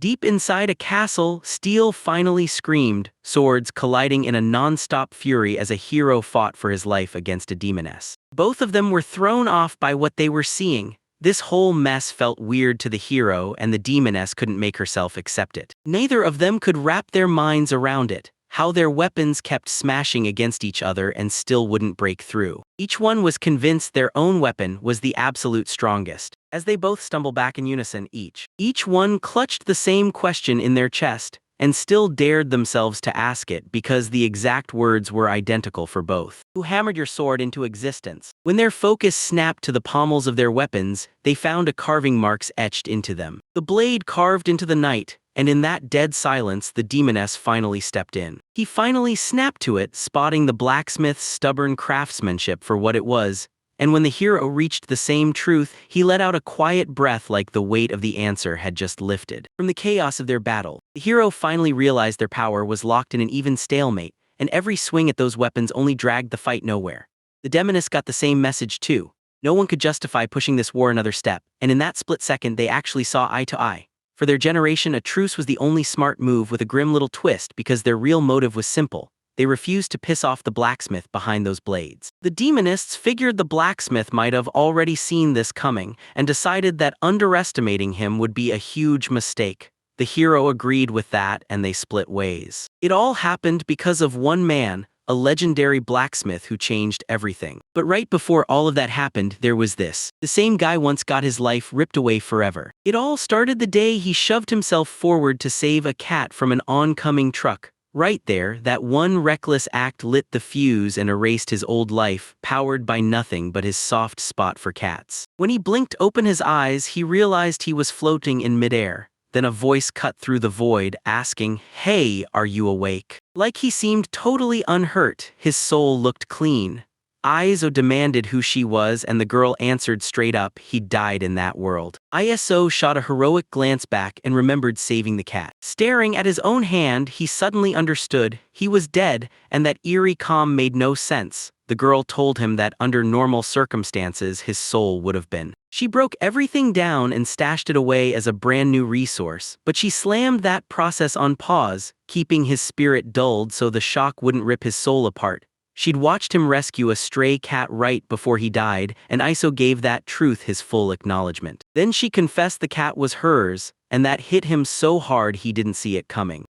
Deep inside a castle, steel finally screamed, swords colliding in a non-stop fury as a hero fought for his life against a demoness. Both of them were thrown off by what they were seeing. This whole mess felt weird to the hero, and the demoness couldn't make herself accept it. Neither of them could wrap their minds around it, how their weapons kept smashing against each other and still wouldn't break through. Each one was convinced their own weapon was the absolute strongest. As they both stumble back in unison, each one clutched the same question in their chest, and still dared themselves to ask it because the exact words were identical for both. Who hammered your sword into existence? When their focus snapped to the pommels of their weapons, they found a carving marks etched into them. The blade carved into the night, and in that dead silence the demoness finally stepped in. He finally snapped to it, spotting the blacksmith's stubborn craftsmanship for what it was, and when the hero reached the same truth, he let out a quiet breath like the weight of the answer had just lifted. From the chaos of their battle, the hero finally realized their power was locked in an even stalemate, and every swing at those weapons only dragged the fight nowhere. The demoness got the same message too. No one could justify pushing this war another step, and in that split second they actually saw eye to eye. For their generation, a truce was the only smart move, with a grim little twist because their real motive was simple. They refused to piss off the blacksmith behind those blades. The demonists figured the blacksmith might have already seen this coming and decided that underestimating him would be a huge mistake. The hero agreed with that, and they split ways. It all happened because of one man, a legendary blacksmith who changed everything. But right before all of that happened, there was this. The same guy once got his life ripped away forever. It all started the day he shoved himself forward to save a cat from an oncoming truck. Right there, that one reckless act lit the fuse and erased his old life, powered by nothing but his soft spot for cats. When he blinked open his eyes, he realized he was floating in midair. Then a voice cut through the void, asking, "Hey, are you awake?" Like he seemed totally unhurt, his soul looked clean. Iso demanded who she was, and the girl answered straight up, he died in that world. Iso shot a heroic glance back and remembered saving the cat. Staring at his own hand, he suddenly understood he was dead, and that eerie calm made no sense. The girl told him that under normal circumstances his soul would have been. She broke everything down and stashed it away as a brand new resource, but she slammed that process on pause, keeping his spirit dulled so the shock wouldn't rip his soul apart. She'd watched him rescue a stray cat right before he died, and Iso gave that truth his full acknowledgement. Then she confessed the cat was hers, and that hit him so hard he didn't see it coming.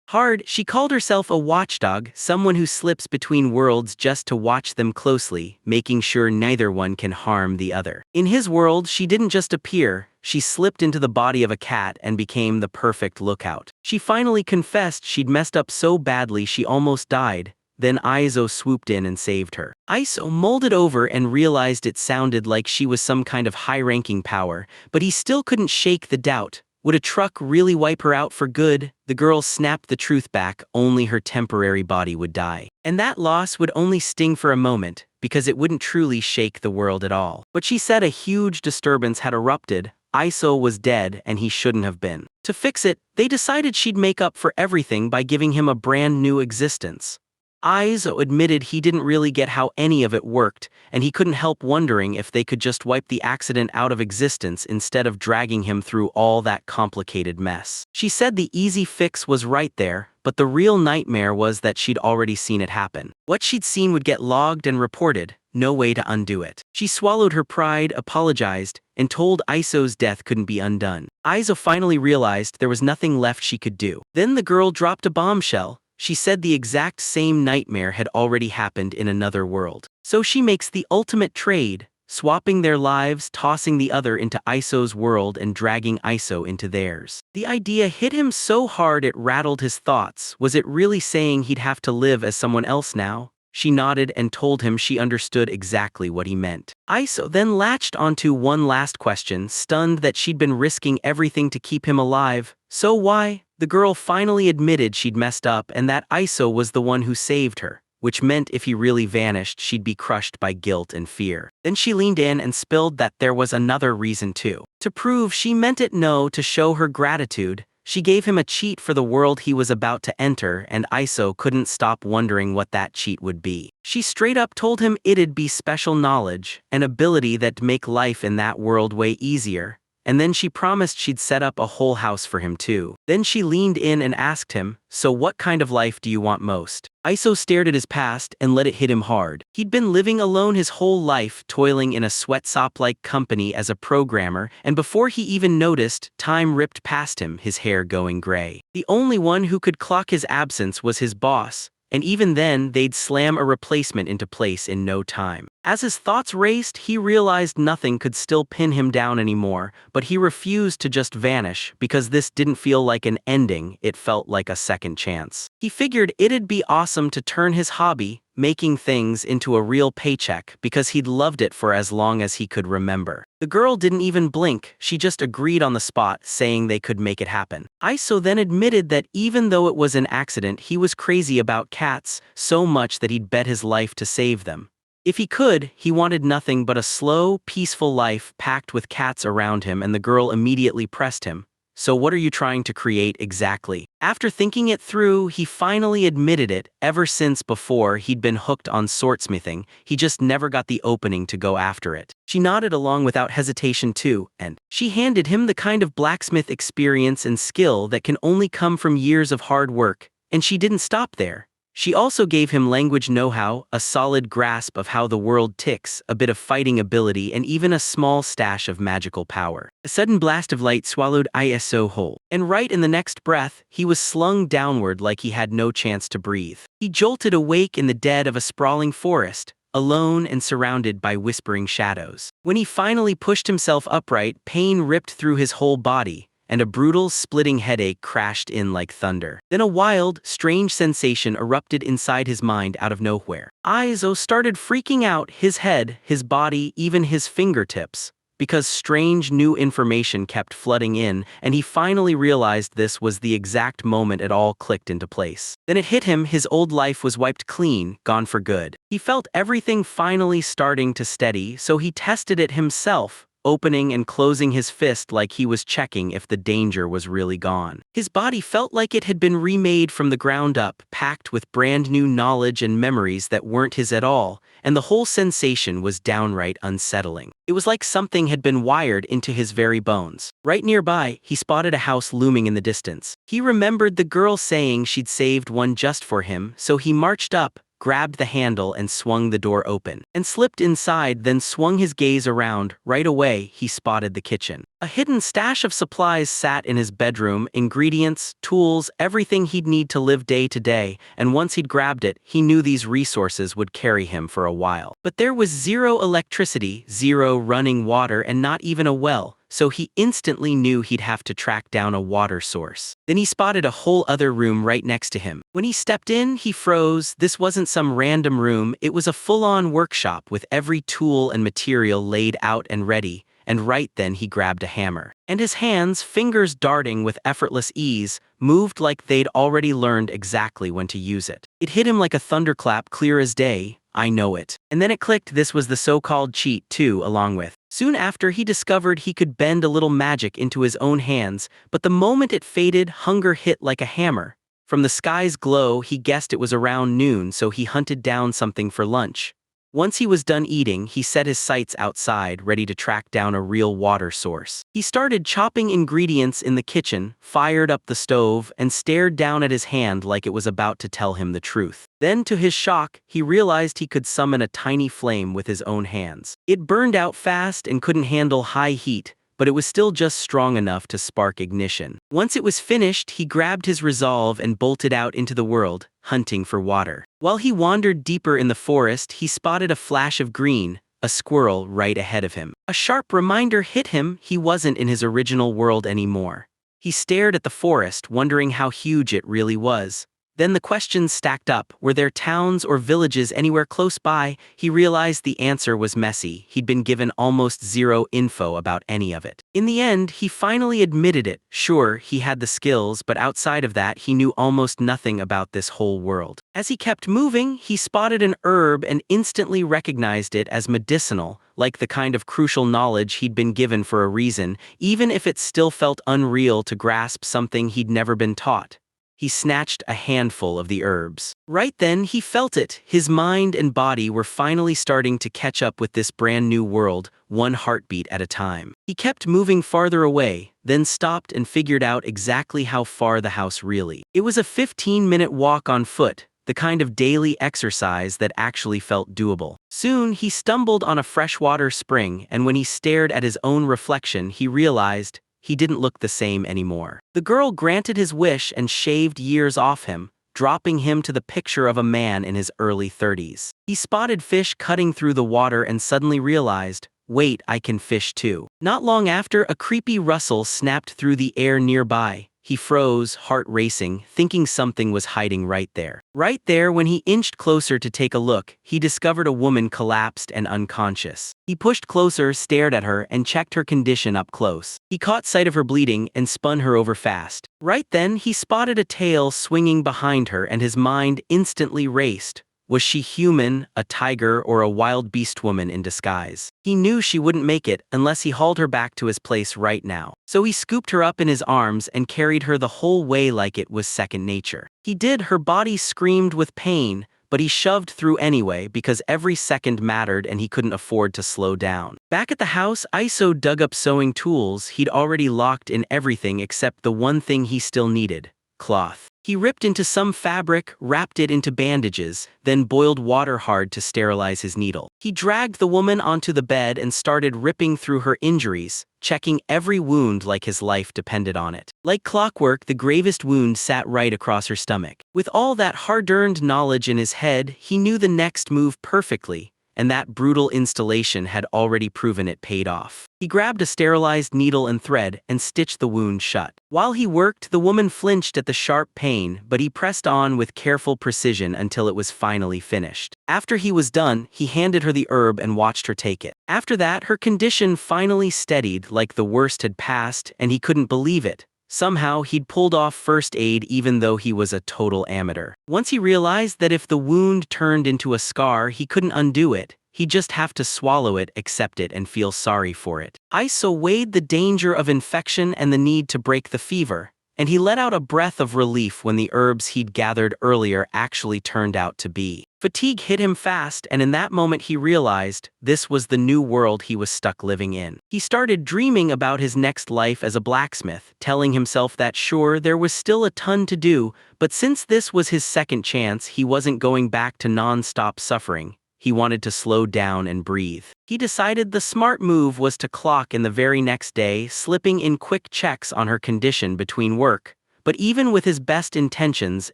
She called herself a watchdog, someone who slips between worlds just to watch them closely, making sure neither one can harm the other. In his world, she didn't just appear, she slipped into the body of a cat and became the perfect lookout. She finally confessed she'd messed up so badly she almost died. Then Iso swooped in and saved her. Iso mulled over and realized it sounded like she was some kind of high-ranking power, but he still couldn't shake the doubt. Would a truck really wipe her out for good? The girl snapped the truth back, only her temporary body would die. And that loss would only sting for a moment, because it wouldn't truly shake the world at all. But she said a huge disturbance had erupted. Iso was dead, and he shouldn't have been. To fix it, they decided she'd make up for everything by giving him a brand new existence. Iso admitted he didn't really get how any of it worked, and he couldn't help wondering if they could just wipe the accident out of existence instead of dragging him through all that complicated mess. She said the easy fix was right there, but the real nightmare was that she'd already seen it happen. What she'd seen would get logged and reported, no way to undo it. She swallowed her pride, apologized, and told Iso's death couldn't be undone. Iso finally realized there was nothing left she could do. Then the girl dropped a bombshell. She said the exact same nightmare had already happened in another world. So she makes the ultimate trade, swapping their lives, tossing the other into Iso's world and dragging Iso into theirs. The idea hit him so hard it rattled his thoughts. Was it really saying he'd have to live as someone else now? She nodded and told him she understood exactly what he meant. Iso then latched onto one last question, stunned that she'd been risking everything to keep him alive. So why? The girl finally admitted she'd messed up and that Iso was the one who saved her, which meant if he really vanished, she'd be crushed by guilt and fear. Then she leaned in and spilled that there was another reason too. To prove she meant it to show her gratitude, she gave him a cheat for the world he was about to enter, and Iso couldn't stop wondering what that cheat would be. She straight up told him it'd be special knowledge, an ability that'd make life in that world way easier. and then she promised she'd set up a whole house for him too. Then she leaned in and asked him, "So what kind of life do you want most?" Iso stared at his past and let it hit him hard. He'd been living alone his whole life, toiling in a sweatshop-like company as a programmer, and before he even noticed, time ripped past him, his hair going gray. The only one who could clock his absence was his boss, and even then they'd slam a replacement into place in no time. As his thoughts raced, he realized nothing could still pin him down anymore, but he refused to just vanish because this didn't feel like an ending, it felt like a second chance. He figured it'd be awesome to turn his hobby, making things, into a real paycheck because he'd loved it for as long as he could remember. The girl didn't even blink, she just agreed on the spot, saying they could make it happen. Iso then admitted that even though it was an accident, he was crazy about cats, so much that he'd bet his life to save them. If he could, he wanted nothing but a slow, peaceful life packed with cats around him, and the girl immediately pressed him. "So what are you trying to create exactly?" After thinking it through, he finally admitted it. Ever since before he'd been hooked on swordsmithing, he just never got the opening to go after it. She nodded along without hesitation too, and she handed him the kind of blacksmith experience and skill that can only come from years of hard work. And she didn't stop there. She also gave him language know-how, a solid grasp of how the world ticks, a bit of fighting ability, and even a small stash of magical power. A sudden blast of light swallowed Iso whole, and right in the next breath, he was slung downward like he had no chance to breathe. He jolted awake in the dead of a sprawling forest, alone and surrounded by whispering shadows. When he finally pushed himself upright, pain ripped through his whole body, and a brutal, splitting headache crashed in like thunder. Then a wild, strange sensation erupted inside his mind out of nowhere. Iso started freaking out, his head, his body, even his fingertips, because strange new information kept flooding in, and he finally realized this was the exact moment it all clicked into place. Then it hit him, his old life was wiped clean, gone for good. He felt everything finally starting to steady, so he tested it himself, opening and closing his fist like he was checking if the danger was really gone. His body felt like it had been remade from the ground up, packed with brand new knowledge and memories that weren't his at all, and the whole sensation was downright unsettling. It was like something had been wired into his very bones. Right nearby, he spotted a house looming in the distance. He remembered the girl saying she'd saved one just for him, so he marched up, grabbed the handle and swung the door open, and slipped inside, then swung his gaze around. Right away, he spotted the kitchen. A hidden stash of supplies sat in his bedroom, ingredients, tools, everything he'd need to live day to day, and once he'd grabbed it, he knew these resources would carry him for a while. But there was zero electricity, zero running water, and not even a well, so he instantly knew he'd have to track down a water source. Then he spotted a whole other room right next to him. When he stepped in, he froze. This wasn't some random room, it was a full-on workshop with every tool and material laid out and ready, and right then he grabbed a hammer. And his hands, fingers darting with effortless ease, moved like they'd already learned exactly when to use it. It hit him like a thunderclap, clear as day. "I know it." And then it clicked, this was the so-called cheat too, along with. Soon after, he discovered he could bend a little magic into his own hands, but the moment it faded, hunger hit like a hammer. From the sky's glow, he guessed it was around noon, so he hunted down something for lunch. Once he was done eating, he set his sights outside, ready to track down a real water source. He started chopping ingredients in the kitchen, fired up the stove, and stared down at his hand like it was about to tell him the truth. Then, to his shock, he realized he could summon a tiny flame with his own hands. It burned out fast and couldn't handle high heat, but it was still just strong enough to spark ignition. Once it was finished, he grabbed his resolve and bolted out into the world, hunting for water. While he wandered deeper in the forest, he spotted a flash of green, a squirrel right ahead of him. A sharp reminder hit him, he wasn't in his original world anymore. He stared at the forest, wondering how huge it really was. Then the questions stacked up. Were there towns or villages anywhere close by? He realized the answer was messy. He'd been given almost zero info about any of it. In the end, he finally admitted it. Sure, he had the skills, but outside of that, he knew almost nothing about this whole world. As he kept moving, he spotted an herb and instantly recognized it as medicinal, like the kind of crucial knowledge he'd been given for a reason, even if it still felt unreal to grasp something he'd never been taught. he snatched a handful of the herbs. Right then, he felt it. His mind and body were finally starting to catch up with this brand new world, one heartbeat at a time. He kept moving farther away, then stopped and figured out exactly how far the house really. It was a 15-minute walk on foot, the kind of daily exercise that actually felt doable. Soon, he stumbled on a freshwater spring, and when he stared at his own reflection, he realized he didn't look the same anymore. The girl granted his wish and shaved years off him, dropping him to the picture of a man in his early 30s. He spotted fish cutting through the water and suddenly realized, wait, I can fish too. Not long after, a creepy rustle snapped through the air nearby. He froze, heart racing, thinking something was hiding right there. Right there, when he inched closer to take a look, he discovered a woman collapsed and unconscious. He pushed closer, stared at her, and checked her condition up close. He caught sight of her bleeding and spun her over fast. Right then, he spotted a tail swinging behind her, and his mind instantly raced. Was she human, a tiger, or a wild beast woman in disguise? He knew she wouldn't make it unless he hauled her back to his place right now. So he scooped her up in his arms and carried her the whole way like it was second nature. He did. Her body screamed with pain, but he shoved through anyway because every second mattered and he couldn't afford to slow down. Back at the house, Iso dug up sewing tools. He'd already locked in everything except the one thing he still needed: cloth. He ripped into some fabric, wrapped it into bandages, then boiled water hard to sterilize his needle. He dragged the woman onto the bed and started ripping through her injuries, checking every wound like his life depended on it. Like clockwork, the gravest wound sat right across her stomach. With all that hard-earned knowledge in his head, he knew the next move perfectly, and that brutal installation had already proven it paid off. He grabbed a sterilized needle and thread and stitched the wound shut. While he worked, the woman flinched at the sharp pain, but he pressed on with careful precision until it was finally finished. After he was done, he handed her the herb and watched her take it. After that, her condition finally steadied, like the worst had passed, and he couldn't believe it. Somehow, he'd pulled off first aid even though he was a total amateur. Once he realized that if the wound turned into a scar, he couldn't undo it. He'd just have to swallow it, accept it, and feel sorry for it. Iso weighed the danger of infection and the need to break the fever, and he let out a breath of relief when the herbs he'd gathered earlier actually turned out to be. Fatigue hit him fast, and in that moment he realized this was the new world he was stuck living in. He started dreaming about his next life as a blacksmith, telling himself that sure, there was still a ton to do, but since this was his second chance, he wasn't going back to non-stop suffering. He wanted to slow down and breathe. He decided the smart move was to clock in the very next day, slipping in quick checks on her condition between work. But even with his best intentions,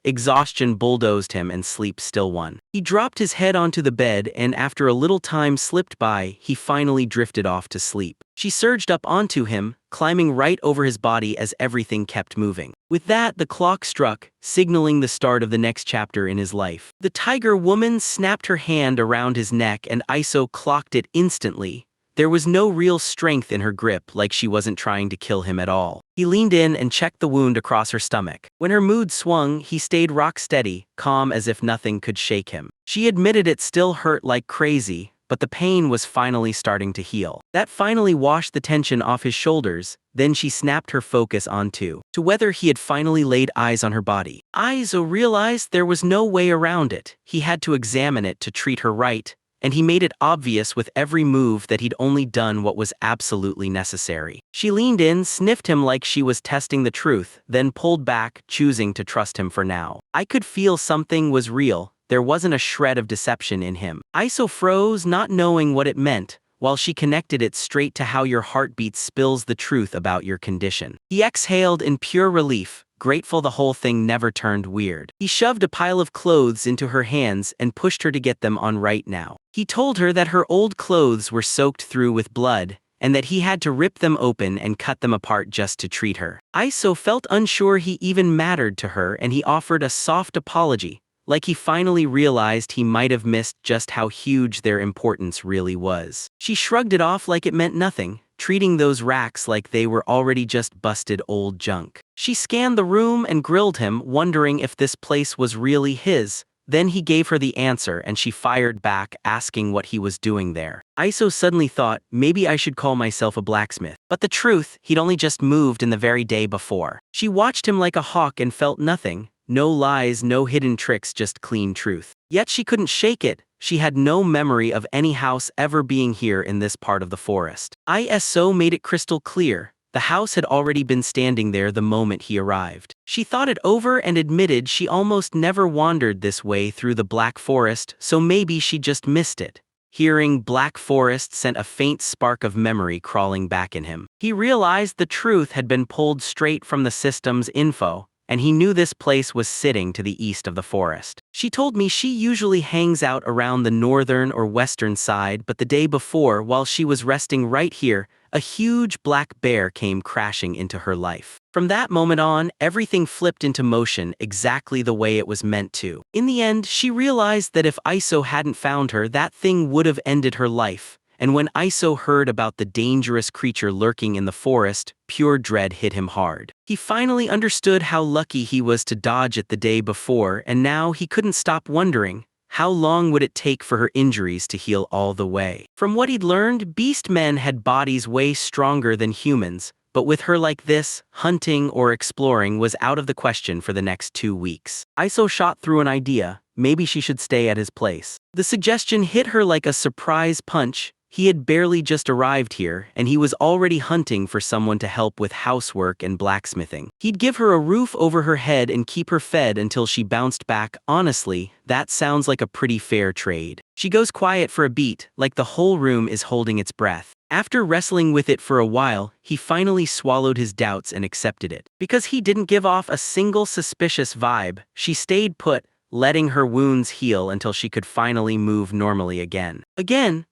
exhaustion bulldozed him and sleep still won. He dropped his head onto the bed and after a little time slipped by, he finally drifted off to sleep. She surged up onto him, climbing right over his body as everything kept moving. With that, the clock struck, signaling the start of the next chapter in his life. The tiger woman snapped her hand around his neck and Iso clocked it instantly. There was no real strength in her grip, like she wasn't trying to kill him at all. He leaned in and checked the wound across her stomach. When her mood swung, he stayed rock steady, calm as if nothing could shake him. She admitted it still hurt like crazy, but the pain was finally starting to heal. That finally washed the tension off his shoulders. Then she snapped her focus onto whether he had finally laid eyes on her body. Iso realized there was no way around it. He had to examine it to treat her right. And he made it obvious with every move that he'd only done what was absolutely necessary. She leaned in, sniffed him like she was testing the truth, then pulled back, choosing to trust him for now. I could feel something was real. There wasn't a shred of deception in him. Iso froze, not knowing what it meant, while she connected it straight to how your heartbeat spills the truth about your condition. He exhaled in pure relief, grateful the whole thing never turned weird. He shoved a pile of clothes into her hands and pushed her to get them on right now. He told her that her old clothes were soaked through with blood, and that he had to rip them open and cut them apart just to treat her. Iso felt unsure he even mattered to her, and he offered a soft apology, like he finally realized he might have missed just how huge their importance really was. She shrugged it off like it meant nothing, treating those racks like they were already just busted old junk. She scanned the room and grilled him, wondering if this place was really his. Then he gave her the answer and she fired back, asking what he was doing there. Iso suddenly thought, maybe I should call myself a blacksmith. But the truth, he'd only just moved in the very day before. She watched him like a hawk and felt nothing, No lies, no hidden tricks, just clean truth. Yet she couldn't shake it. She had no memory of any house ever being here in this part of the forest. ISO made it crystal clear. The house had already been standing there the moment he arrived. She thought it over and admitted she almost never wandered this way through the Black Forest, so maybe she just missed it. Hearing Black Forest sent a faint spark of memory crawling back in him. He realized the truth had been pulled straight from the system's info, and he knew this place was sitting to the east of the forest. She told me she usually hangs out around the northern or western side, but the day before, while she was resting right here, a huge black bear came crashing into her life. From that moment on, everything flipped into motion exactly the way it was meant to. In the end, she realized that if ISO hadn't found her, that thing would have ended her life. And when ISO heard about the dangerous creature lurking in the forest, pure dread hit him hard. He finally understood how lucky he was to dodge it the day before, and now he couldn't stop wondering, how long would it take for her injuries to heal all the way? From what he'd learned, beast men had bodies way stronger than humans, but with her like this, hunting or exploring was out of the question for the next 2 weeks. ISO shot through an idea. Maybe she should stay at his place. The suggestion hit her like a surprise punch. He had barely just arrived here, and he was already hunting for someone to help with housework and blacksmithing. He'd give her a roof over her head and keep her fed until she bounced back. Honestly, that sounds like a pretty fair trade. She goes quiet for a beat, like the whole room is holding its breath. After wrestling with it for a while, he finally swallowed his doubts and accepted it. Because he didn't give off a single suspicious vibe, she stayed put, letting her wounds heal until she could finally move normally again.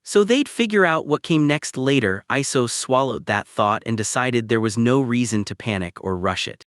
So they'd figure out what came next later. ISO swallowed that thought and decided there was no reason to panic or rush it.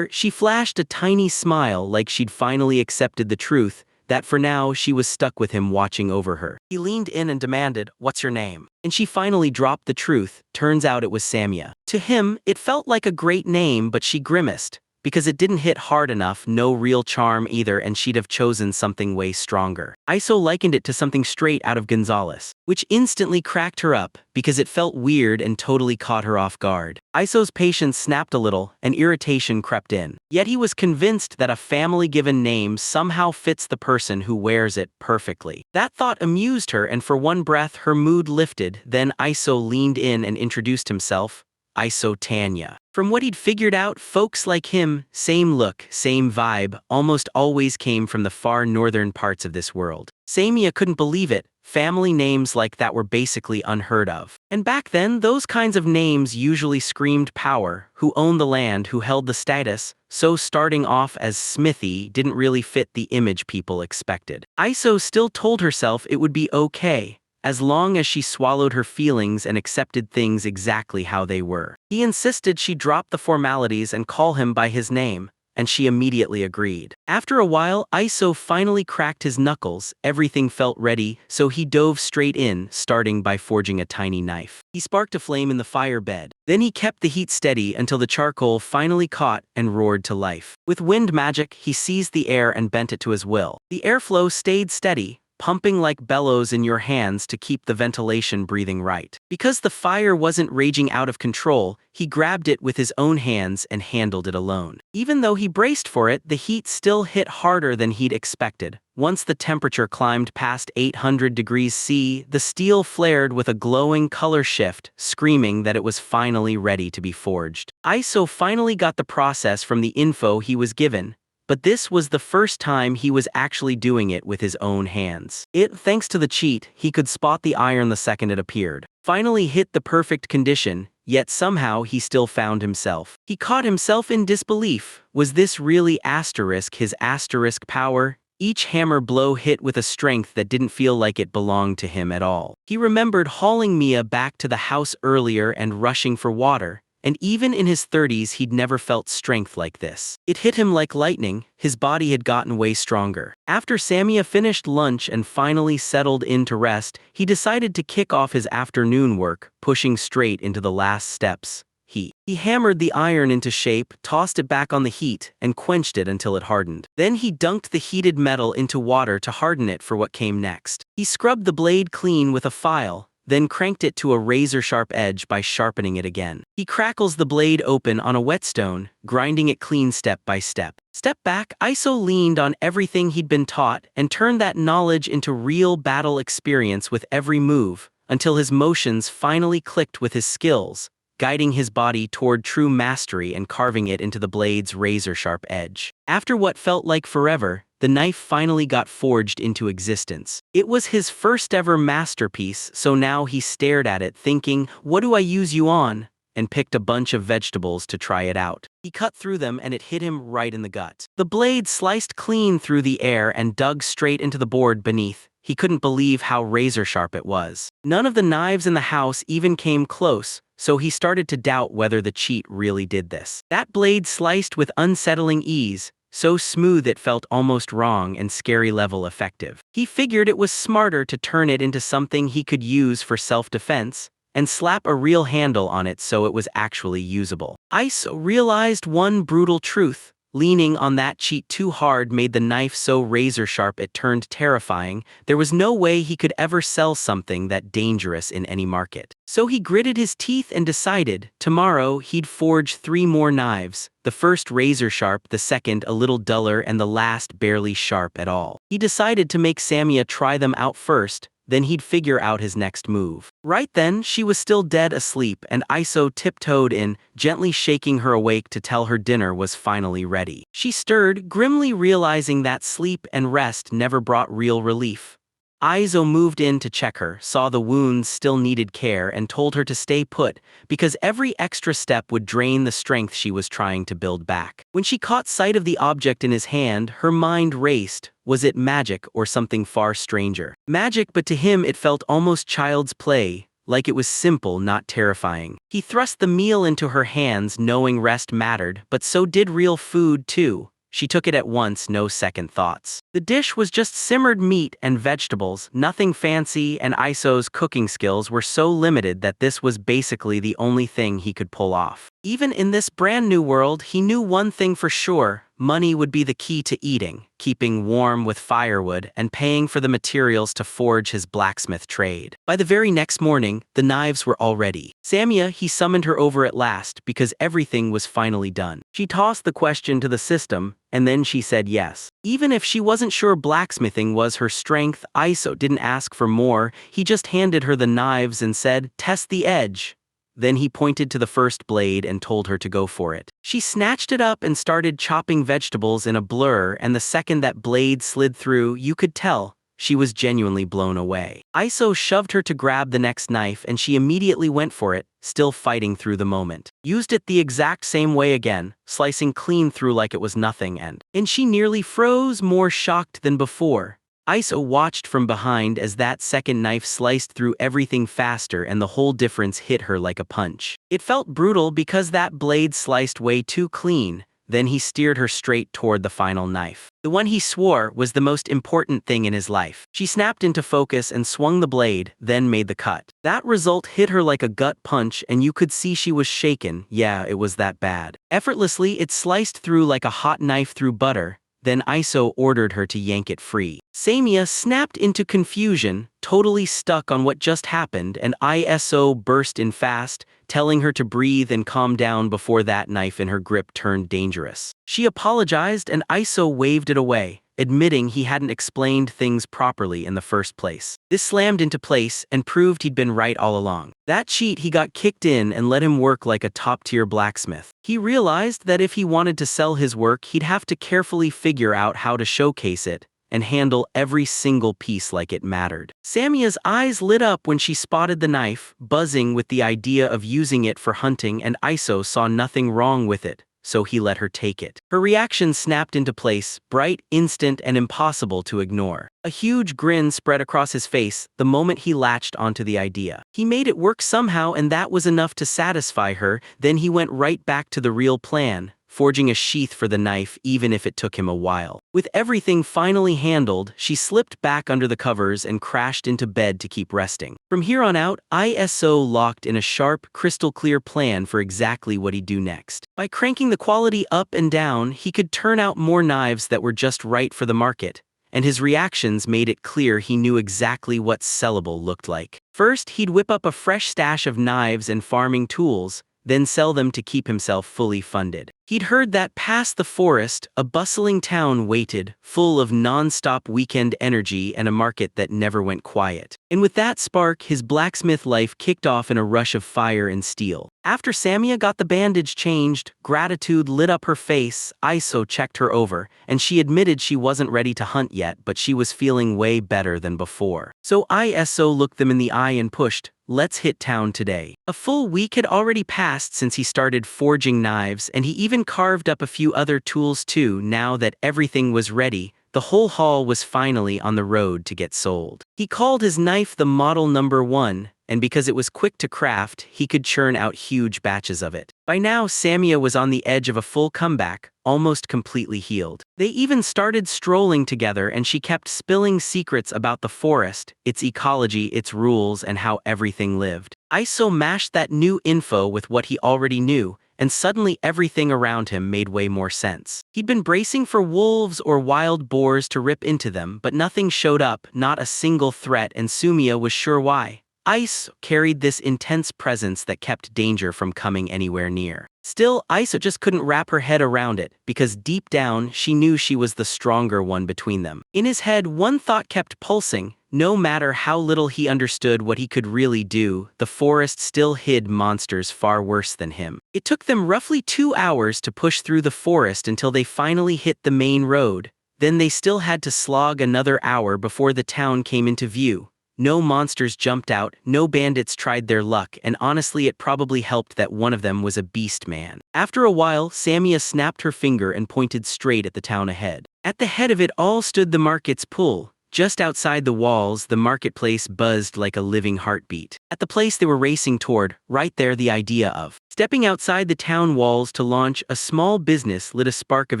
She flashed a tiny smile like she'd finally accepted the truth, that for now she was stuck with him watching over her. He leaned in and demanded, "What's your name?" And she finally dropped the truth. Turns out it was Samya. To him, it felt like a great name, but she grimaced. Because it didn't hit hard enough, no real charm either, and she'd have chosen something way stronger. ISO likened it to something straight out of Gonzales, which instantly cracked her up, because it felt weird and totally caught her off guard. ISO's patience snapped a little, and irritation crept in. Yet he was convinced that a family-given name somehow fits the person who wears it perfectly. That thought amused her, and for one breath her mood lifted. Then ISO leaned in and introduced himself. ISO Tanya. From what he'd figured out, folks like him, same look, same vibe, almost always came from the far northern parts of this world. Samya couldn't believe it. Family names like that were basically unheard of. And back then, those kinds of names usually screamed power, who owned the land, who held the status, so starting off as Smithy didn't really fit the image people expected. ISO still told herself it would be okay, as long as she swallowed her feelings and accepted things exactly how they were. He insisted she drop the formalities and call him by his name, and she immediately agreed. After a while, ISO finally cracked his knuckles. Everything felt ready, so he dove straight in, starting by forging a tiny knife. He sparked a flame in the fire bed. Then he kept the heat steady until the charcoal finally caught and roared to life. With wind magic, he seized the air and bent it to his will. The airflow stayed steady, pumping like bellows in your hands to keep the ventilation breathing right. Because the fire wasn't raging out of control, he grabbed it with his own hands and handled it alone. Even though he braced for it, the heat still hit harder than he'd expected. Once the temperature climbed past 800 degrees C, the steel flared with a glowing color shift, screaming that it was finally ready to be forged. ISO finally got the process from the info he was given, but this was the first time he was actually doing it with his own hands. Thanks to the cheat, he could spot the iron the second it appeared. Finally hit the perfect condition, yet somehow he still found himself. He caught himself in disbelief. Was this really his asterisk power? Each hammer blow hit with a strength that didn't feel like it belonged to him at all. He remembered hauling Mia back to the house earlier and rushing for water. And even in his 30s he'd never felt strength like this. It hit him like lightning. His body had gotten way stronger. After Samya finished lunch and finally settled in to rest, he decided to kick off his afternoon work, pushing straight into the last steps. He hammered the iron into shape, tossed it back on the heat, and quenched it until it hardened. Then he dunked the heated metal into water to harden it for what came next. He scrubbed the blade clean with a file, then cranked it to a razor-sharp edge by sharpening it again. He crackles the blade open on a whetstone, grinding it clean step by step. Step back, Iso leaned on everything he'd been taught and turned that knowledge into real battle experience with every move, until his motions finally clicked with his skills, guiding his body toward true mastery and carving it into the blade's razor-sharp edge. After what felt like forever, the knife finally got forged into existence. It was his first ever masterpiece, so now he stared at it thinking, "What do I use you on?" and picked a bunch of vegetables to try it out. He cut through them and it hit him right in the gut. The blade sliced clean through the air and dug straight into the board beneath. He couldn't believe how razor-sharp it was. None of the knives in the house even came close, so he started to doubt whether the cheat really did this. That blade sliced with unsettling ease, so smooth it felt almost wrong and scary level effective. He figured it was smarter to turn it into something he could use for self-defense, and slap a real handle on it so it was actually usable. Iso realized one brutal truth. Leaning on that cheat too hard made the knife so razor-sharp it turned terrifying. There was no way he could ever sell something that dangerous in any market. So he gritted his teeth and decided, tomorrow he'd forge 3 more knives, the first razor-sharp, the second a little duller, and the last barely sharp at all. He decided to make Samia try them out first, then he'd figure out his next move. Right then, she was still dead asleep and Iso tiptoed in, gently shaking her awake to tell her dinner was finally ready. She stirred, grimly realizing that sleep and rest never brought real relief. Iso moved in to check her, saw the wounds still needed care, and told her to stay put, because every extra step would drain the strength she was trying to build back. When she caught sight of the object in his hand, her mind raced. Was it magic or something far stranger? Magic, but to him it felt almost child's play, like it was simple, not terrifying. He thrust the meal into her hands, knowing rest mattered, but so did real food too. She took it at once, no second thoughts. The dish was just simmered meat and vegetables, nothing fancy, and Iso's cooking skills were so limited that this was basically the only thing he could pull off. Even in this brand new world, he knew one thing for sure: money would be the key to eating, keeping warm with firewood, and paying for the materials to forge his blacksmith trade. By the very next morning, the knives were all ready. Samia, he summoned her over at last, because everything was finally done. She tossed the question to the system, and then she said yes. Even if she wasn't sure blacksmithing was her strength, Iso didn't ask for more. He just handed her the knives and said, "Test the edge." Then he pointed to the first blade and told her to go for it. She snatched it up and started chopping vegetables in a blur, and the second that blade slid through, you could tell she was genuinely blown away. Iso shoved her to grab the next knife and she immediately went for it, still fighting through the moment. Used it the exact same way again, slicing clean through like it was nothing, and she nearly froze, more shocked than before. Iso watched from behind as that second knife sliced through everything faster, and the whole difference hit her like a punch. It felt brutal because that blade sliced way too clean. Then he steered her straight toward the final knife. The one he swore was the most important thing in his life. She snapped into focus and swung the blade, then made the cut. That result hit her like a gut punch, and you could see she was shaken. Yeah, it was that bad. Effortlessly, it sliced through like a hot knife through butter. Then Iso ordered her to yank it free. Samia snapped into confusion, totally stuck on what just happened, and Iso burst in fast, telling her to breathe and calm down before that knife in her grip turned dangerous. She apologized and Iso waved it away, admitting he hadn't explained things properly in the first place. This slammed into place and proved he'd been right all along. That cheat, he got kicked in and let him work like a top-tier blacksmith. He realized that if he wanted to sell his work, he'd have to carefully figure out how to showcase it and handle every single piece like it mattered. Samia's eyes lit up when she spotted the knife, buzzing with the idea of using it for hunting, and Iso saw nothing wrong with it, so he let her take it. Her reaction snapped into place, bright, instant, and impossible to ignore. A huge grin spread across his face the moment he latched onto the idea. He made it work somehow, and that was enough to satisfy her. Then he went right back to the real plan, forging a sheath for the knife even if it took him a while. With everything finally handled, she slipped back under the covers and crashed into bed to keep resting. From here on out, Iso locked in a sharp, crystal-clear plan for exactly what he'd do next. By cranking the quality up and down, he could turn out more knives that were just right for the market, and his reactions made it clear he knew exactly what sellable looked like. First, he'd whip up a fresh stash of knives and farming tools, then sell them to keep himself fully funded. He'd heard that past the forest, a bustling town waited, full of non-stop weekend energy and a market that never went quiet. And with that spark, his blacksmith life kicked off in a rush of fire and steel. After Samia got the bandage changed, gratitude lit up her face. Iso checked her over, and she admitted she wasn't ready to hunt yet, but she was feeling way better than before. So Iso looked them in the eye and pushed, "Let's hit town today." A full week had already passed since he started forging knives, and he even carved up a few other tools too. Now that everything was ready, the whole haul was finally on the road to get sold. He called his knife the Model Number 1, and because it was quick to craft, he could churn out huge batches of it. By now, Samia was on the edge of a full comeback, almost completely healed. They even started strolling together, and she kept spilling secrets about the forest, its ecology, its rules, and how everything lived. Iso mashed that new info with what he already knew, and suddenly everything around him made way more sense. He'd been bracing for wolves or wild boars to rip into them, but nothing showed up, not a single threat, and Sumia was sure why. Ice carried this intense presence that kept danger from coming anywhere near. Still, Iso just couldn't wrap her head around it, because deep down, she knew she was the stronger one between them. In his head, one thought kept pulsing. No matter how little he understood what he could really do, the forest still hid monsters far worse than him. It took them roughly 2 hours to push through the forest until they finally hit the main road. Then they still had to slog another hour before the town came into view. No monsters jumped out, no bandits tried their luck, and honestly it probably helped that one of them was a beast man. After a while, Samia snapped her finger and pointed straight at the town ahead. At the head of it all stood the market's pool. Just outside the walls, the marketplace buzzed like a living heartbeat. At the place they were racing toward, right there the idea of stepping outside the town walls to launch a small business lit a spark of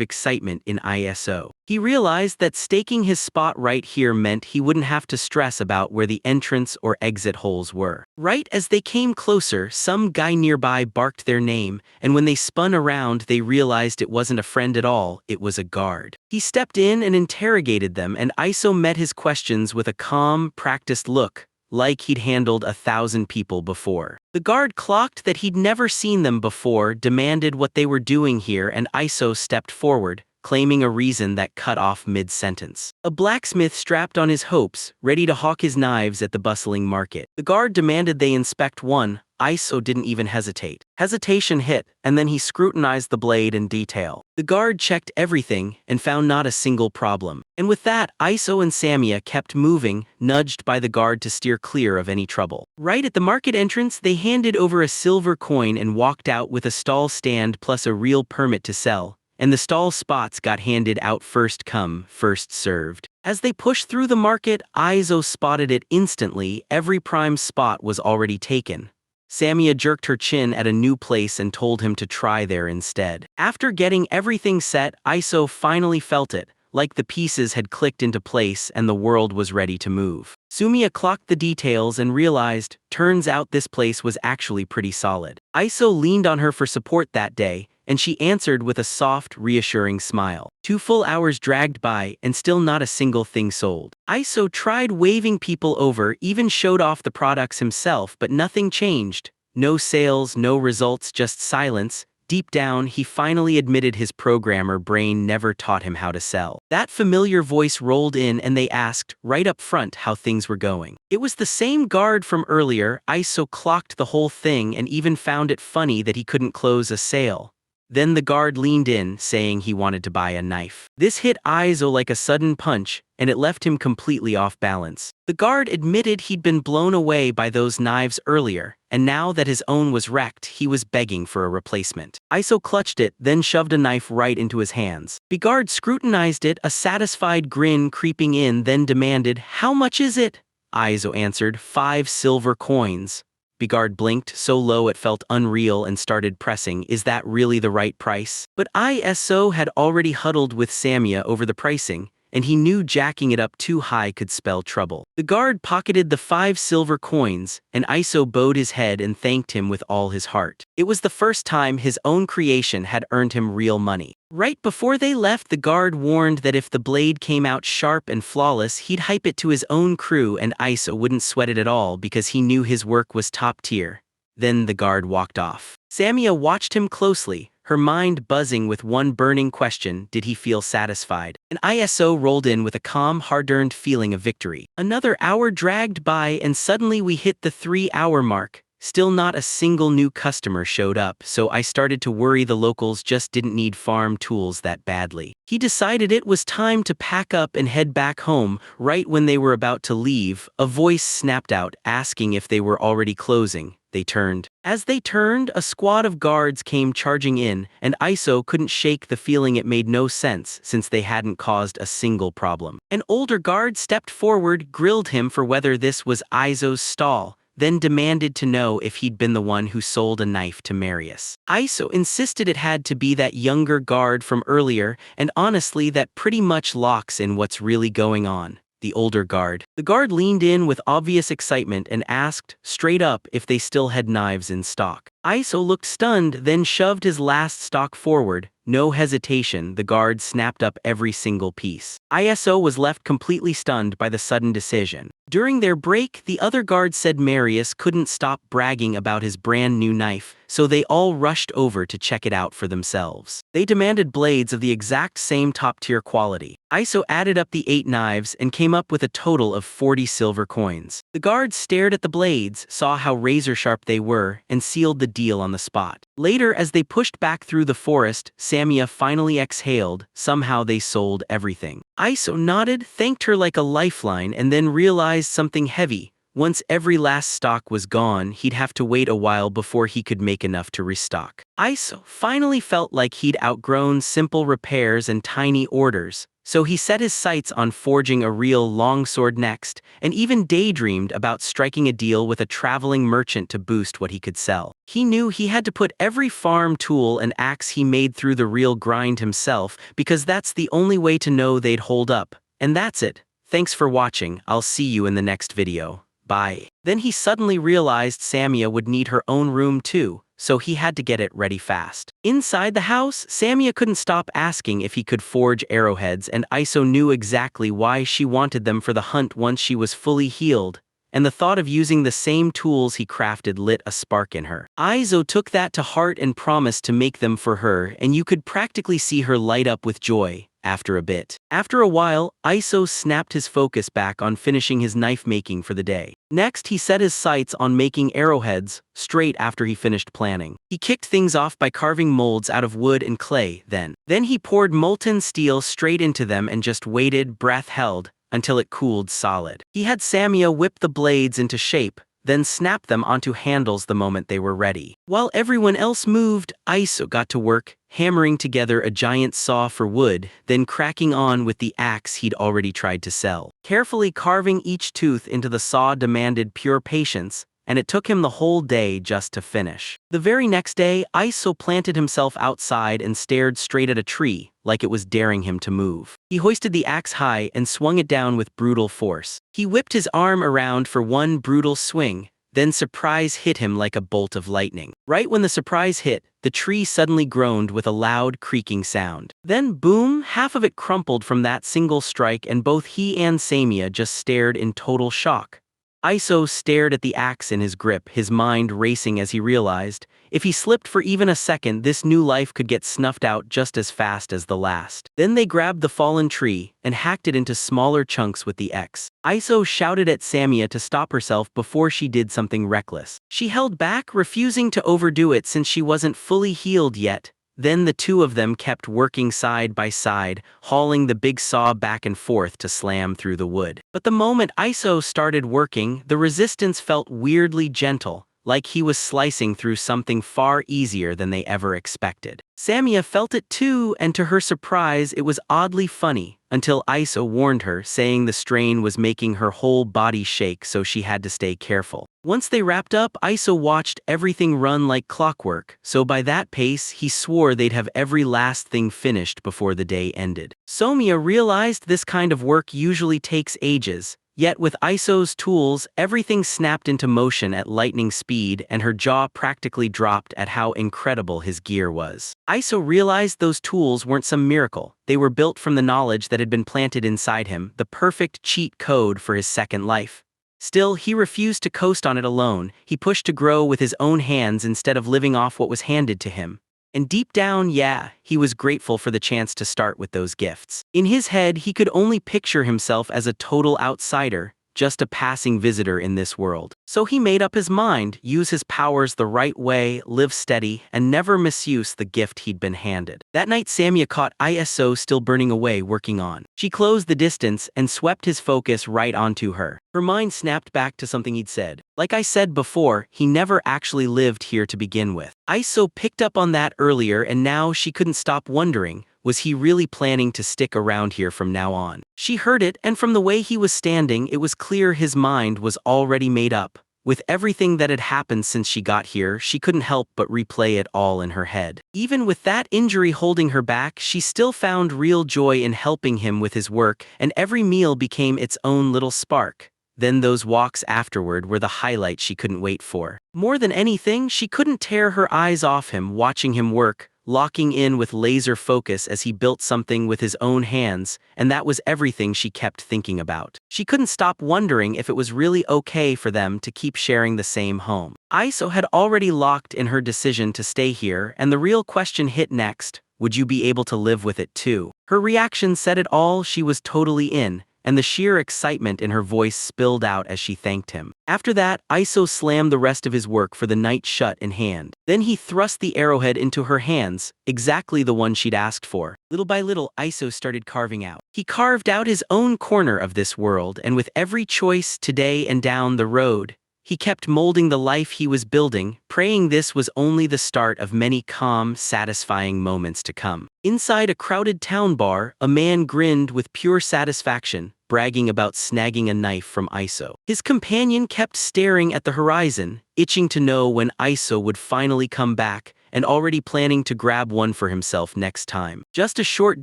excitement in Iso. He realized that staking his spot right here meant he wouldn't have to stress about where the entrance or exit holes were. Right as they came closer, some guy nearby barked their name, and when they spun around they realized it wasn't a friend at all, it was a guard. He stepped in and interrogated them, and Iso met his questions with a calm, practiced look, like he'd handled 1,000 people before. The guard clocked that he'd never seen them before, demanded what they were doing here, and Iso stepped forward, claiming a reason that cut off mid-sentence. A blacksmith strapped on his hopes, ready to hawk his knives at the bustling market. The guard demanded they inspect one. Iso didn't even hesitate. Hesitation hit, and then he scrutinized the blade in detail. The guard checked everything and found not a single problem. And with that, Iso and Samia kept moving, nudged by the guard to steer clear of any trouble. Right at the market entrance, they handed over a silver coin and walked out with a stall stand plus a real permit to sell. And the stall spots got handed out first come, first served. As they pushed through the market, Iso spotted it instantly. Every prime spot was already taken. Samia jerked her chin at a new place and told him to try there instead. After getting everything set, Iso finally felt it, like the pieces had clicked into place and the world was ready to move. Sumia clocked the details and realized, turns out this place was actually pretty solid. Iso leaned on her for support that day, and she answered with a soft, reassuring smile. 2 full hours dragged by, and still not a single thing sold. Iso tried waving people over, even showed off the products himself, but nothing changed. No sales, no results, just silence. Deep down, he finally admitted his programmer brain never taught him how to sell. That familiar voice rolled in and they asked, right up front, how things were going. It was the same guard from earlier. Iso clocked the whole thing and even found it funny that he couldn't close a sale. Then the guard leaned in, saying he wanted to buy a knife. This hit Iso like a sudden punch, and it left him completely off balance. The guard admitted he'd been blown away by those knives earlier, and now that his own was wrecked, he was begging for a replacement. Iso clutched it, then shoved a knife right into his hands. The guard scrutinized it, a satisfied grin creeping in, then demanded, "How much is it?" Iso answered, 5 silver coins. Bigard blinked, so low it felt unreal, and started pressing, "Is that really the right price?" But Iso had already huddled with Samia over the pricing, and he knew jacking it up too high could spell trouble. The guard pocketed the 5 silver coins, and Iso bowed his head and thanked him with all his heart. It was the first time his own creation had earned him real money. Right before they left, the guard warned that if the blade came out sharp and flawless, he'd hype it to his own crew and Iso wouldn't sweat it at all because he knew his work was top tier. Then the guard walked off. Samia watched him closely, her mind buzzing with one burning question: did he feel satisfied? An ISO rolled in with a calm, hard-earned feeling of victory. Another hour dragged by and suddenly we hit the 3-hour mark. Still not a single new customer showed up, so I started to worry the locals just didn't need farm tools that badly. He decided it was time to pack up and head back home. Right when they were about to leave, a voice snapped out asking if they were already closing. They turned. As they turned, a squad of guards came charging in, and Iso couldn't shake the feeling it made no sense since they hadn't caused a single problem. An older guard stepped forward, grilled him for whether this was Iso's stall, then demanded to know if he'd been the one who sold a knife to Marius. Iso insisted it had to be that younger guard from earlier, and honestly that pretty much locks in what's really going on. The older guard. The guard leaned in with obvious excitement and asked, straight up, if they still had knives in stock. Iso looked stunned, then shoved his last stock forward. No hesitation, the guard snapped up every single piece. Iso was left completely stunned by the sudden decision. During their break, the other guard said Marius couldn't stop bragging about his brand new knife, so they all rushed over to check it out for themselves. They demanded blades of the exact same top-tier quality. Iso added up the 8 knives and came up with a total of 40 silver coins. The guards stared at the blades, saw how razor-sharp they were, and sealed the deal on the spot. Later, as they pushed back through the forest, Samia finally exhaled. Somehow they sold everything. Iso nodded, thanked her like a lifeline, and then realized something heavy. Once every last stock was gone, he'd have to wait a while before he could make enough to restock. Iso finally felt like he'd outgrown simple repairs and tiny orders, so he set his sights on forging a real longsword next, and even daydreamed about striking a deal with a traveling merchant to boost what he could sell. He knew he had to put every farm tool and axe he made through the real grind himself, because that's the only way to know they'd hold up. And that's it. Thanks for watching. I'll see you in the next video. Bye. Then he suddenly realized Samia would need her own room too, so he had to get it ready fast. Inside the house, Samia couldn't stop asking if he could forge arrowheads, and Iso knew exactly why she wanted them for the hunt once she was fully healed, and the thought of using the same tools he crafted lit a spark in her. Iso took that to heart and promised to make them for her, and you could practically see her light up with joy. After a bit. After a while, Iso snapped his focus back on finishing his knife making for the day. Next, he set his sights on making arrowheads, straight after he finished planning. He kicked things off by carving molds out of wood and clay, then he poured molten steel straight into them and just waited, breath held, until it cooled solid. He had Samia whip the blades into shape, then snap them onto handles the moment they were ready. While everyone else moved, Iso got to work, hammering together a giant saw for wood, then cracking on with the axe he'd already tried to sell. Carefully carving each tooth into the saw demanded pure patience, and it took him the whole day just to finish. The very next day, Iso planted himself outside and stared straight at a tree, like it was daring him to move. He hoisted the axe high and swung it down with brutal force. He whipped his arm around for one brutal swing, then surprise hit him like a bolt of lightning. Right when the surprise hit, the tree suddenly groaned with a loud creaking sound. Then boom, half of it crumpled from that single strike, and both he and Samia just stared in total shock. Iso stared at the axe in his grip, his mind racing as he realized, if he slipped for even a second, this new life could get snuffed out just as fast as the last. Then they grabbed the fallen tree and hacked it into smaller chunks with the axe. Iso shouted at Samia to stop herself before she did something reckless. She held back, refusing to overdo it since she wasn't fully healed yet. Then the two of them kept working side by side, hauling the big saw back and forth to slam through the wood. But the moment Iso started working, the resistance felt weirdly gentle, like he was slicing through something far easier than they ever expected. Samia felt it too, and to her surprise, it was oddly funny, until Iso warned her, saying the strain was making her whole body shake, so she had to stay careful. Once they wrapped up, Iso watched everything run like clockwork, so by that pace, he swore they'd have every last thing finished before the day ended. Somia realized this kind of work usually takes ages, Yet with Iso's tools, everything snapped into motion at lightning speed and her jaw practically dropped at how incredible his gear was. Iso realized those tools weren't some miracle. They were built from the knowledge that had been planted inside him, the perfect cheat code for his second life. Still, he refused to coast on it alone. He pushed to grow with his own hands instead of living off what was handed to him. And deep down, yeah, he was grateful for the chance to start with those gifts. In his head, he could only picture himself as a total outsider, just a passing visitor in this world. So he made up his mind, use his powers the right way, live steady, and never misuse the gift he'd been handed. That night Samia caught Iso still burning away working on. She closed the distance and swept his focus right onto her. Her mind snapped back to something he'd said. Like I said before, he never actually lived here to begin with. Iso picked up on that earlier and now she couldn't stop wondering, was he really planning to stick around here from now on? She heard it, and from the way he was standing, it was clear his mind was already made up. With everything that had happened since she got here, she couldn't help but replay it all in her head. Even with that injury holding her back, she still found real joy in helping him with his work, and every meal became its own little spark. Then those walks afterward were the highlight she couldn't wait for. More than anything, she couldn't tear her eyes off him, watching him work, locking in with laser focus as he built something with his own hands, and that was everything she kept thinking about. She couldn't stop wondering if it was really okay for them to keep sharing the same home. Iso had already locked in her decision to stay here, and the real question hit next: would you be able to live with it too? Her reaction said it all. She was totally in, and the sheer excitement in her voice spilled out as she thanked him. After that, Iso slammed the rest of his work for the night shut in hand. Then he thrust the arrowhead into her hands, exactly the one she'd asked for. Little by little, Iso started carving out. He carved out his own corner of this world, and with every choice today and down the road, he kept molding the life he was building, praying this was only the start of many calm, satisfying moments to come. Inside a crowded town bar, a man grinned with pure satisfaction, bragging about snagging a knife from Iso. His companion kept staring at the horizon, itching to know when Iso would finally come back, and already planning to grab one for himself next time. Just a short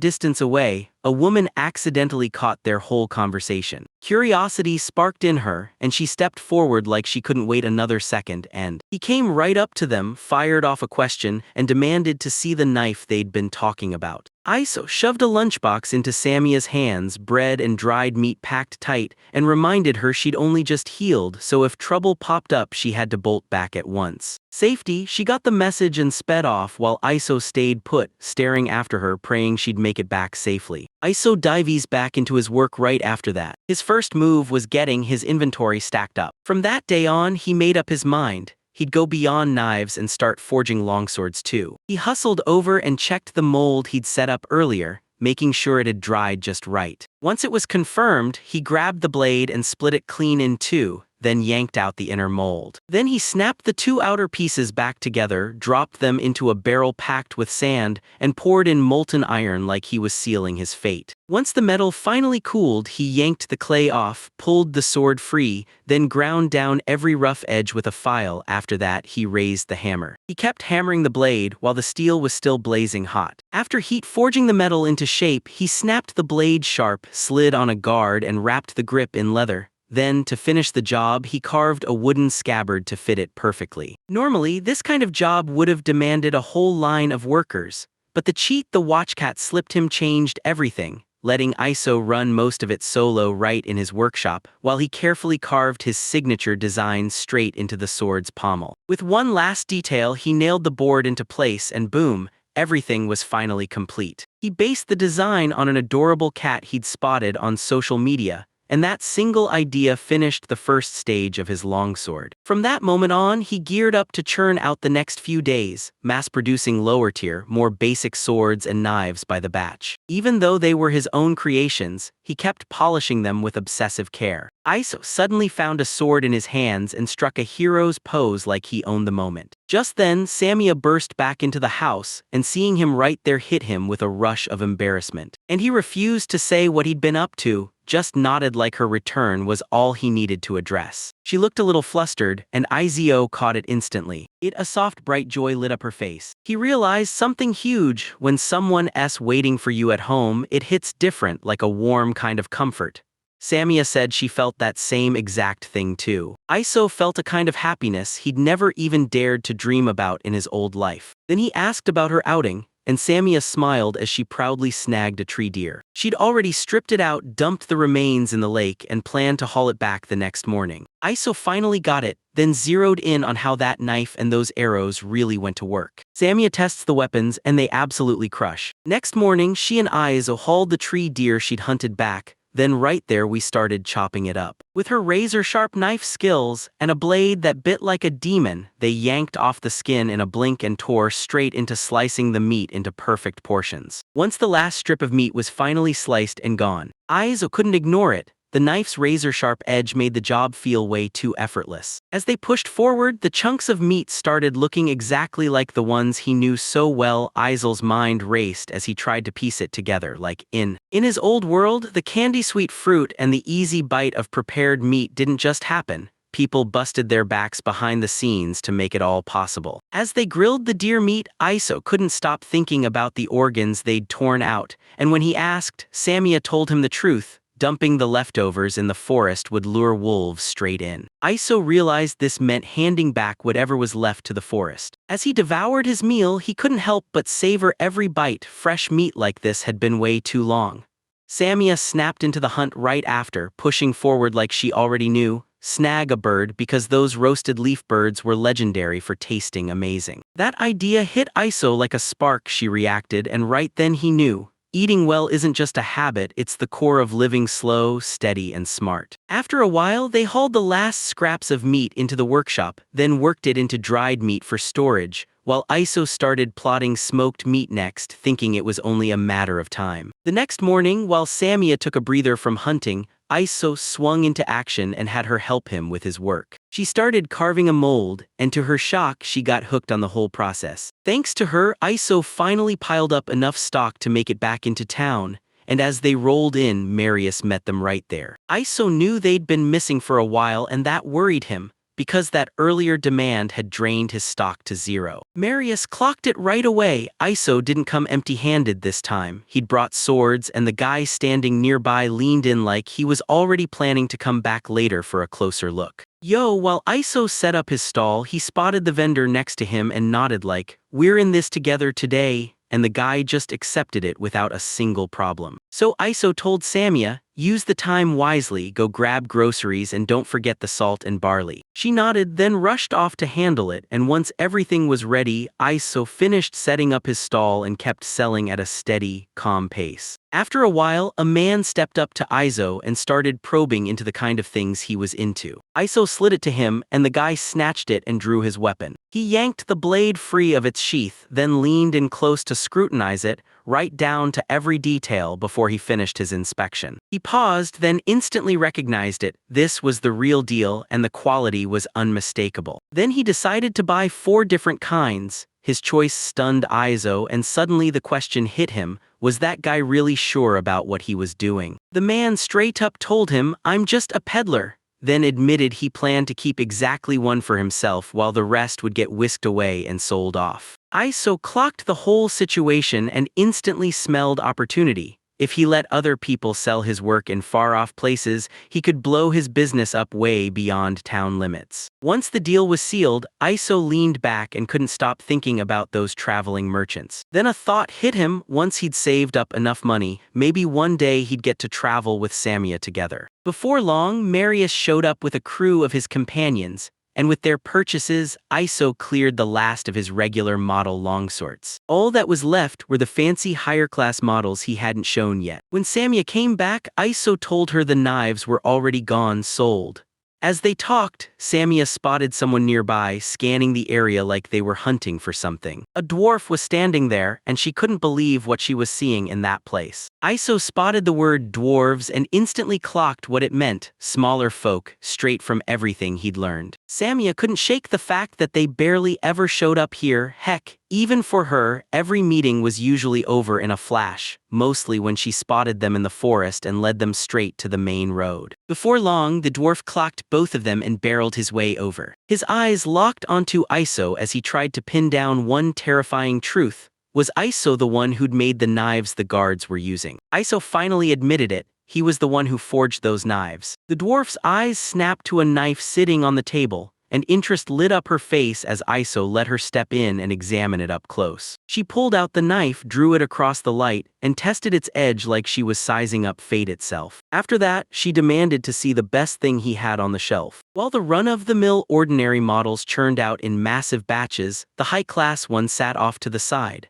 distance away, a woman accidentally caught their whole conversation. Curiosity sparked in her, and she stepped forward like she couldn't wait another second, and he came right up to them, fired off a question, and demanded to see the knife they'd been talking about. Iso shoved a lunchbox into Samia's hands, bread and dried meat packed tight, and reminded her she'd only just healed, so if trouble popped up she had to bolt back at once. Safety, she got the message and sped off while Iso stayed put, staring after her, praying she'd make it back safely. Iso dives back into his work right after that. His first move was getting his inventory stacked up. From that day on, he made up his mind. He'd go beyond knives and start forging longswords too. He hustled over and checked the mold he'd set up earlier, making sure it had dried just right. Once it was confirmed, he grabbed the blade and split it clean in two, then yanked out the inner mold. Then he snapped the two outer pieces back together, dropped them into a barrel packed with sand, and poured in molten iron like he was sealing his fate. Once the metal finally cooled, he yanked the clay off, pulled the sword free, then ground down every rough edge with a file. After that, he raised the hammer. He kept hammering the blade while the steel was still blazing hot. After heat forging the metal into shape, he snapped the blade sharp, slid on a guard, and wrapped the grip in leather. Then, to finish the job, he carved a wooden scabbard to fit it perfectly. Normally, this kind of job would have demanded a whole line of workers, but the cheat the Watchcat slipped him changed everything, letting Iso run most of it solo right in his workshop, while he carefully carved his signature design straight into the sword's pommel. With one last detail, he nailed the board into place and boom, everything was finally complete. He based the design on an adorable cat he'd spotted on social media, and that single idea finished the first stage of his longsword. From that moment on, he geared up to churn out the next few days, mass-producing lower-tier, more basic swords and knives by the batch. Even though they were his own creations, he kept polishing them with obsessive care. Iso suddenly found a sword in his hands and struck a hero's pose like he owned the moment. Just then, Samia burst back into the house, and seeing him right there hit him with a rush of embarrassment. And he refused to say what he'd been up to, just nodded like her return was all he needed to address. She looked a little flustered, and Izo caught it instantly. A soft bright joy lit up her face. He realized something huge: when someone's waiting for you at home, it hits different, like a warm kind of comfort. Samia said she felt that same exact thing too. Iso felt a kind of happiness he'd never even dared to dream about in his old life. Then he asked about her outing, and Samia smiled as she proudly snagged a tree deer. She'd already stripped it out, dumped the remains in the lake, and planned to haul it back the next morning. Iso finally got it, then zeroed in on how that knife and those arrows really went to work. Samia tests the weapons, and they absolutely crush. Next morning, she and Iso hauled the tree deer she'd hunted back. Then right there we started chopping it up. With her razor-sharp knife skills and a blade that bit like a demon, they yanked off the skin in a blink and tore straight into slicing the meat into perfect portions. Once the last strip of meat was finally sliced and gone, Iso couldn't ignore it. The knife's razor-sharp edge made the job feel way too effortless. As they pushed forward, the chunks of meat started looking exactly like the ones he knew so well. Isol's mind raced as he tried to piece it together, like in his old world, the candy-sweet fruit and the easy bite of prepared meat didn't just happen. People busted their backs behind the scenes to make it all possible. As they grilled the deer meat, Iso couldn't stop thinking about the organs they'd torn out, and when he asked, Samia told him the truth. Dumping the leftovers in the forest would lure wolves straight in. Iso realized this meant handing back whatever was left to the forest. As he devoured his meal, he couldn't help but savor every bite. Fresh meat like this had been way too long. Samia snapped into the hunt right after, pushing forward like she already knew. Snag a bird, because those roasted leaf birds were legendary for tasting amazing. That idea hit Iso like a spark. She reacted, and right then he knew. Eating well isn't just a habit, it's the core of living slow, steady, and smart. After a while, they hauled the last scraps of meat into the workshop, then worked it into dried meat for storage, while Iso started plotting smoked meat next, thinking it was only a matter of time. The next morning, while Samia took a breather from hunting, Iso swung into action and had her help him with his work. She started carving a mold, and to her shock, she got hooked on the whole process. Thanks to her, Iso finally piled up enough stock to make it back into town, and as they rolled in, Marius met them right there. Iso knew they'd been missing for a while, and that worried him, because that earlier demand had drained his stock to zero. Marius clocked it right away. Iso didn't come empty-handed this time. He'd brought swords, and the guy standing nearby leaned in like he was already planning to come back later for a closer look. Yo, while Iso set up his stall, he spotted the vendor next to him and nodded like, "We're in this together today," and the guy just accepted it without a single problem. So Iso told Samia, "Use the time wisely, go grab groceries and don't forget the salt and barley." She nodded, then rushed off to handle it, and once everything was ready, Iso finished setting up his stall and kept selling at a steady, calm pace. After a while, a man stepped up to Iso and started probing into the kind of things he was into. Iso slid it to him, and the guy snatched it and drew his weapon. He yanked the blade free of its sheath, then leaned in close to scrutinize it, right down to every detail before he finished his inspection. He paused, then instantly recognized it. This was the real deal, and the quality was unmistakable. Then he decided to buy 4 different kinds. His choice stunned Iso, and suddenly the question hit him, was that guy really sure about what he was doing? The man straight up told him, "I'm just a peddler," then admitted he planned to keep exactly one for himself while the rest would get whisked away and sold off. Iso clocked the whole situation and instantly smelled opportunity. If he let other people sell his work in far-off places, he could blow his business up way beyond town limits. Once the deal was sealed, Iso leaned back and couldn't stop thinking about those traveling merchants. Then a thought hit him. Once he'd saved up enough money, maybe one day he'd get to travel with Samia together. Before long, Marius showed up with a crew of his companions, and with their purchases, Iso cleared the last of his regular model longswords. All that was left were the fancy higher-class models he hadn't shown yet. When Samia came back, Iso told her the knives were already gone, sold. As they talked, Samia spotted someone nearby, scanning the area like they were hunting for something. A dwarf was standing there, and she couldn't believe what she was seeing in that place. Iso spotted the word dwarves and instantly clocked what it meant: smaller folk, straight from everything he'd learned. Samia couldn't shake the fact that they barely ever showed up here. Heck, even for her, every meeting was usually over in a flash, mostly when she spotted them in the forest and led them straight to the main road. Before long, the dwarf clocked both of them and barreled his way over. His eyes locked onto Iso as he tried to pin down one terrifying truth. Was Iso the one who'd made the knives the guards were using? Iso finally admitted it. he was the one who forged those knives. The dwarf's eyes snapped to a knife sitting on the table, and interest lit up her face as Iso let her step in and examine it up close. She pulled out the knife, drew it across the light, and tested its edge like she was sizing up fate itself. After that, she demanded to see the best thing he had on the shelf. While the run-of-the-mill ordinary models churned out in massive batches, the high-class one sat off to the side.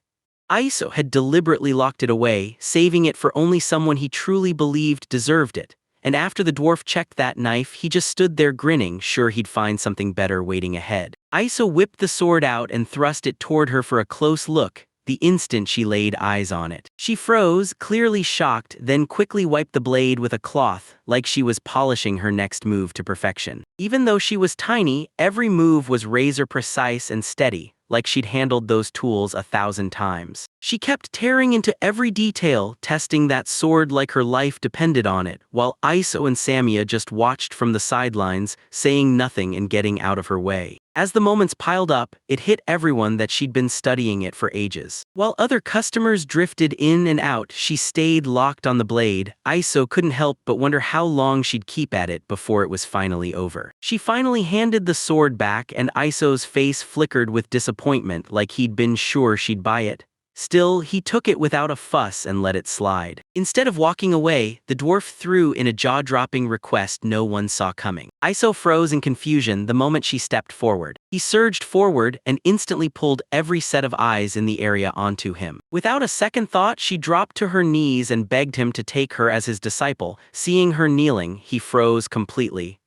Iso had deliberately locked it away, saving it for only someone he truly believed deserved it. And after the dwarf checked that knife, he just stood there grinning, sure he'd find something better waiting ahead. Iso whipped the sword out and thrust it toward her for a close look, the instant she laid eyes on it. She froze, clearly shocked, then quickly wiped the blade with a cloth, like she was polishing her next move to perfection. Even though she was tiny, every move was razor-precise and steady, like she'd handled those tools 1,000 times. She kept tearing into every detail, testing that sword like her life depended on it, while Iso and Samia just watched from the sidelines, saying nothing and getting out of her way. As the moments piled up, it hit everyone that she'd been studying it for ages. While other customers drifted in and out, she stayed locked on the blade. Iso couldn't help but wonder how long she'd keep at it before it was finally over. She finally handed the sword back, and Iso's face flickered with disappointment, like he'd been sure she'd buy it. Still, he took it without a fuss and let it slide. Instead of walking away, the dwarf threw in a jaw-dropping request no one saw coming. Iso froze in confusion the moment she stepped forward. He surged forward and instantly pulled every set of eyes in the area onto him. Without a second thought, she dropped to her knees and begged him to take her as his disciple. Seeing her kneeling, he froze completely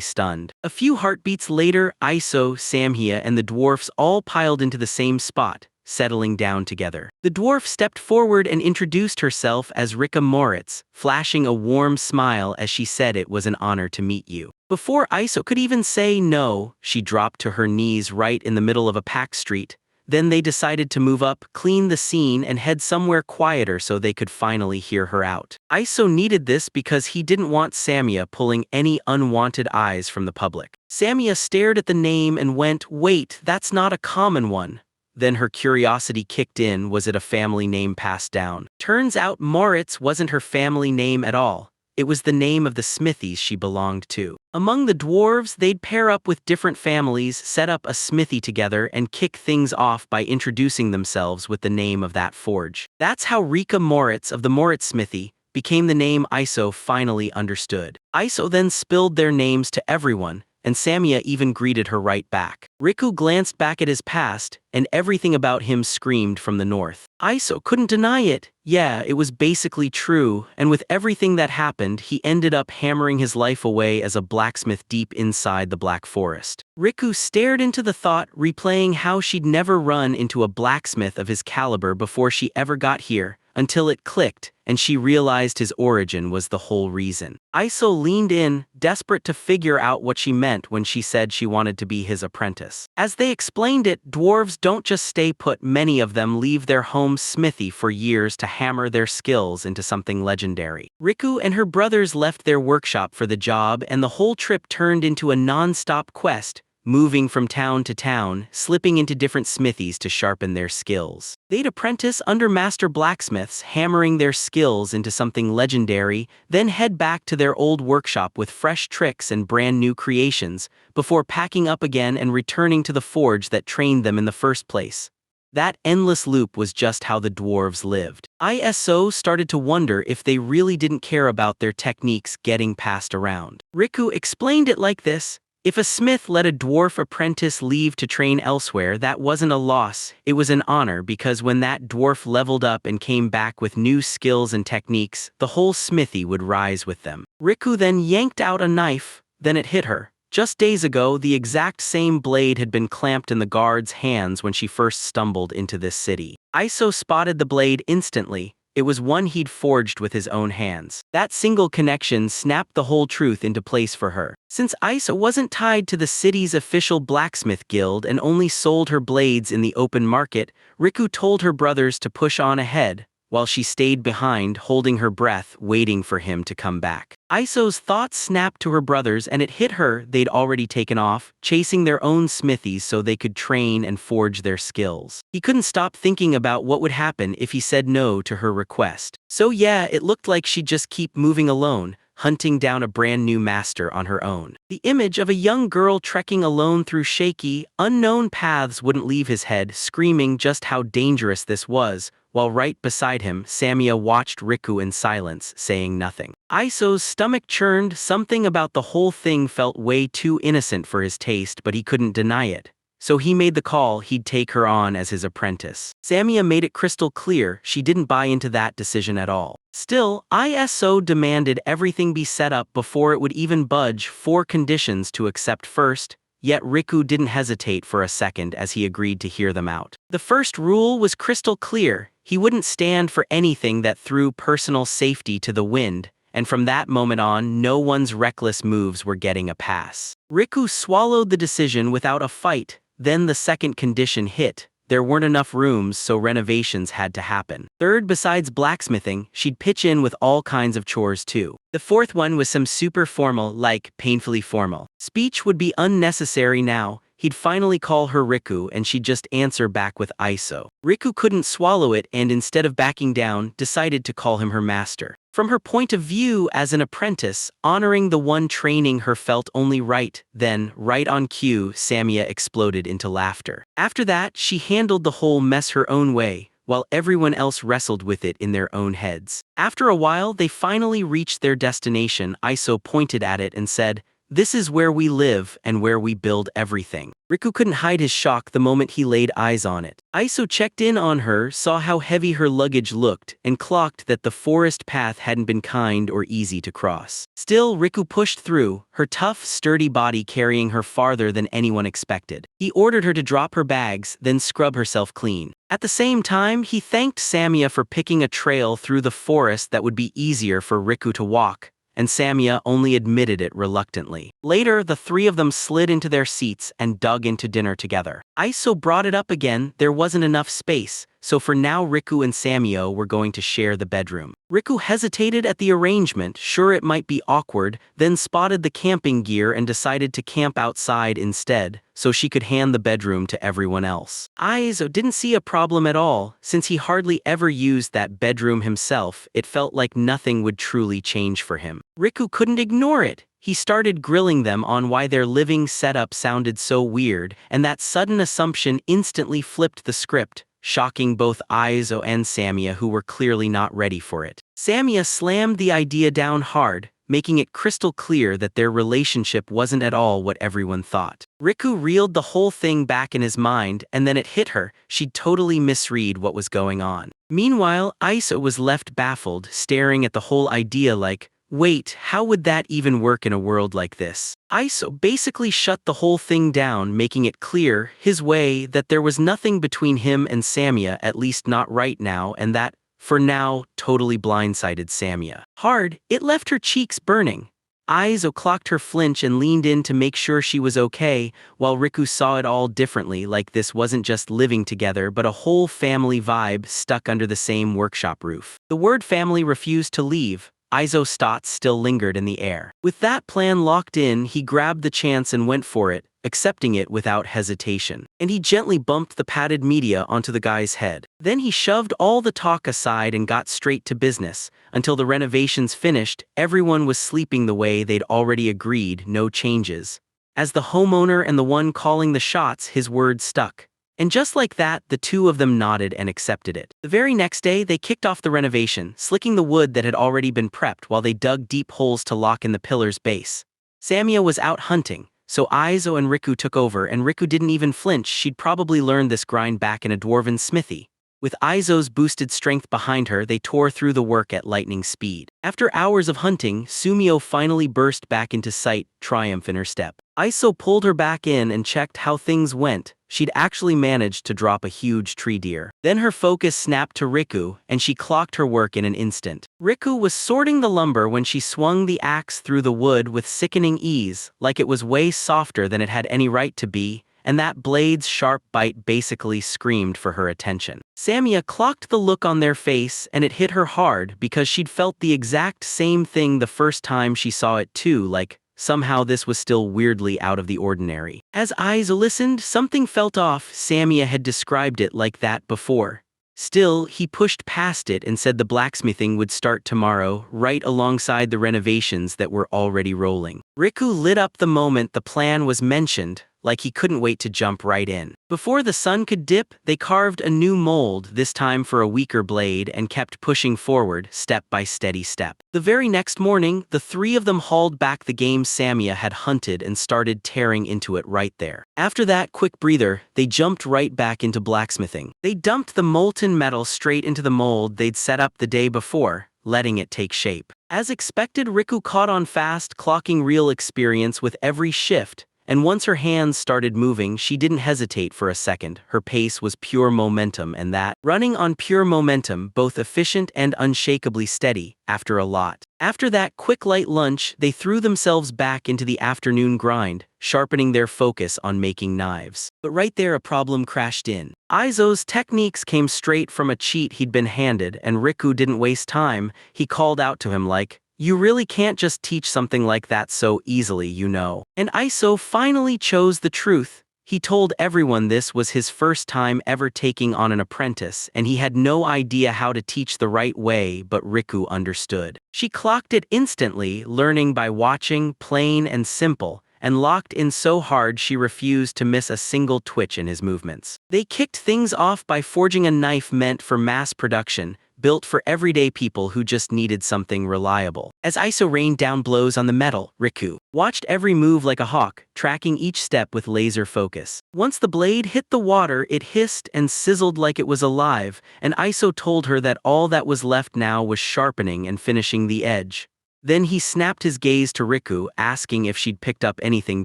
stunned. A few heartbeats later, Iso, Samhia, and the dwarfs all piled into the same spot, settling down together. The dwarf stepped forward and introduced herself as Rika Moritz, flashing a warm smile as she said it was an honor to meet you. Before Iso could even say no, she dropped to her knees right in the middle of a packed street. Then they decided to move up, clean the scene, and head somewhere quieter so they could finally hear her out. Iso needed this because he didn't want Samia pulling any unwanted eyes from the public. Samia stared at the name and went, "Wait, that's not a common one." Then her curiosity kicked in. Was it a family name passed down? Turns out Moritz wasn't her family name at all. It was the name of the smithies she belonged to. Among the dwarves, they'd pair up with different families, set up a smithy together, and kick things off by introducing themselves with the name of that forge. That's how Rika Moritz of the Moritz Smithy became the name Iso finally understood. Iso then spilled their names to everyone, and Samia even greeted her right back. Riku glanced back at his past, and everything about him screamed from the north. Iso couldn't deny it. Yeah, it was basically true, and with everything that happened, he ended up hammering his life away as a blacksmith deep inside the Black Forest. Riku stared into the thought, replaying how she'd never run into a blacksmith of his caliber before she ever got here, until it clicked, and she realized his origin was the whole reason. Iso leaned in, desperate to figure out what she meant when she said she wanted to be his apprentice. As they explained it, dwarves don't just stay put, many of them leave their home smithy for years to hammer their skills into something legendary. Riku and her brothers left their workshop for the job, and the whole trip turned into a non-stop quest, moving from town to town, slipping into different smithies to sharpen their skills. They'd apprentice under master blacksmiths, hammering their skills into something legendary, then head back to their old workshop with fresh tricks and brand new creations, before packing up again and returning to the forge that trained them in the first place. That endless loop was just how the dwarves lived. Iso started to wonder if they really didn't care about their techniques getting passed around. Riku explained it like this: if a smith let a dwarf apprentice leave to train elsewhere, that wasn't a loss, it was an honor, because when that dwarf leveled up and came back with new skills and techniques, the whole smithy would rise with them. Riku then yanked out a knife, then it hit her. Just days ago, the exact same blade had been clamped in the guard's hands when she first stumbled into this city. Iso spotted the blade instantly. It was one he'd forged with his own hands. That single connection snapped the whole truth into place for her. Since Iso wasn't tied to the city's official blacksmith guild and only sold her blades in the open market, Riku told her brothers to push on ahead, while she stayed behind, holding her breath, waiting for him to come back. Iso's thoughts snapped to her brothers, and it hit her they'd already taken off, chasing their own smithies so they could train and forge their skills. He couldn't stop thinking about what would happen if he said no to her request. So yeah, it looked like she'd just keep moving alone, hunting down a brand new master on her own. The image of a young girl trekking alone through shaky, unknown paths wouldn't leave his head, screaming just how dangerous this was, while right beside him, Samia watched Riku in silence, saying nothing. Iso's stomach churned. Something about the whole thing felt way too innocent for his taste, but he couldn't deny it. So he made the call he'd take her on as his apprentice. Samia made it crystal clear she didn't buy into that decision at all. Still, Iso demanded everything be set up before it would even budge, 4 conditions to accept first, yet Riku didn't hesitate for a second as he agreed to hear them out. The first rule was crystal clear: he wouldn't stand for anything that threw personal safety to the wind, and from that moment on, no one's reckless moves were getting a pass. Riku swallowed the decision without a fight. Then the second condition hit. There weren't enough rooms, so renovations had to happen. Third, besides blacksmithing, she'd pitch in with all kinds of chores too. The fourth one was some super formal, like painfully formal. Speech would be unnecessary now. He'd finally call her Riku and she'd just answer back with Iso. Riku couldn't swallow it and instead of backing down, decided to call him her master. From her point of view as an apprentice, honoring the one training her felt only right. Then, right on cue, Samia exploded into laughter. After that, she handled the whole mess her own way, while everyone else wrestled with it in their own heads. After a while, they finally reached their destination. Iso pointed at it and said, "This is where we live and where we build everything." Riku couldn't hide his shock the moment he laid eyes on it. Iso checked in on her, saw how heavy her luggage looked, and clocked that the forest path hadn't been kind or easy to cross. Still, Riku pushed through, her tough, sturdy body carrying her farther than anyone expected. He ordered her to drop her bags, then scrub herself clean. At the same time, he thanked Samia for picking a trail through the forest that would be easier for Riku to walk, and Samia only admitted it reluctantly. Later, the 3 of them slid into their seats and dug into dinner together. Iso brought it up again: there wasn't enough space, so for now Riku and Samio were going to share the bedroom. Riku hesitated at the arrangement, sure it might be awkward, then spotted the camping gear and decided to camp outside instead, so she could hand the bedroom to everyone else. Iso didn't see a problem at all. Since he hardly ever used that bedroom himself, it felt like nothing would truly change for him. Riku couldn't ignore it. He started grilling them on why their living setup sounded so weird, and that sudden assumption instantly flipped the script, shocking both Iso and Samia, who were clearly not ready for it. Samia slammed the idea down hard, making it crystal clear that their relationship wasn't at all what everyone thought. Riku reeled the whole thing back in his mind, and then it hit her: she'd totally misread what was going on. Meanwhile, Iso was left baffled, staring at the whole idea like, wait, how would that even work in a world like this? Iso basically shut the whole thing down, making it clear, his way, that there was nothing between him and Samia, at least not right now, and that, for now, totally blindsided Samia. Hard, it left her cheeks burning. Iso clocked her flinch and leaned in to make sure she was okay, while Riku saw it all differently, like this wasn't just living together but a whole family vibe stuck under the same workshop roof. The word family refused to leave. Iso's thoughts still lingered in the air. With that plan locked in, he grabbed the chance and went for it, accepting it without hesitation. And he gently bumped the padded media onto the guy's head. Then he shoved all the talk aside and got straight to business. Until the renovations finished, everyone was sleeping the way they'd already agreed, no changes. As the homeowner and the one calling the shots, his word stuck. And just like that, the 2 of them nodded and accepted it. The very next day, they kicked off the renovation, slicking the wood that had already been prepped while they dug deep holes to lock in the pillar's base. Samia was out hunting, so Iso and Riku took over, and Riku didn't even flinch. She'd probably learned this grind back in a dwarven smithy. With Iso's boosted strength behind her, they tore through the work at lightning speed. After hours of hunting, Sumio finally burst back into sight, triumph in her step. Iso pulled her back in and checked how things went. She'd actually managed to drop a huge tree deer. Then her focus snapped to Riku, and she clocked her work in an instant. Riku was sorting the lumber when she swung the axe through the wood with sickening ease, like it was way softer than it had any right to be, and that blade's sharp bite basically screamed for her attention. Samia clocked the look on their face, and it hit her hard because she'd felt the exact same thing the first time she saw it too, like somehow this was still weirdly out of the ordinary. As Aizo listened, something felt off. Samia had described it like that before. Still, he pushed past it and said the blacksmithing would start tomorrow, right alongside the renovations that were already rolling. Riku lit up the moment the plan was mentioned, like he couldn't wait to jump right in. Before the sun could dip, they carved a new mold, this time for a weaker blade, and kept pushing forward, step by steady step. The very next morning, the three of them hauled back the game Samia had hunted and started tearing into it right there. After that quick breather, they jumped right back into blacksmithing. They dumped the molten metal straight into the mold they'd set up the day before, letting it take shape. As expected, Riku caught on fast, clocking real experience with every shift. And once her hands started moving, she didn't hesitate for a second. Her pace was pure momentum, and that, running on pure momentum, both efficient and unshakably steady, after a lot. After that quick light lunch, they threw themselves back into the afternoon grind, sharpening their focus on making knives. But right there a problem crashed in. Aizo's techniques came straight from a cheat he'd been handed, and Riku didn't waste time. He called out to him like, "You really can't just teach something like that so easily, you know." And Aizo finally chose the truth. He told everyone this was his first time ever taking on an apprentice, and he had no idea how to teach the right way, but Riku understood. She clocked it instantly, learning by watching, plain and simple, and locked in so hard she refused to miss a single twitch in his movements. They kicked things off by forging a knife meant for mass production, built for everyday people who just needed something reliable. As Aizo rained down blows on the metal, Riku watched every move like a hawk, tracking each step with laser focus. Once the blade hit the water, it hissed and sizzled like it was alive, and Aizo told her that all that was left now was sharpening and finishing the edge. Then he snapped his gaze to Riku, asking if she'd picked up anything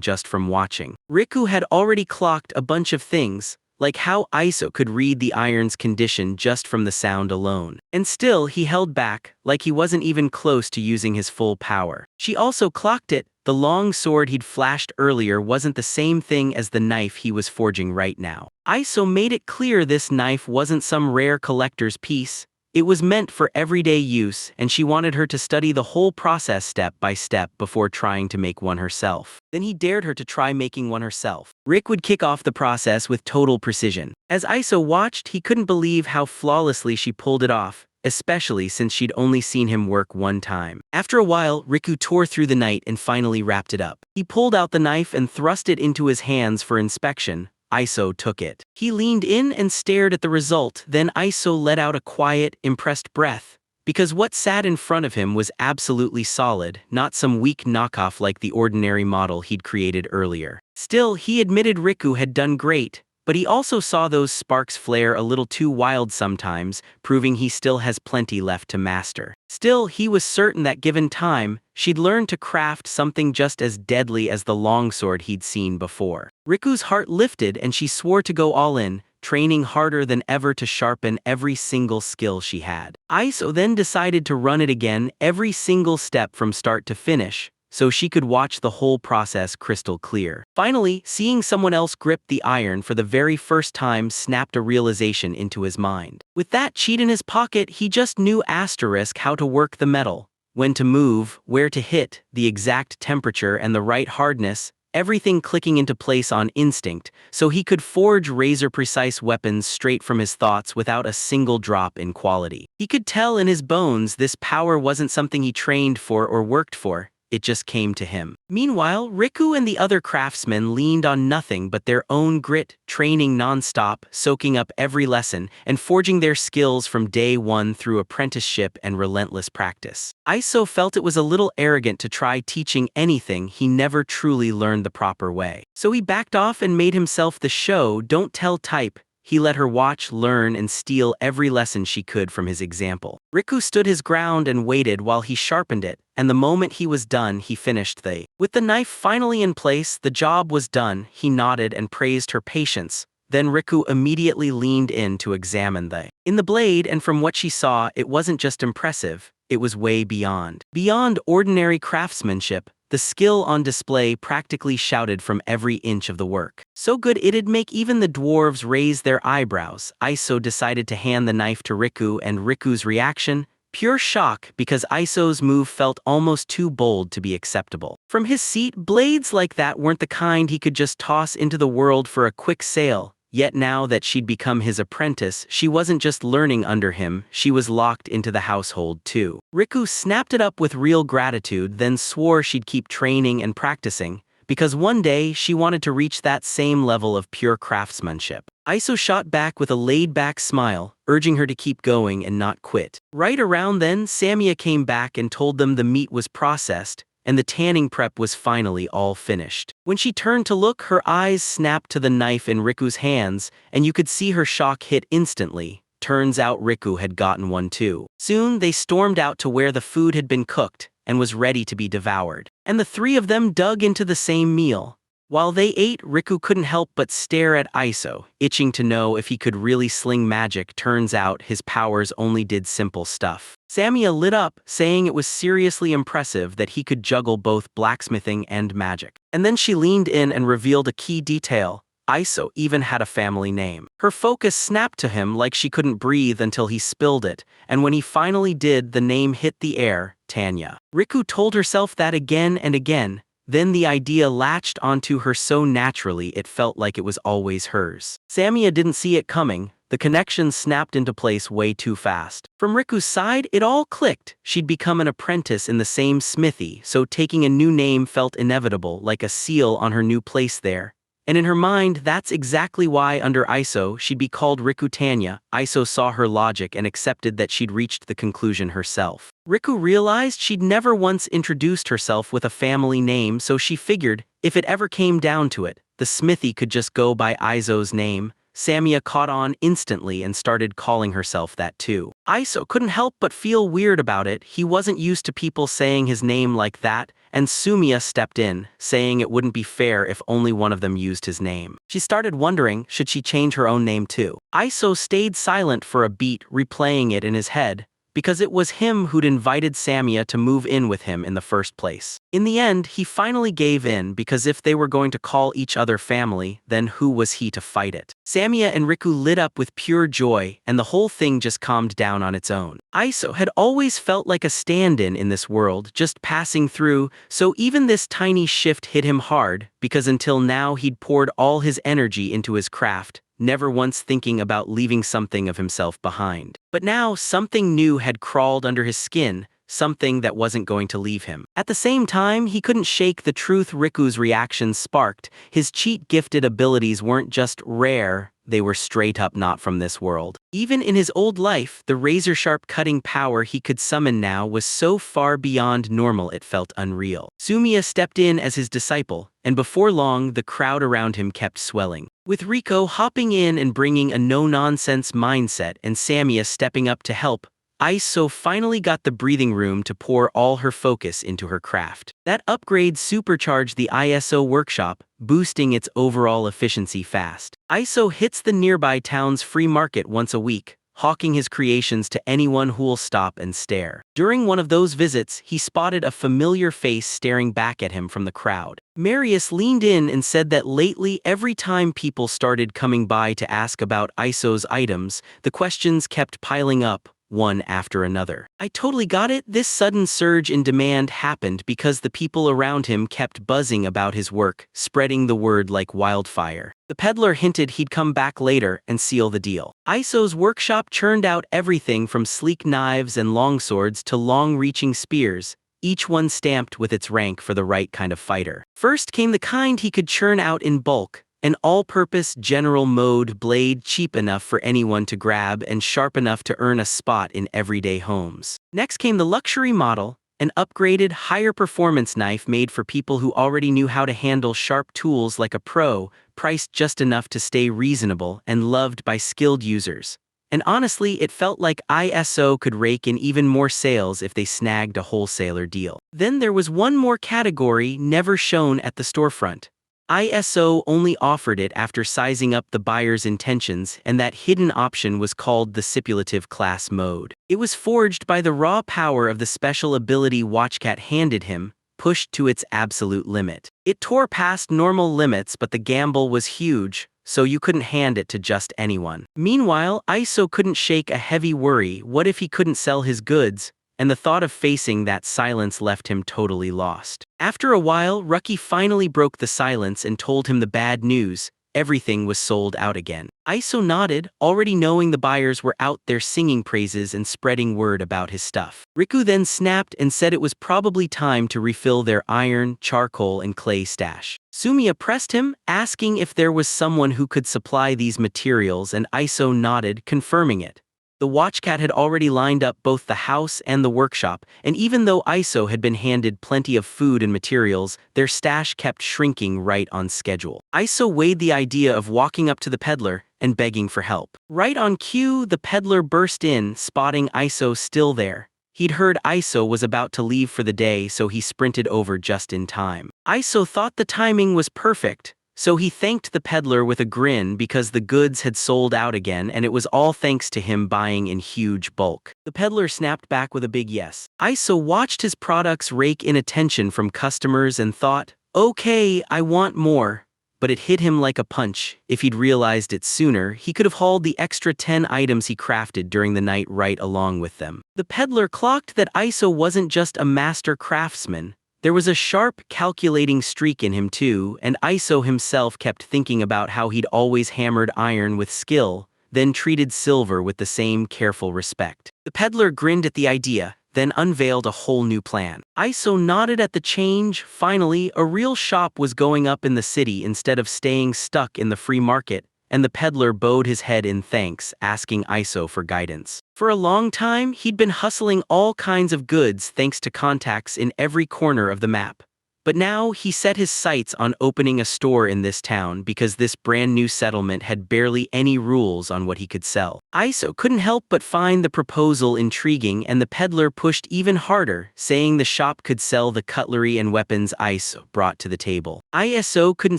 just from watching. Riku had already clocked a bunch of things, like how Aizo could read the iron's condition just from the sound alone. And still, he held back, like he wasn't even close to using his full power. She also clocked it. The long sword he'd flashed earlier wasn't the same thing as the knife he was forging right now. Aizo made it clear this knife wasn't some rare collector's piece. It was meant for everyday use, and she wanted her to study the whole process step by step before trying to make one herself. Then he dared her to try making one herself. Rick would kick off the process with total precision. As Aizo watched, he couldn't believe how flawlessly she pulled it off, especially since she'd only seen him work one time. After a while, Riku tore through the night and finally wrapped it up. He pulled out the knife and thrust it into his hands for inspection. Aizo took it. He leaned in and stared at the result, then Aizo let out a quiet, impressed breath, because what sat in front of him was absolutely solid, not some weak knockoff like the ordinary model he'd created earlier. Still, he admitted Riku had done great, but he also saw those sparks flare a little too wild sometimes, proving he still has plenty left to master. Still, he was certain that given time, she'd learn to craft something just as deadly as the longsword he'd seen before. Riku's heart lifted and she swore to go all in, training harder than ever to sharpen every single skill she had. Aizo then decided to run it again, every single step from start to finish, so she could watch the whole process crystal clear. Finally, seeing someone else grip the iron for the very first time snapped a realization into his mind. With that cheat in his pocket, he just knew how to work the metal, when to move, where to hit, the exact temperature and the right hardness, everything clicking into place on instinct, so he could forge razor-precise weapons straight from his thoughts without a single drop in quality. He could tell in his bones this power wasn't something he trained for or worked for. It just came to him. Meanwhile, Riku and the other craftsmen leaned on nothing but their own grit, training non-stop, soaking up every lesson, and forging their skills from day one through apprenticeship and relentless practice. Aizo felt it was a little arrogant to try teaching anything he never truly learned the proper way. So he backed off and made himself the show, don't tell type. He let her watch, learn, and steal every lesson she could from his example. Riku stood his ground and waited while he sharpened it, and the moment he was done, he finished With the knife finally in place, the job was done. He nodded and praised her patience. Then Riku immediately leaned in to examine in the blade, and from what she saw, it wasn't just impressive, it was way beyond. Beyond ordinary craftsmanship, the skill on display practically shouted from every inch of the work. So good it'd make even the dwarves raise their eyebrows. Iso decided to hand the knife to Riku, and Riku's reaction? Pure shock, because Iso's move felt almost too bold to be acceptable. From his seat, blades like that weren't the kind he could just toss into the world for a quick sale. Yet now that she'd become his apprentice, she wasn't just learning under him, she was locked into the household too. Riku snapped it up with real gratitude, then swore she'd keep training and practicing, because one day she wanted to reach that same level of pure craftsmanship. Iso shot back with a laid-back smile, urging her to keep going and not quit. Right around then, Samia came back and told them the meat was processed, and the tanning prep was finally all finished. When she turned to look, her eyes snapped to the knife in Riku's hands, and you could see her shock hit instantly. Turns out Riku had gotten one too. Soon, they stormed out to where the food had been cooked and was ready to be devoured. And the three of them dug into the same meal. While they ate, Riku couldn't help but stare at Iso, itching to know if he could really sling magic. Turns out his powers only did simple stuff. Samia lit up, saying it was seriously impressive that he could juggle both blacksmithing and magic. And then she leaned in and revealed a key detail. Iso even had a family name. Her focus snapped to him like she couldn't breathe until he spilled it, and when he finally did, the name hit the air, Tanya. Riku told herself that again and again. Then the idea latched onto her so naturally it felt like it was always hers. Samia didn't see it coming. The connection snapped into place way too fast. From Riku's side, it all clicked. She'd become an apprentice in the same smithy, so taking a new name felt inevitable, like a seal on her new place there. And in her mind, that's exactly why under Iso, she'd be called Riku Tanya. Iso saw her logic and accepted that she'd reached the conclusion herself. Riku realized she'd never once introduced herself with a family name, so she figured, if it ever came down to it, the smithy could just go by Iso's name. Samia caught on instantly and started calling herself that too. Iso couldn't help but feel weird about it. He wasn't used to people saying his name like that, and Sumia stepped in, saying it wouldn't be fair if only one of them used his name. She started wondering, should she change her own name too? Iso stayed silent for a beat, replaying it in his head, because it was him who'd invited Samia to move in with him in the first place. In the end, he finally gave in, because if they were going to call each other family, then who was he to fight it? Samia and Riku lit up with pure joy, and the whole thing just calmed down on its own. Iso had always felt like a stand-in in this world, just passing through, so even this tiny shift hit him hard, because until now he'd poured all his energy into his craft, never once thinking about leaving something of himself behind. But now something new had crawled under his skin, something that wasn't going to leave him. At the same time, he couldn't shake the truth Riku's reactions sparked. His cheat-gifted abilities weren't just rare, they were straight up not from this world. Even in his old life, the razor-sharp cutting power he could summon now was so far beyond normal it felt unreal. Sumia stepped in as his disciple, and before long the crowd around him kept swelling. With Riko hopping in and bringing a no-nonsense mindset and Samia stepping up to help, Iso finally got the breathing room to pour all her focus into her craft. That upgrade supercharged the ISO workshop, boosting its overall efficiency fast. Iso hits the nearby town's free market once a week, hawking his creations to anyone who'll stop and stare. During one of those visits, he spotted a familiar face staring back at him from the crowd. Marius leaned in and said that lately, every time people started coming by to ask about Iso's items, the questions kept piling up, one after another. I totally got it. This sudden surge in demand happened because the people around him kept buzzing about his work, spreading the word like wildfire. The peddler hinted he'd come back later and seal the deal. Iso's workshop churned out everything from sleek knives and longswords to long-reaching spears, each one stamped with its rank for the right kind of fighter. First came the kind he could churn out in bulk, an all-purpose general mode blade cheap enough for anyone to grab and sharp enough to earn a spot in everyday homes. Next came the luxury model, an upgraded, higher-performance knife made for people who already knew how to handle sharp tools like a pro, priced just enough to stay reasonable and loved by skilled users. And honestly, it felt like ISO could rake in even more sales if they snagged a wholesaler deal. Then there was one more category never shown at the storefront: ISO only offered it after sizing up the buyer's intentions, and that hidden option was called the stipulative class mode. It was forged by the raw power of the special ability Watchcat handed him, pushed to its absolute limit. It tore past normal limits, but the gamble was huge, so you couldn't hand it to just anyone. Meanwhile, ISO couldn't shake a heavy worry: what if he couldn't sell his goods? And the thought of facing that silence left him totally lost. After a while, Rucky finally broke the silence and told him the bad news: everything was sold out again. ISO nodded, already knowing the buyers were out there singing praises and spreading word about his stuff. Riku then snapped and said it was probably time to refill their iron, charcoal, and clay stash. Sumiya pressed him, asking if there was someone who could supply these materials, and ISO nodded, confirming it. The Watchcat had already lined up both the house and the workshop, and even though ISO had been handed plenty of food and materials, their stash kept shrinking right on schedule. ISO weighed the idea of walking up to the peddler and begging for help. Right on cue, the peddler burst in, spotting ISO still there. He'd heard ISO was about to leave for the day, so he sprinted over just in time. ISO thought the timing was perfect, so he thanked the peddler with a grin because the goods had sold out again, and it was all thanks to him buying in huge bulk. The peddler snapped back with a big yes. ISO watched his products rake in attention from customers and thought, okay, I want more. But it hit him like a punch. If he'd realized it sooner, he could have hauled the extra 10 items he crafted during the night right along with them. The peddler clocked that ISO wasn't just a master craftsman. There was a sharp, calculating streak in him too, and ISO himself kept thinking about how he'd always hammered iron with skill, then treated silver with the same careful respect. The peddler grinned at the idea, then unveiled a whole new plan. ISO nodded at the change. Finally, a real shop was going up in the city instead of staying stuck in the free market, and the peddler bowed his head in thanks, asking ISO for guidance. For a long time, he'd been hustling all kinds of goods thanks to contacts in every corner of the map. But now he set his sights on opening a store in this town because this brand new settlement had barely any rules on what he could sell. ISO couldn't help but find the proposal intriguing, and the peddler pushed even harder, saying the shop could sell the cutlery and weapons ISO brought to the table. ISO couldn't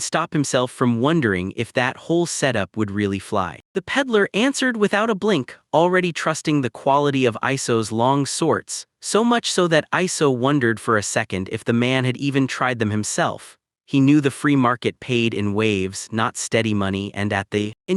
stop himself from wondering if that whole setup would really fly. The peddler answered without a blink, already trusting the quality of ISO's long swords, so much so that ISO wondered for a second if the man had even tried them himself. He knew the free market paid in waves, not steady money, and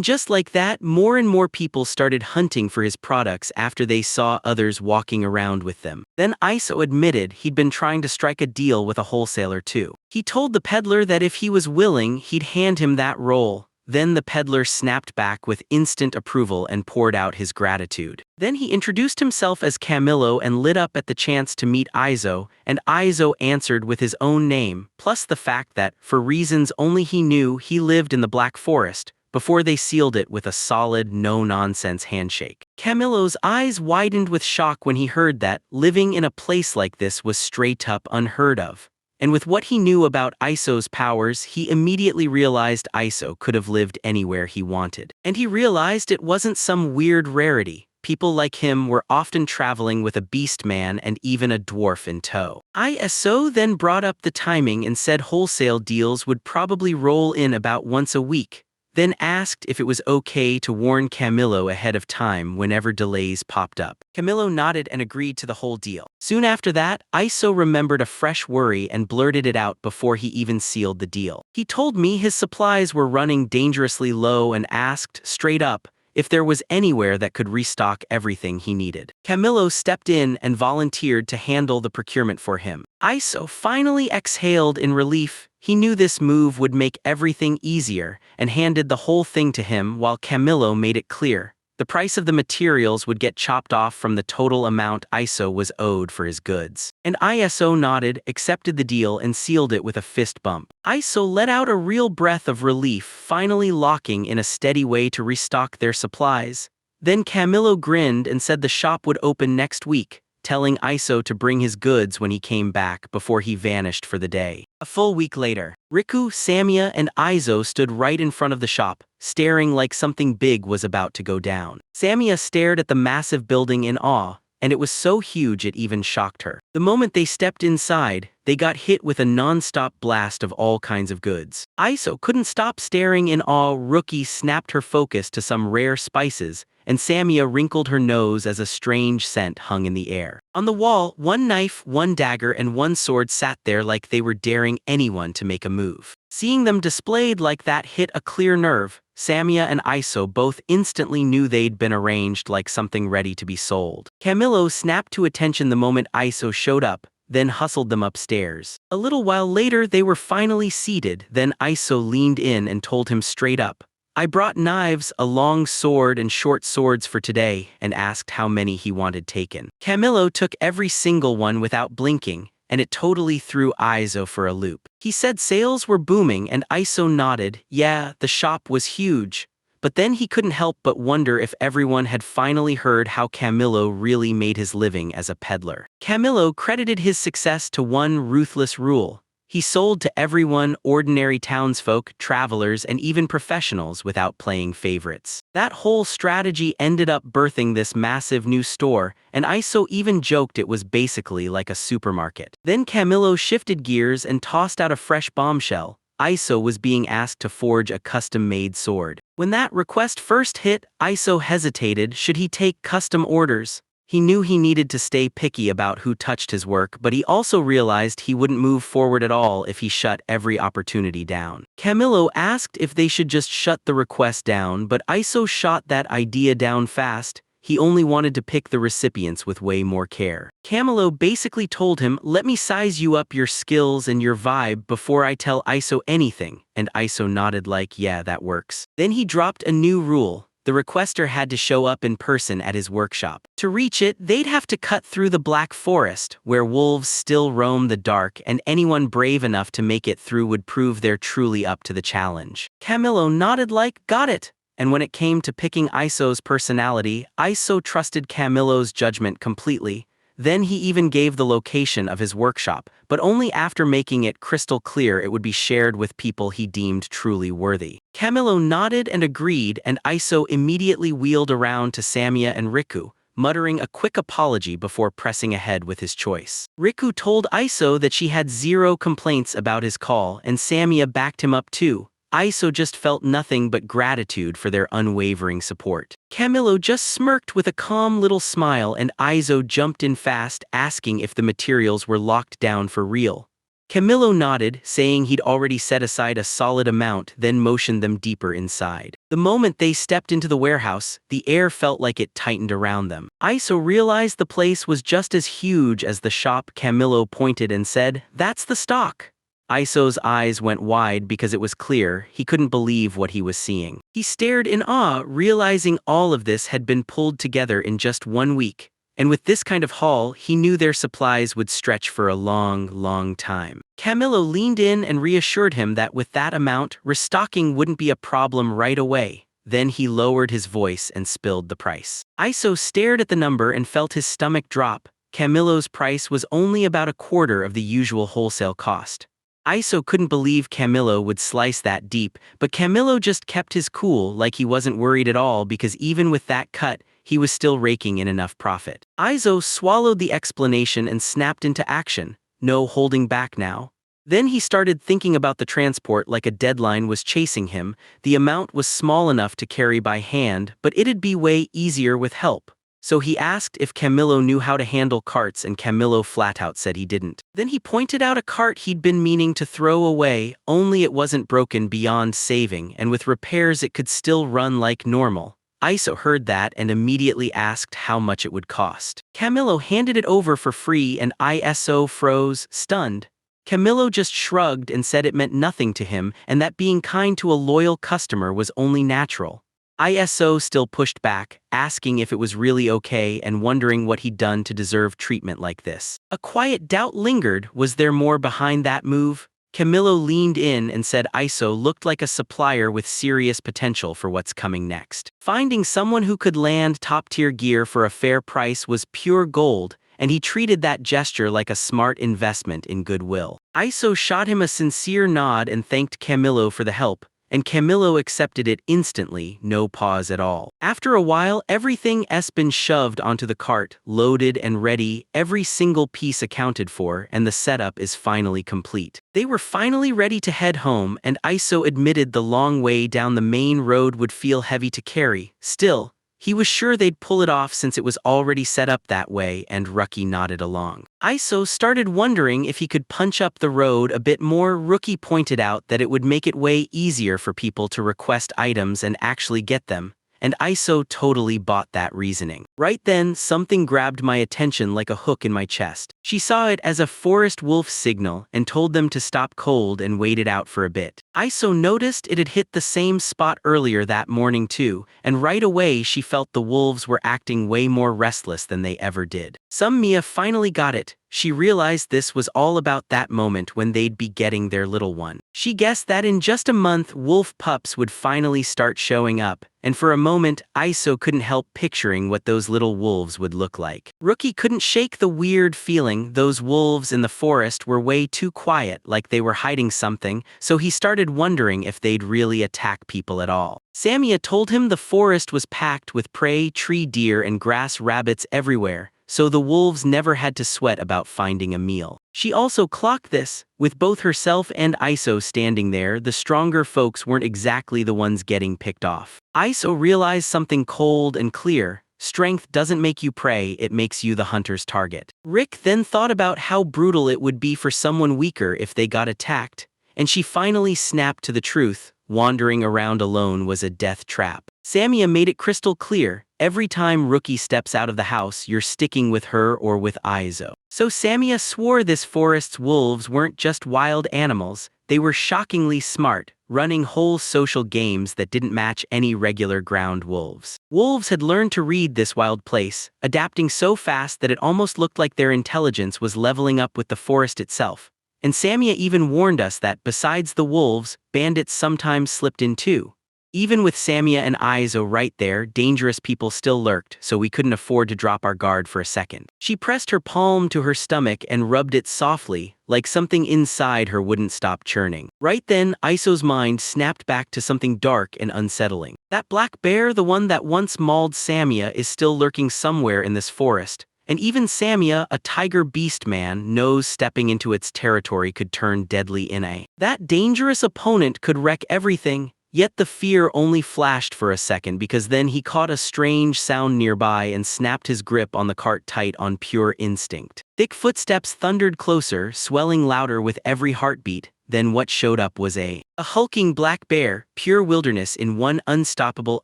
just like that, more and more people started hunting for his products after they saw others walking around with them. Then ISO admitted he'd been trying to strike a deal with a wholesaler too. He told the peddler that if he was willing, he'd hand him that roll. Then the peddler snapped back with instant approval and poured out his gratitude. Then he introduced himself as Camillo and lit up at the chance to meet ISO, and ISO answered with his own name, plus the fact that, for reasons only he knew, he lived in the Black Forest, before they sealed it with a solid, no-nonsense handshake. Camillo's eyes widened with shock when he heard that living in a place like this was straight-up unheard of. And with what he knew about ISO's powers, he immediately realized ISO could have lived anywhere he wanted. And he realized it wasn't some weird rarity. People like him were often traveling with a beast man and even a dwarf in tow. ISO then brought up the timing and said wholesale deals would probably roll in about once a week, then asked if it was okay to warn Camillo ahead of time whenever delays popped up. Camillo nodded and agreed to the whole deal. Soon after that, ISO remembered a fresh worry and blurted it out before he even sealed the deal. He told me his supplies were running dangerously low and asked, straight up, if there was anywhere that could restock everything he needed. Camillo stepped in and volunteered to handle the procurement for him. ISO finally exhaled in relief. He knew this move would make everything easier, and handed the whole thing to him while Camillo made it clear the price of the materials would get chopped off from the total amount ISO was owed for his goods. And ISO nodded, accepted the deal, and sealed it with a fist bump. ISO let out a real breath of relief, finally locking in a steady way to restock their supplies. Then Camillo grinned and said the shop would open next week, telling ISO to bring his goods when he came back before he vanished for the day. A full week later, Riku, Samia, and ISO stood right in front of the shop, staring like something big was about to go down. Samia stared at the massive building in awe, and it was so huge it even shocked her. The moment they stepped inside, they got hit with a non-stop blast of all kinds of goods. Iso couldn't stop staring in awe. Rookie snapped her focus to some rare spices, and Samia wrinkled her nose as a strange scent hung in the air. On the wall, one knife, one dagger, and one sword sat there like they were daring anyone to make a move. Seeing them displayed like that hit a clear nerve. Samia and Iso both instantly knew they'd been arranged like something ready to be sold. Camillo snapped to attention the moment Iso showed up, then hustled them upstairs. A little while later they were finally seated, then Iso leaned in and told him straight up, "I brought knives, a long sword and short swords for today," and asked how many he wanted taken. Camillo took every single one without blinking, and it totally threw Iso for a loop. He said sales were booming and Iso nodded. Yeah, the shop was huge. But then he couldn't help but wonder if everyone had finally heard how Camillo really made his living as a peddler. Camillo credited his success to one ruthless rule. He sold to everyone, ordinary townsfolk, travelers, and even professionals without playing favorites. That whole strategy ended up birthing this massive new store, and Iso even joked it was basically like a supermarket. Then Camillo shifted gears and tossed out a fresh bombshell. Iso was being asked to forge a custom-made sword. When that request first hit, Iso hesitated. Should he take custom orders? He knew he needed to stay picky about who touched his work, but he also realized he wouldn't move forward at all if he shut every opportunity down. Camillo asked if they should just shut the request down, but Iso shot that idea down fast. He only wanted to pick the recipients with way more care. Camillo basically told him, "Let me size you up your skills and your vibe before I tell Iso anything," and Iso nodded like, "Yeah, that works." Then he dropped a new rule. The requester had to show up in person at his workshop. To reach it, they'd have to cut through the Black Forest, where wolves still roam the dark, and anyone brave enough to make it through would prove they're truly up to the challenge. Camillo nodded like, "Got it." And when it came to picking Iso's personality, Iso trusted Camillo's judgment completely. Then he even gave the location of his workshop, but only after making it crystal clear it would be shared with people he deemed truly worthy. Camillo nodded and agreed, and Iso immediately wheeled around to Samia and Riku, muttering a quick apology before pressing ahead with his choice. Riku told Iso that she had zero complaints about his call, and Samia backed him up too. Iso just felt nothing but gratitude for their unwavering support. Camillo just smirked with a calm little smile, and Iso jumped in fast, asking if the materials were locked down for real. Camillo nodded, saying he'd already set aside a solid amount, then motioned them deeper inside. The moment they stepped into the warehouse, the air felt like it tightened around them. Iso realized the place was just as huge as the shop. Camillo pointed and said, "That's the stock." Iso's eyes went wide because it was clear he couldn't believe what he was seeing. He stared in awe, realizing all of this had been pulled together in just 1 week. And with this kind of haul, he knew their supplies would stretch for a long, long time. Camillo leaned in and reassured him that with that amount, restocking wouldn't be a problem right away. Then he lowered his voice and spilled the price. Iso stared at the number and felt his stomach drop. Camillo's price was only about a quarter of the usual wholesale cost. Iso couldn't believe Camillo would slice that deep, but Camillo just kept his cool like he wasn't worried at all, because even with that cut, he was still raking in enough profit. Iso swallowed the explanation and snapped into action. No holding back now. Then he started thinking about the transport like a deadline was chasing him. The amount was small enough to carry by hand, but it'd be way easier with help. So he asked if Camillo knew how to handle carts, and Camillo flat out said he didn't. Then he pointed out a cart he'd been meaning to throw away, only it wasn't broken beyond saving, and with repairs it could still run like normal. Iso heard that and immediately asked how much it would cost. Camillo handed it over for free, and Iso froze, stunned. Camillo just shrugged and said it meant nothing to him, and that being kind to a loyal customer was only natural. Iso still pushed back, asking if it was really okay and wondering what he'd done to deserve treatment like this. A quiet doubt lingered. Was there more behind that move? Camillo leaned in and said Iso looked like a supplier with serious potential for what's coming next. Finding someone who could land top-tier gear for a fair price was pure gold, and he treated that gesture like a smart investment in goodwill. Iso shot him a sincere nod and thanked Camillo for the help, and Camillo accepted it instantly, no pause at all. After a while, everything's been shoved onto the cart, loaded and ready, every single piece accounted for, and the setup is finally complete. They were finally ready to head home, and Iso admitted the long way down the main road would feel heavy to carry. Still, he was sure they'd pull it off since it was already set up that way, and Rookie nodded along. Iso started wondering if he could punch up the road a bit more. Rookie pointed out that it would make it way easier for people to request items and actually get them, and Iso totally bought that reasoning. Right then, something grabbed my attention like a hook in my chest. She saw it as a forest wolf signal and told them to stop cold and wait it out for a bit. Iso noticed it had hit the same spot earlier that morning too, and right away she felt the wolves were acting way more restless than they ever did. Mia finally got it. She realized this was all about that moment when they'd be getting their little one. She guessed that in just a month wolf pups would finally start showing up, and for a moment Iso couldn't help picturing what those little wolves would look like. Rookie couldn't shake the weird feeling those wolves in the forest were way too quiet, like they were hiding something, so he started wondering if they'd really attack people at all. Samia told him the forest was packed with prey, tree deer and grass rabbits everywhere, so the wolves never had to sweat about finding a meal. She also clocked this. With both herself and Iso standing there, the stronger folks weren't exactly the ones getting picked off. Iso realized something cold and clear. Strength doesn't make you prey, it makes you the hunter's target. Rick then thought about how brutal it would be for someone weaker if they got attacked, and she finally snapped to the truth. Wandering around alone was a death trap. Samia made it crystal clear. Every time Rookie steps out of the house, you're sticking with her or with Iso. So Samia swore this forest's wolves weren't just wild animals, they were shockingly smart, running whole social games that didn't match any regular ground wolves. Wolves had learned to read this wild place, adapting so fast that it almost looked like their intelligence was leveling up with the forest itself. And Samia even warned us that besides the wolves, bandits sometimes slipped in too. Even with Samia and Iso right there, dangerous people still lurked, so we couldn't afford to drop our guard for a second. She pressed her palm to her stomach and rubbed it softly, like something inside her wouldn't stop churning. Right then, Iso's mind snapped back to something dark and unsettling. That black bear, the one that once mauled Samia, is still lurking somewhere in this forest. And even Samia, a tiger beast man, knows stepping into its territory could turn deadly in a. That dangerous opponent could wreck everything. Yet the fear only flashed for a second, because then he caught a strange sound nearby and snapped his grip on the cart tight on pure instinct. Thick footsteps thundered closer, swelling louder with every heartbeat. Then what showed up was a hulking black bear, pure wilderness in one unstoppable,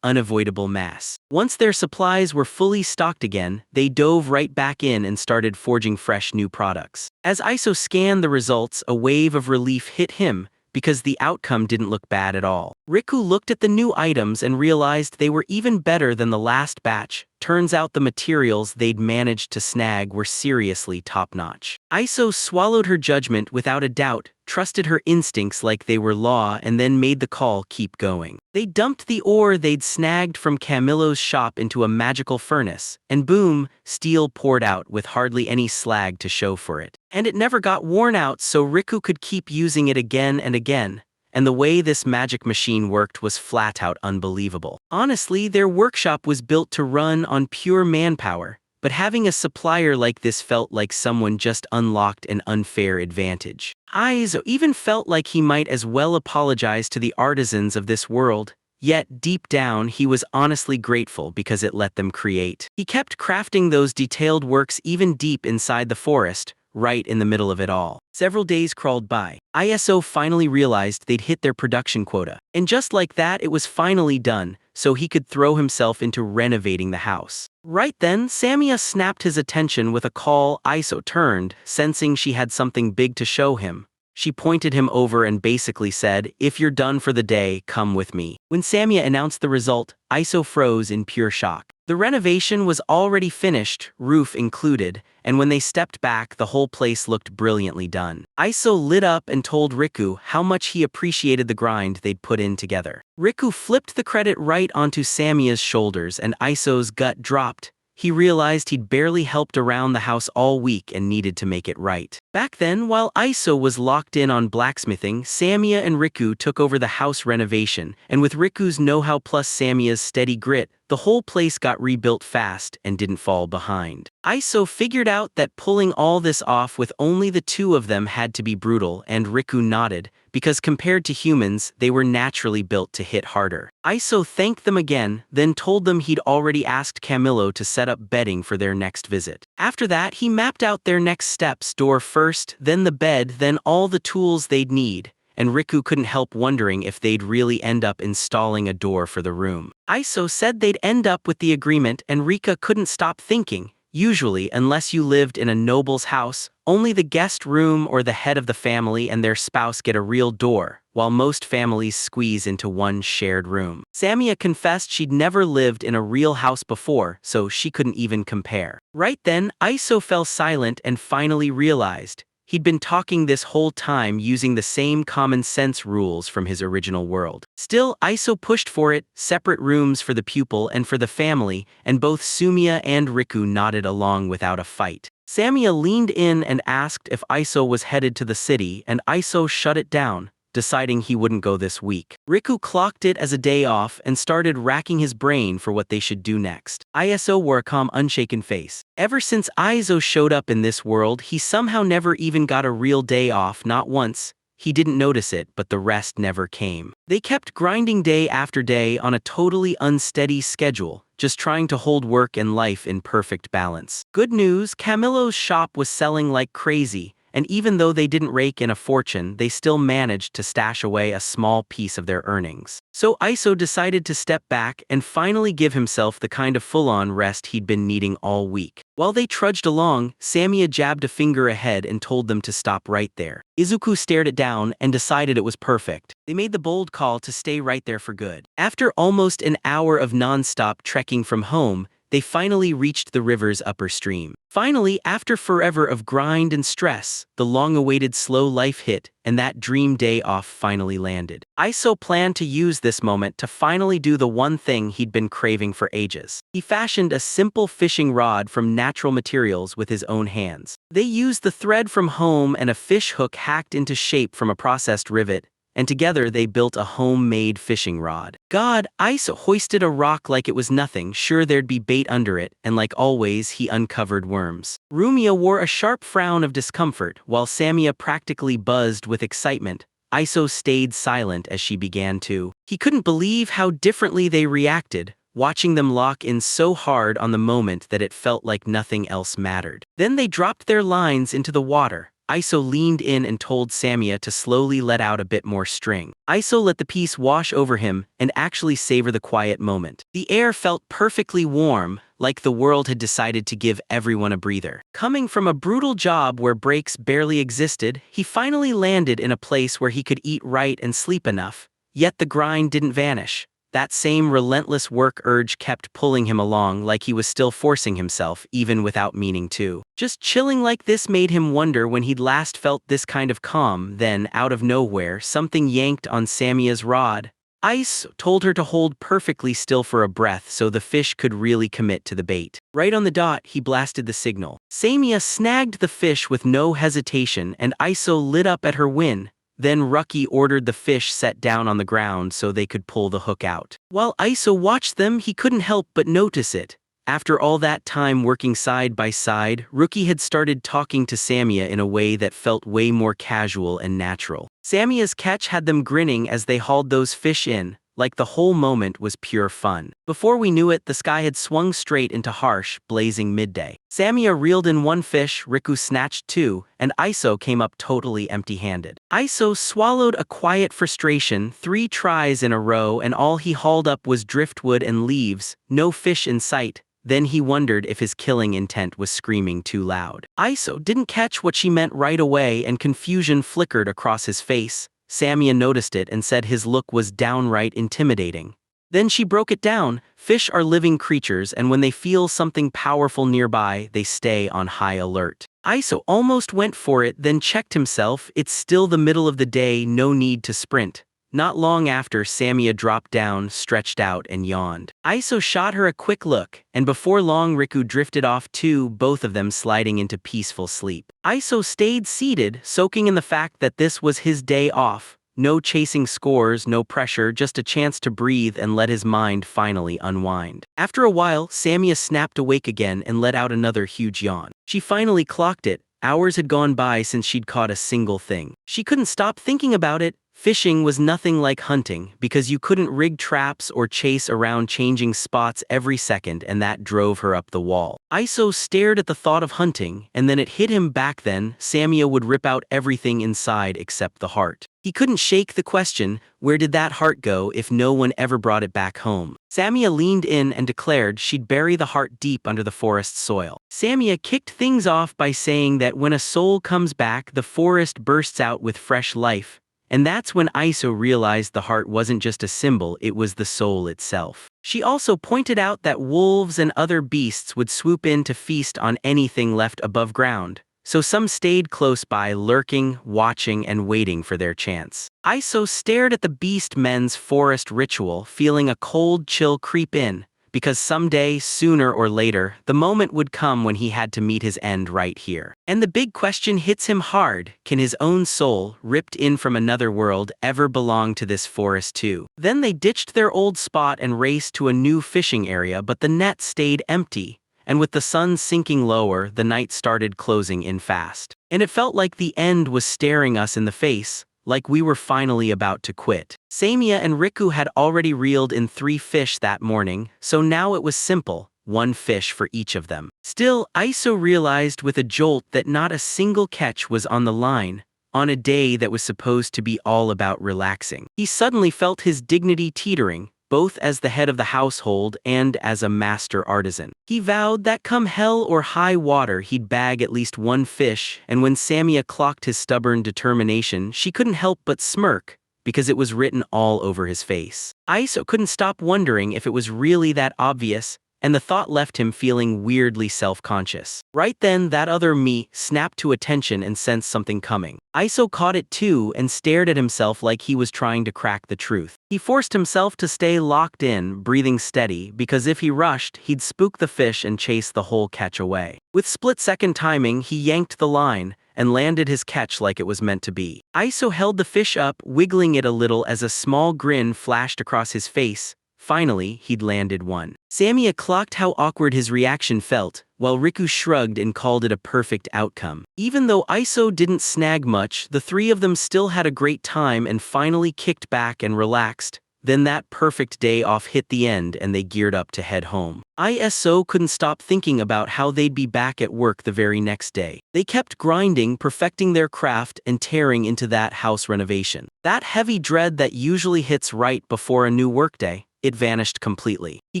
unavoidable mass. Once their supplies were fully stocked again, they dove right back in and started forging fresh new products. As Iso scanned the results, a wave of relief hit him, because the outcome didn't look bad at all. Riku looked at the new items and realized they were even better than the last batch. Turns out the materials they'd managed to snag were seriously top-notch. Iso swallowed her judgment without a doubt, trusted her instincts like they were law, and then made the call keep going. They dumped the ore they'd snagged from Camillo's shop into a magical furnace, and boom, steel poured out with hardly any slag to show for it. And it never got worn out, so Riku could keep using it again and again. And the way this magic machine worked was flat-out unbelievable. Honestly, their workshop was built to run on pure manpower, but having a supplier like this felt like someone just unlocked an unfair advantage. Iso even felt like he might as well apologize to the artisans of this world, yet deep down he was honestly grateful because it let them create. He kept crafting those detailed works even deep inside the forest, right in the middle of it all. Several days crawled by. Iso finally realized they'd hit their production quota. And just like that, it was finally done, so he could throw himself into renovating the house. Right then, Samia snapped his attention with a call. Iso turned, sensing she had something big to show him. She pointed him over and basically said, "If you're done for the day, come with me." When Samia announced the result, Iso froze in pure shock. The renovation was already finished, roof included, and when they stepped back, the whole place looked brilliantly done. Iso lit up and told Riku how much he appreciated the grind they'd put in together. Riku flipped the credit right onto Samia's shoulders, and Iso's gut dropped. he realized he'd barely helped around the house all week and needed to make it right. Back then, while Iso was locked in on blacksmithing, Samia and Riku took over the house renovation, and with Riku's know-how plus Samia's steady grit, the whole place got rebuilt fast and didn't fall behind. Iso figured out that pulling all this off with only the two of them had to be brutal, and Riku nodded, because compared to humans, they were naturally built to hit harder. Iso thanked them again, then told them he'd already asked Camillo to set up bedding for their next visit. After that, he mapped out their next steps: door first, then the bed, then all the tools they'd need. And Riku couldn't help wondering if they'd really end up installing a door for the room. Iso said they'd end up with the agreement, and Rika couldn't stop thinking, usually, unless you lived in a noble's house, only the guest room or the head of the family and their spouse get a real door, while most families squeeze into one shared room. Samia confessed she'd never lived in a real house before, so she couldn't even compare. Right then, Iso fell silent and finally realized he'd been talking this whole time using the same common sense rules from his original world. Still, Iso pushed for it: separate rooms for the pupil and for the family, and both Sumia and Riku nodded along without a fight. Samia leaned in and asked if Iso was headed to the city, and Iso shut it down, deciding he wouldn't go this week. Riku clocked it as a day off and started racking his brain for what they should do next. Iso wore a calm, unshaken face. Ever since Iso showed up in this world, he somehow never even got a real day off, not once. He didn't notice it, but the rest never came. They kept grinding day after day on a totally unsteady schedule, just trying to hold work and life in perfect balance. Good news, Camillo's shop was selling like crazy, and even though they didn't rake in a fortune, they still managed to stash away a small piece of their earnings. So Iso decided to step back and finally give himself the kind of full-on rest he'd been needing all week. While they trudged along, Samia jabbed a finger ahead and told them to stop right there. Izuku stared it down and decided it was perfect. They made the bold call to stay right there for good. After almost an hour of non-stop trekking from home, they finally reached the river's upper stream. Finally, after forever of grind and stress, the long-awaited slow life hit, and that dream day off finally landed. Iso planned to use this moment to finally do the one thing he'd been craving for ages. He fashioned a simple fishing rod from natural materials with his own hands. They used the thread from home and a fish hook hacked into shape from a processed rivet, and together they built a homemade fishing rod. God, Iso hoisted a rock like it was nothing, sure there'd be bait under it, and like always, he uncovered worms. Rumia wore a sharp frown of discomfort, while Samia practically buzzed with excitement. Iso stayed silent as she began to. He couldn't believe how differently they reacted, watching them lock in so hard on the moment that it felt like nothing else mattered. Then they dropped their lines into the water. Iso leaned in and told Samia to slowly let out a bit more string. Iso let the piece wash over him and actually savor the quiet moment. The air felt perfectly warm, like the world had decided to give everyone a breather. Coming from a brutal job where breaks barely existed, he finally landed in a place where he could eat right and sleep enough. Yet the grind didn't vanish. That same relentless work urge kept pulling him along, like he was still forcing himself, even without meaning to. Just chilling like this made him wonder when he'd last felt this kind of calm. Then, out of nowhere, something yanked on Samia's rod. Ice told her to hold perfectly still for a breath so the fish could really commit to the bait. Right on the dot, he blasted the signal. Samia snagged the fish with no hesitation, and Iso lit up at her win. Then Rucky ordered the fish set down on the ground so they could pull the hook out. While Iso watched them, he couldn't help but notice it. After all that time working side by side, Rucky had started talking to Samia in a way that felt way more casual and natural. Samia's catch had them grinning as they hauled those fish in, like the whole moment was pure fun. Before we knew it, the sky had swung straight into harsh, blazing midday. Samia reeled in one fish, Riku snatched two, and Iso came up totally empty-handed. Iso swallowed a quiet frustration, 3 tries in a row, and all he hauled up was driftwood and leaves, no fish in sight. Then he wondered if his killing intent was screaming too loud. Iso didn't catch what she meant right away, and confusion flickered across his face. Samia noticed it and said his look was downright intimidating. Then she broke it down. Fish are living creatures, and when they feel something powerful nearby, they stay on high alert. Iso almost went for it, then checked himself. It's still the middle of the day, no need to sprint. Not long after, Samia dropped down, stretched out, and yawned. Iso shot her a quick look, and before long Riku drifted off too, both of them sliding into peaceful sleep. Iso stayed seated, soaking in the fact that this was his day off. No chasing scores, no pressure, just a chance to breathe and let his mind finally unwind. After a while, Samia snapped awake again and let out another huge yawn. She finally clocked it. Hours had gone by since she'd caught a single thing. She couldn't stop thinking about it. Fishing was nothing like hunting, because you couldn't rig traps or chase around changing spots every second, and that drove her up the wall. Iso stared at the thought of hunting, and then it hit him. Back then, Samia would rip out everything inside except the heart. He couldn't shake the question, where did that heart go if no one ever brought it back home? Samia leaned in and declared she'd bury the heart deep under the forest soil. Samia kicked things off by saying that when a soul comes back, the forest bursts out with fresh life. And that's when Iso realized the heart wasn't just a symbol, it was the soul itself. She also pointed out that wolves and other beasts would swoop in to feast on anything left above ground. So some stayed close by, lurking, watching, and waiting for their chance. Iso stared at the beast men's forest ritual, feeling a cold chill creep in. Because someday, sooner or later, the moment would come when he had to meet his end right here. And the big question hits him hard: can his own soul, ripped in from another world, ever belong to this forest too? Then they ditched their old spot and raced to a new fishing area, but the net stayed empty. And with the sun sinking lower, the night started closing in fast. And it felt like the end was staring us in the face, like we were finally about to quit. Samia and Riku had already reeled in 3 fish that morning, so now it was simple, 1 fish for each of them. Still, Iso realized with a jolt that not a single catch was on the line, on a day that was supposed to be all about relaxing. He suddenly felt his dignity teetering, both as the head of the household and as a master artisan. He vowed that come hell or high water he'd bag at least 1 fish, and when Samia clocked his stubborn determination, she couldn't help but smirk, because it was written all over his face. Iso couldn't stop wondering if it was really that obvious, and the thought left him feeling weirdly self-conscious. Right then, that other me snapped to attention and sensed something coming. Iso caught it too and stared at himself like he was trying to crack the truth. He forced himself to stay locked in, breathing steady, because if he rushed, he'd spook the fish and chase the whole catch away. With split-second timing, he yanked the line and landed his catch like it was meant to be. Iso held the fish up, wiggling it a little as a small grin flashed across his face. Finally, he'd landed 1. Samia clocked how awkward his reaction felt, while Riku shrugged and called it a perfect outcome. Even though Iso didn't snag much, the 3 of them still had a great time and finally kicked back and relaxed. Then that perfect day off hit the end and they geared up to head home. Iso couldn't stop thinking about how they'd be back at work the very next day. They kept grinding, perfecting their craft, and tearing into that house renovation. That heavy dread that usually hits right before a new workday, it vanished completely. He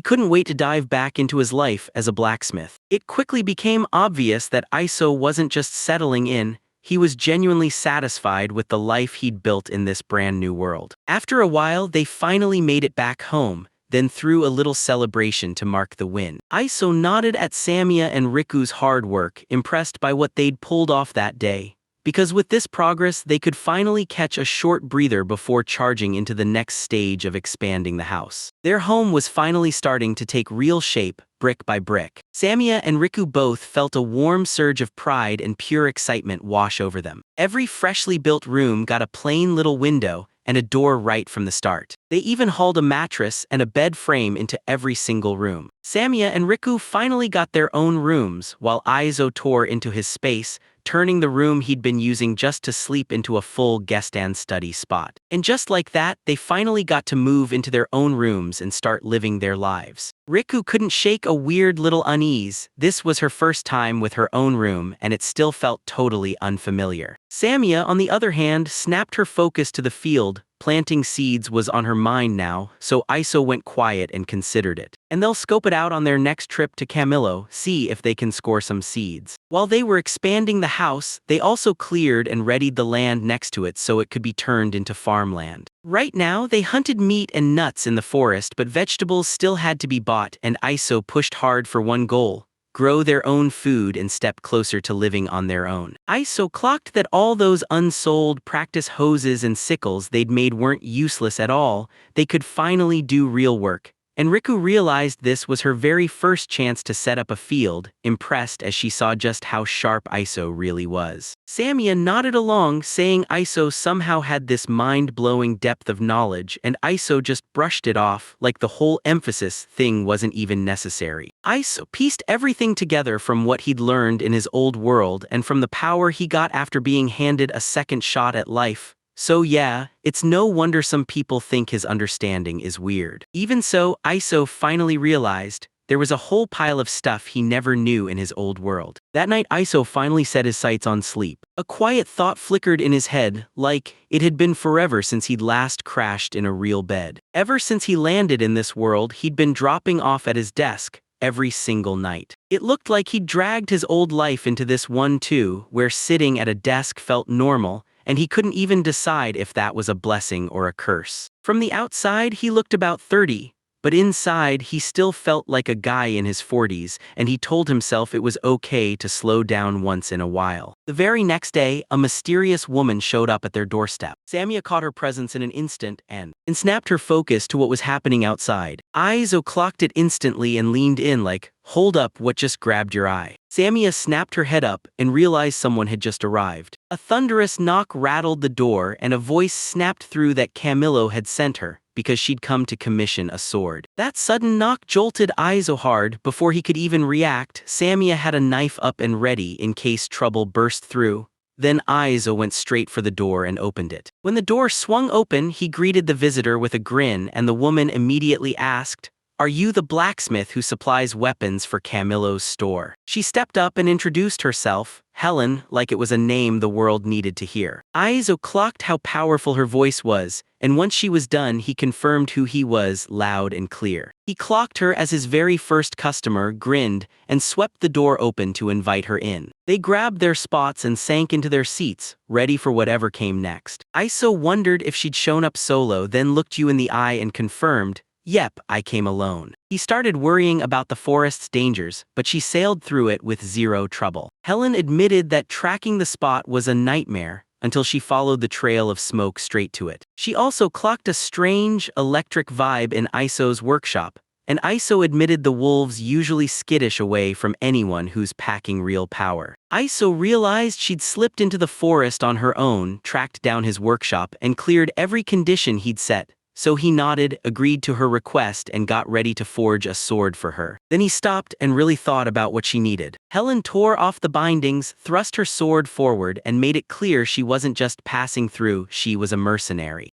couldn't wait to dive back into his life as a blacksmith. It quickly became obvious that Iso wasn't just settling in, he was genuinely satisfied with the life he'd built in this brand new world. After a while, they finally made it back home, then threw a little celebration to mark the win. Iso nodded at Samia and Riku's hard work, impressed by what they'd pulled off that day. Because with this progress, they could finally catch a short breather before charging into the next stage of expanding the house. Their home was finally starting to take real shape, brick by brick. Samia and Riku both felt a warm surge of pride and pure excitement wash over them. Every freshly built room got a plain little window and a door right from the start. They even hauled a mattress and a bed frame into every single room. Samia and Riku finally got their own rooms, while Iso tore into his space, turning the room he'd been using just to sleep into a full guest and study spot. And just like that, they finally got to move into their own rooms and start living their lives. Riku couldn't shake a weird little unease. This was her first time with her own room, and it still felt totally unfamiliar. Samia, on the other hand, snapped her focus to the field. Planting seeds was on her mind now, so Iso went quiet and considered it. And they'll scope it out on their next trip to Camillo, see if they can score some seeds. While they were expanding the house, they also cleared and readied the land next to it so it could be turned into farmland. Right now, they hunted meat and nuts in the forest, but vegetables still had to be bought, and Iso pushed hard for one goal: grow their own food, and step closer to living on their own. Iso clocked that all those unsold practice hoses and sickles they'd made weren't useless at all. They could finally do real work. And Riku realized this was her very first chance to set up a field, impressed as she saw just how sharp Iso really was. Samia nodded along, saying Iso somehow had this mind-blowing depth of knowledge, and Iso just brushed it off, like the whole emphasis thing wasn't even necessary. Iso pieced everything together from what he'd learned in his old world and from the power he got after being handed a second shot at life. So yeah, it's no wonder some people think his understanding is weird. Even so, Iso finally realized there was a whole pile of stuff he never knew in his old world. That night, Iso finally set his sights on sleep. A quiet thought flickered in his head, like it had been forever since he'd last crashed in a real bed. Ever since he landed in this world, he'd been dropping off at his desk every single night. It looked like he'd dragged his old life into this one too, where sitting at a desk felt normal, and he couldn't even decide if that was a blessing or a curse. From the outside, he looked about 30, but inside, he still felt like a guy in his 40s, and he told himself it was okay to slow down once in a while. The very next day, a mysterious woman showed up at their doorstep. Samia caught her presence in an instant and snapped her focus to what was happening outside. Iso clocked it instantly and leaned in like, "Hold up, what just grabbed your eye?" Samia snapped her head up and realized someone had just arrived. A thunderous knock rattled the door and a voice snapped through that Camillo had sent her, because she'd come to commission a sword. That sudden knock jolted Iso hard. Before he could even react, Samia had a knife up and ready in case trouble burst through. Then Iso went straight for the door and opened it. When the door swung open, he greeted the visitor with a grin, and the woman immediately asked, "Are you the blacksmith who supplies weapons for Camillo's store?" She stepped up and introduced herself, Helen, like it was a name the world needed to hear. Iso clocked how powerful her voice was, and once she was done, he confirmed who he was, loud and clear. He clocked her as his very first customer, grinned, and swept the door open to invite her in. They grabbed their spots and sank into their seats, ready for whatever came next. Iso wondered if she'd shown up solo, then looked you in the eye and confirmed, "Yep, I came alone." He started worrying about the forest's dangers, but she sailed through it with zero trouble. Helen admitted that tracking the spot was a nightmare, until she followed the trail of smoke straight to it. She also clocked a strange, electric vibe in Iso's workshop, and Iso admitted the wolves usually skittish away from anyone who's packing real power. Iso realized she'd slipped into the forest on her own, tracked down his workshop, and cleared every condition he'd set. So he nodded, agreed to her request, and got ready to forge a sword for her. Then he stopped and really thought about what she needed. Helen tore off the bindings, thrust her sword forward, and made it clear she wasn't just passing through, she was a mercenary.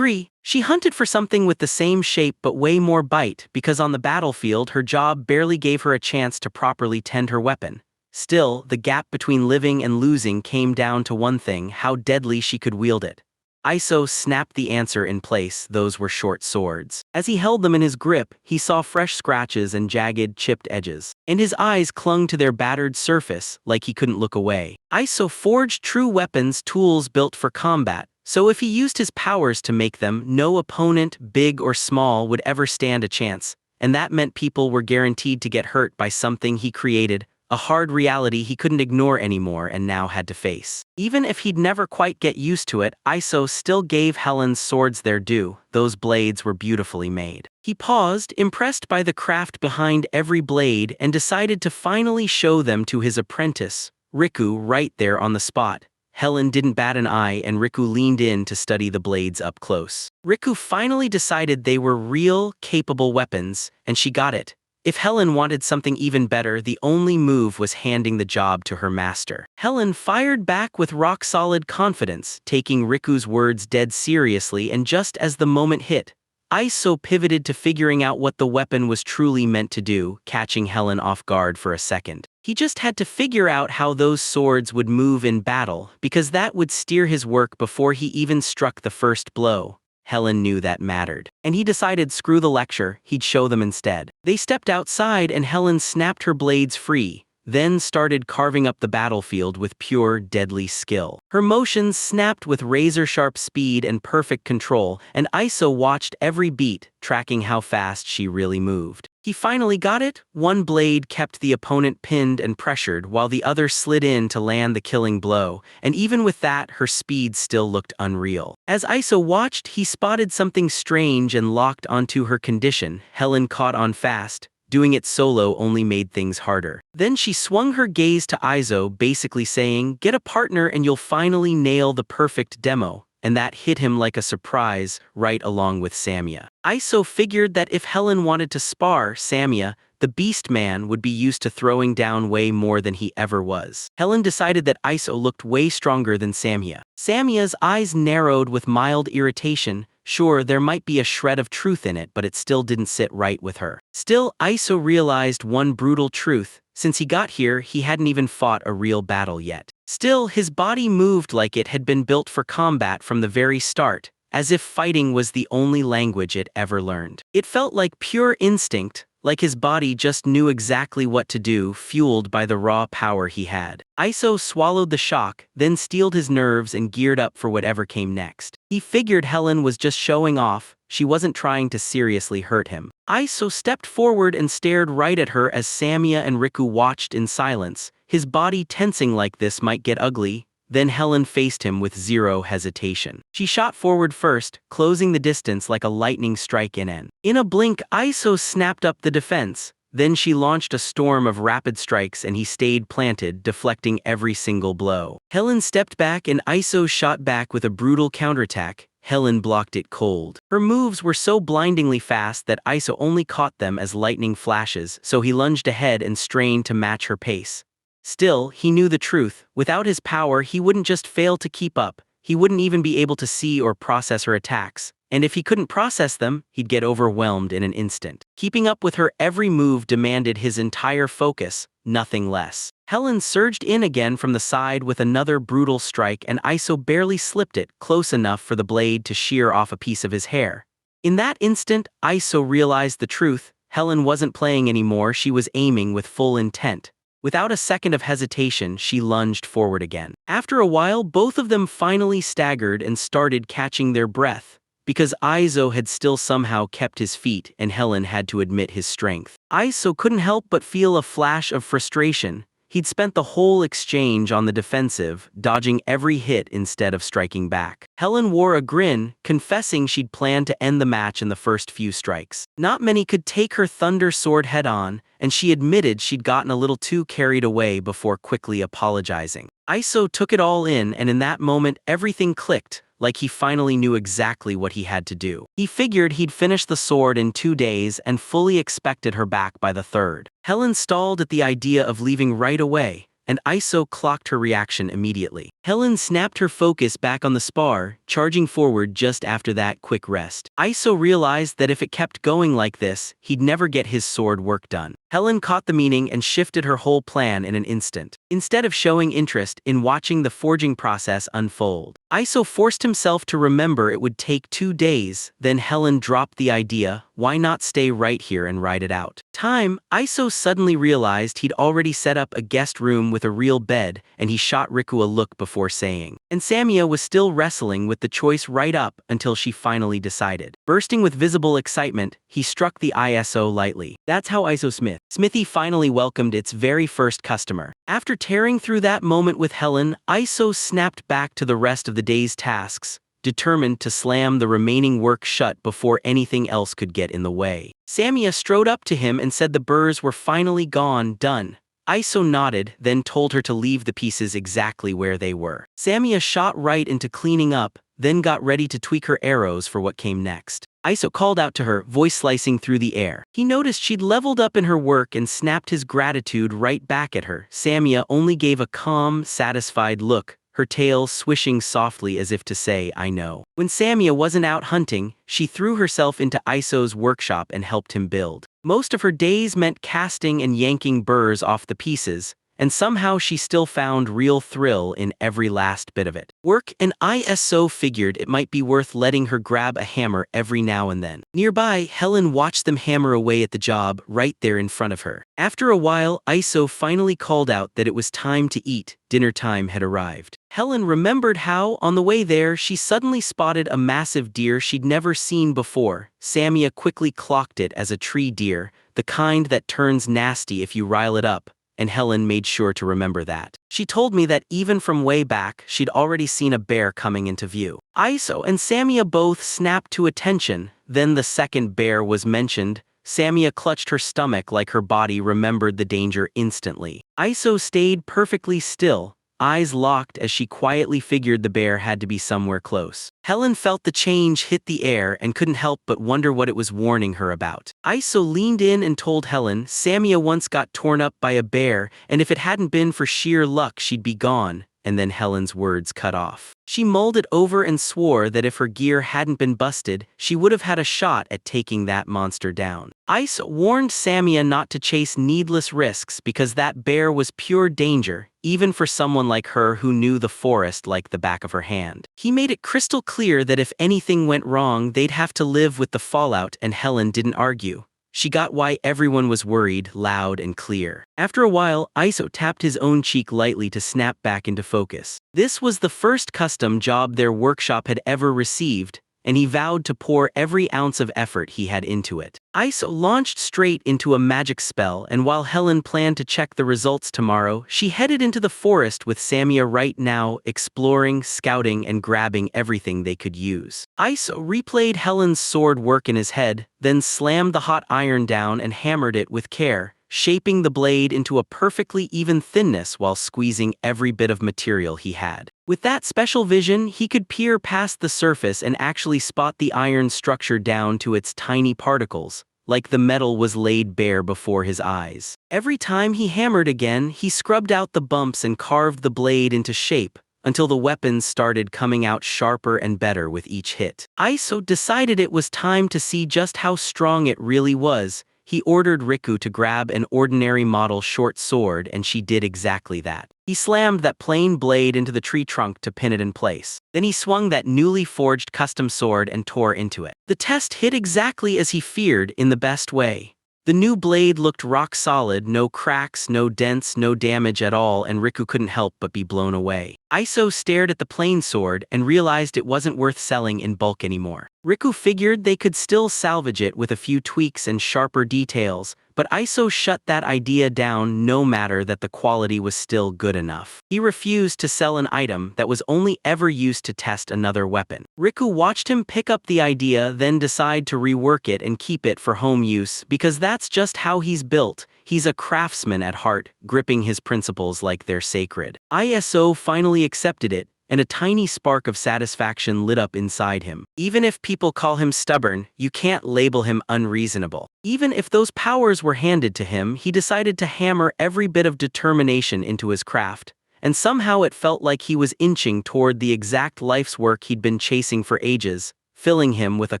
She hunted for something with the same shape but way more bite, because on the battlefield her job barely gave her a chance to properly tend her weapon. Still, the gap between living and losing came down to one thing: how deadly she could wield it. Iso snapped the answer in place. Those were short swords. As he held them in his grip, he saw fresh scratches and jagged, chipped edges, and his eyes clung to their battered surface like he couldn't look away. Iso forged true weapons, tools built for combat, so if he used his powers to make them, no opponent, big or small, would ever stand a chance, and that meant people were guaranteed to get hurt by something he created, a hard reality he couldn't ignore anymore and now had to face. Even if he'd never quite get used to it, Iso still gave Helen's swords their due. Those blades were beautifully made. He paused, impressed by the craft behind every blade, and decided to finally show them to his apprentice, Riku, right there on the spot. Helen didn't bat an eye, and Riku leaned in to study the blades up close. Riku finally decided they were real, capable weapons, and she got it. If Helen wanted something even better, the only move was handing the job to her master. Helen fired back with rock-solid confidence, taking Riku's words dead seriously, and just as the moment hit, Iso pivoted to figuring out what the weapon was truly meant to do, catching Helen off guard for a second. He just had to figure out how those swords would move in battle, because that would steer his work before he even struck the first blow. Helen knew that mattered, and he decided screw the lecture, he'd show them instead. They stepped outside and Helen snapped her blades free, then started carving up the battlefield with pure, deadly skill. Her motions snapped with razor-sharp speed and perfect control, and Iso watched every beat, tracking how fast she really moved. He finally got it. One blade kept the opponent pinned and pressured while the other slid in to land the killing blow, and even with that, her speed still looked unreal. As Iso watched, he spotted something strange and locked onto her condition. Helen caught on fast. Doing it solo only made things harder. Then she swung her gaze to Iso, basically saying, "Get a partner and you'll finally nail the perfect demo." And that hit him like a surprise, right along with Samia. Iso figured that if Helen wanted to spar Samia, the Beast Man would be used to throwing down way more than he ever was. Helen decided that Iso looked way stronger than Samia. Samia's eyes narrowed with mild irritation. Sure, there might be a shred of truth in it, but it still didn't sit right with her. Still, Iso realized one brutal truth. Since he got here, he hadn't even fought a real battle yet. Still, his body moved like it had been built for combat from the very start, as if fighting was the only language it ever learned. It felt like pure instinct, like his body just knew exactly what to do, fueled by the raw power he had. Iso swallowed the shock, then steeled his nerves and geared up for whatever came next. He figured Helen was just showing off. She wasn't trying to seriously hurt him. Iso stepped forward and stared right at her as Samia and Riku watched in silence. His body tensing like this might get ugly. Then Helen faced him with zero hesitation. She shot forward first, closing the distance like a lightning strike in N. In a blink, Iso snapped up the defense. Then she launched a storm of rapid strikes and he stayed planted, deflecting every single blow. Helen stepped back and Iso shot back with a brutal counterattack. Helen blocked it cold. Her moves were so blindingly fast that Iso only caught them as lightning flashes, so he lunged ahead and strained to match her pace. Still, he knew the truth. Without his power, he wouldn't just fail to keep up, he wouldn't even be able to see or process her attacks. And if he couldn't process them, he'd get overwhelmed in an instant. Keeping up with her every move demanded his entire focus, nothing less. Helen surged in again from the side with another brutal strike and Iso barely slipped it, close enough for the blade to shear off a piece of his hair. In that instant, Iso realized the truth. Helen wasn't playing anymore, she was aiming with full intent. Without a second of hesitation, she lunged forward again. After a while, both of them finally staggered and started catching their breath, because Iso had still somehow kept his feet and Helen had to admit his strength. Iso couldn't help but feel a flash of frustration. He'd spent the whole exchange on the defensive, dodging every hit instead of striking back. Helen wore a grin, confessing she'd planned to end the match in the first few strikes. Not many could take her thunder sword head-on, and she admitted she'd gotten a little too carried away before quickly apologizing. Iso took it all in, and in that moment everything clicked, like he finally knew exactly what he had to do. He figured he'd finish the sword in 2 days and fully expected her back by the third. Helen stalled at the idea of leaving right away, and Iso clocked her reaction immediately. Helen snapped her focus back on the spar, charging forward just after that quick rest. Iso realized that if it kept going like this, he'd never get his sword work done. Helen caught the meaning and shifted her whole plan in an instant. Instead of showing interest in watching the forging process unfold, Iso forced himself to remember it would take 2 days. Then Helen dropped the idea. Why not stay right here and ride it out? Iso suddenly realized he'd already set up a guest room with a real bed, and he shot Riku a look before saying. And Samia was still wrestling with the choice right up until she finally decided. Bursting with visible excitement, he struck the ISO lightly. That's how Iso Smithy finally welcomed its very first customer. After tearing through that moment with Helen, Iso snapped back to the rest of the day's tasks, determined to slam the remaining work shut before anything else could get in the way. Samia strode up to him and said the burrs were finally done. Iso nodded, then told her to leave the pieces exactly where they were. Samia shot right into cleaning up, then got ready to tweak her arrows for what came next. Iso called out to her, voice slicing through the air. He noticed she'd leveled up in her work and snapped his gratitude right back at her. Samia only gave a calm, satisfied look, her tail swishing softly as if to say, I know. When Samia wasn't out hunting, she threw herself into Iso's workshop and helped him build. Most of her days meant casting and yanking burrs off the pieces, and somehow she still found real thrill in every last bit of it. Work, and Iso figured it might be worth letting her grab a hammer every now and then. Nearby, Helen watched them hammer away at the job right there in front of her. After a while, Iso finally called out that it was time to eat. Dinner time had arrived. Helen remembered how, on the way there, she suddenly spotted a massive deer she'd never seen before. Samia quickly clocked it as a tree deer, the kind that turns nasty if you rile it up, and Helen made sure to remember that. She told me that even from way back, she'd already seen a bear coming into view. Iso and Samia both snapped to attention. Then the second bear was mentioned. Samia clutched her stomach like her body remembered the danger instantly. Iso stayed perfectly still, eyes locked as she quietly figured the bear had to be somewhere close. Helen felt the change hit the air and couldn't help but wonder what it was warning her about. Iso leaned in and told Helen Samia once got torn up by a bear, and if it hadn't been for sheer luck she'd be gone. And then Helen's words cut off. She mulled it over and swore that if her gear hadn't been busted, she would have had a shot at taking that monster down. Ice warned Samia not to chase needless risks because that bear was pure danger, even for someone like her who knew the forest like the back of her hand. He made it crystal clear that if anything went wrong, they'd have to live with the fallout, and Helen didn't argue. She got why everyone was worried, loud and clear. After a while, Iso tapped his own cheek lightly to snap back into focus. This was the first custom job their workshop had ever received, and he vowed to pour every ounce of effort he had into it. Iso launched straight into a magic spell, and while Helen planned to check the results tomorrow, she headed into the forest with Samia right now, exploring, scouting, and grabbing everything they could use. Iso replayed Helen's sword work in his head, then slammed the hot iron down and hammered it with care, shaping the blade into a perfectly even thinness while squeezing every bit of material he had. With that special vision, he could peer past the surface and actually spot the iron structure down to its tiny particles, like the metal was laid bare before his eyes. Every time he hammered again, he scrubbed out the bumps and carved the blade into shape, until the weapons started coming out sharper and better with each hit. Iso decided it was time to see just how strong it really was. He ordered Riku to grab an ordinary model short sword, and she did exactly that. He slammed that plain blade into the tree trunk to pin it in place. Then he swung that newly forged custom sword and tore into it. The test hit exactly as he feared, in the best way. The new blade looked rock solid, no cracks, no dents, no damage at all, and Riku couldn't help but be blown away. Iso stared at the plain sword and realized it wasn't worth selling in bulk anymore. Riku figured they could still salvage it with a few tweaks and sharper details, but Iso shut that idea down no matter that the quality was still good enough. He refused to sell an item that was only ever used to test another weapon. Riku watched him pick up the idea, then decide to rework it and keep it for home use because that's just how he's built. He's a craftsman at heart, gripping his principles like they're sacred. Iso finally accepted it, and a tiny spark of satisfaction lit up inside him. Even if people call him stubborn, you can't label him unreasonable. Even if those powers were handed to him, he decided to hammer every bit of determination into his craft, and somehow it felt like he was inching toward the exact life's work he'd been chasing for ages, filling him with a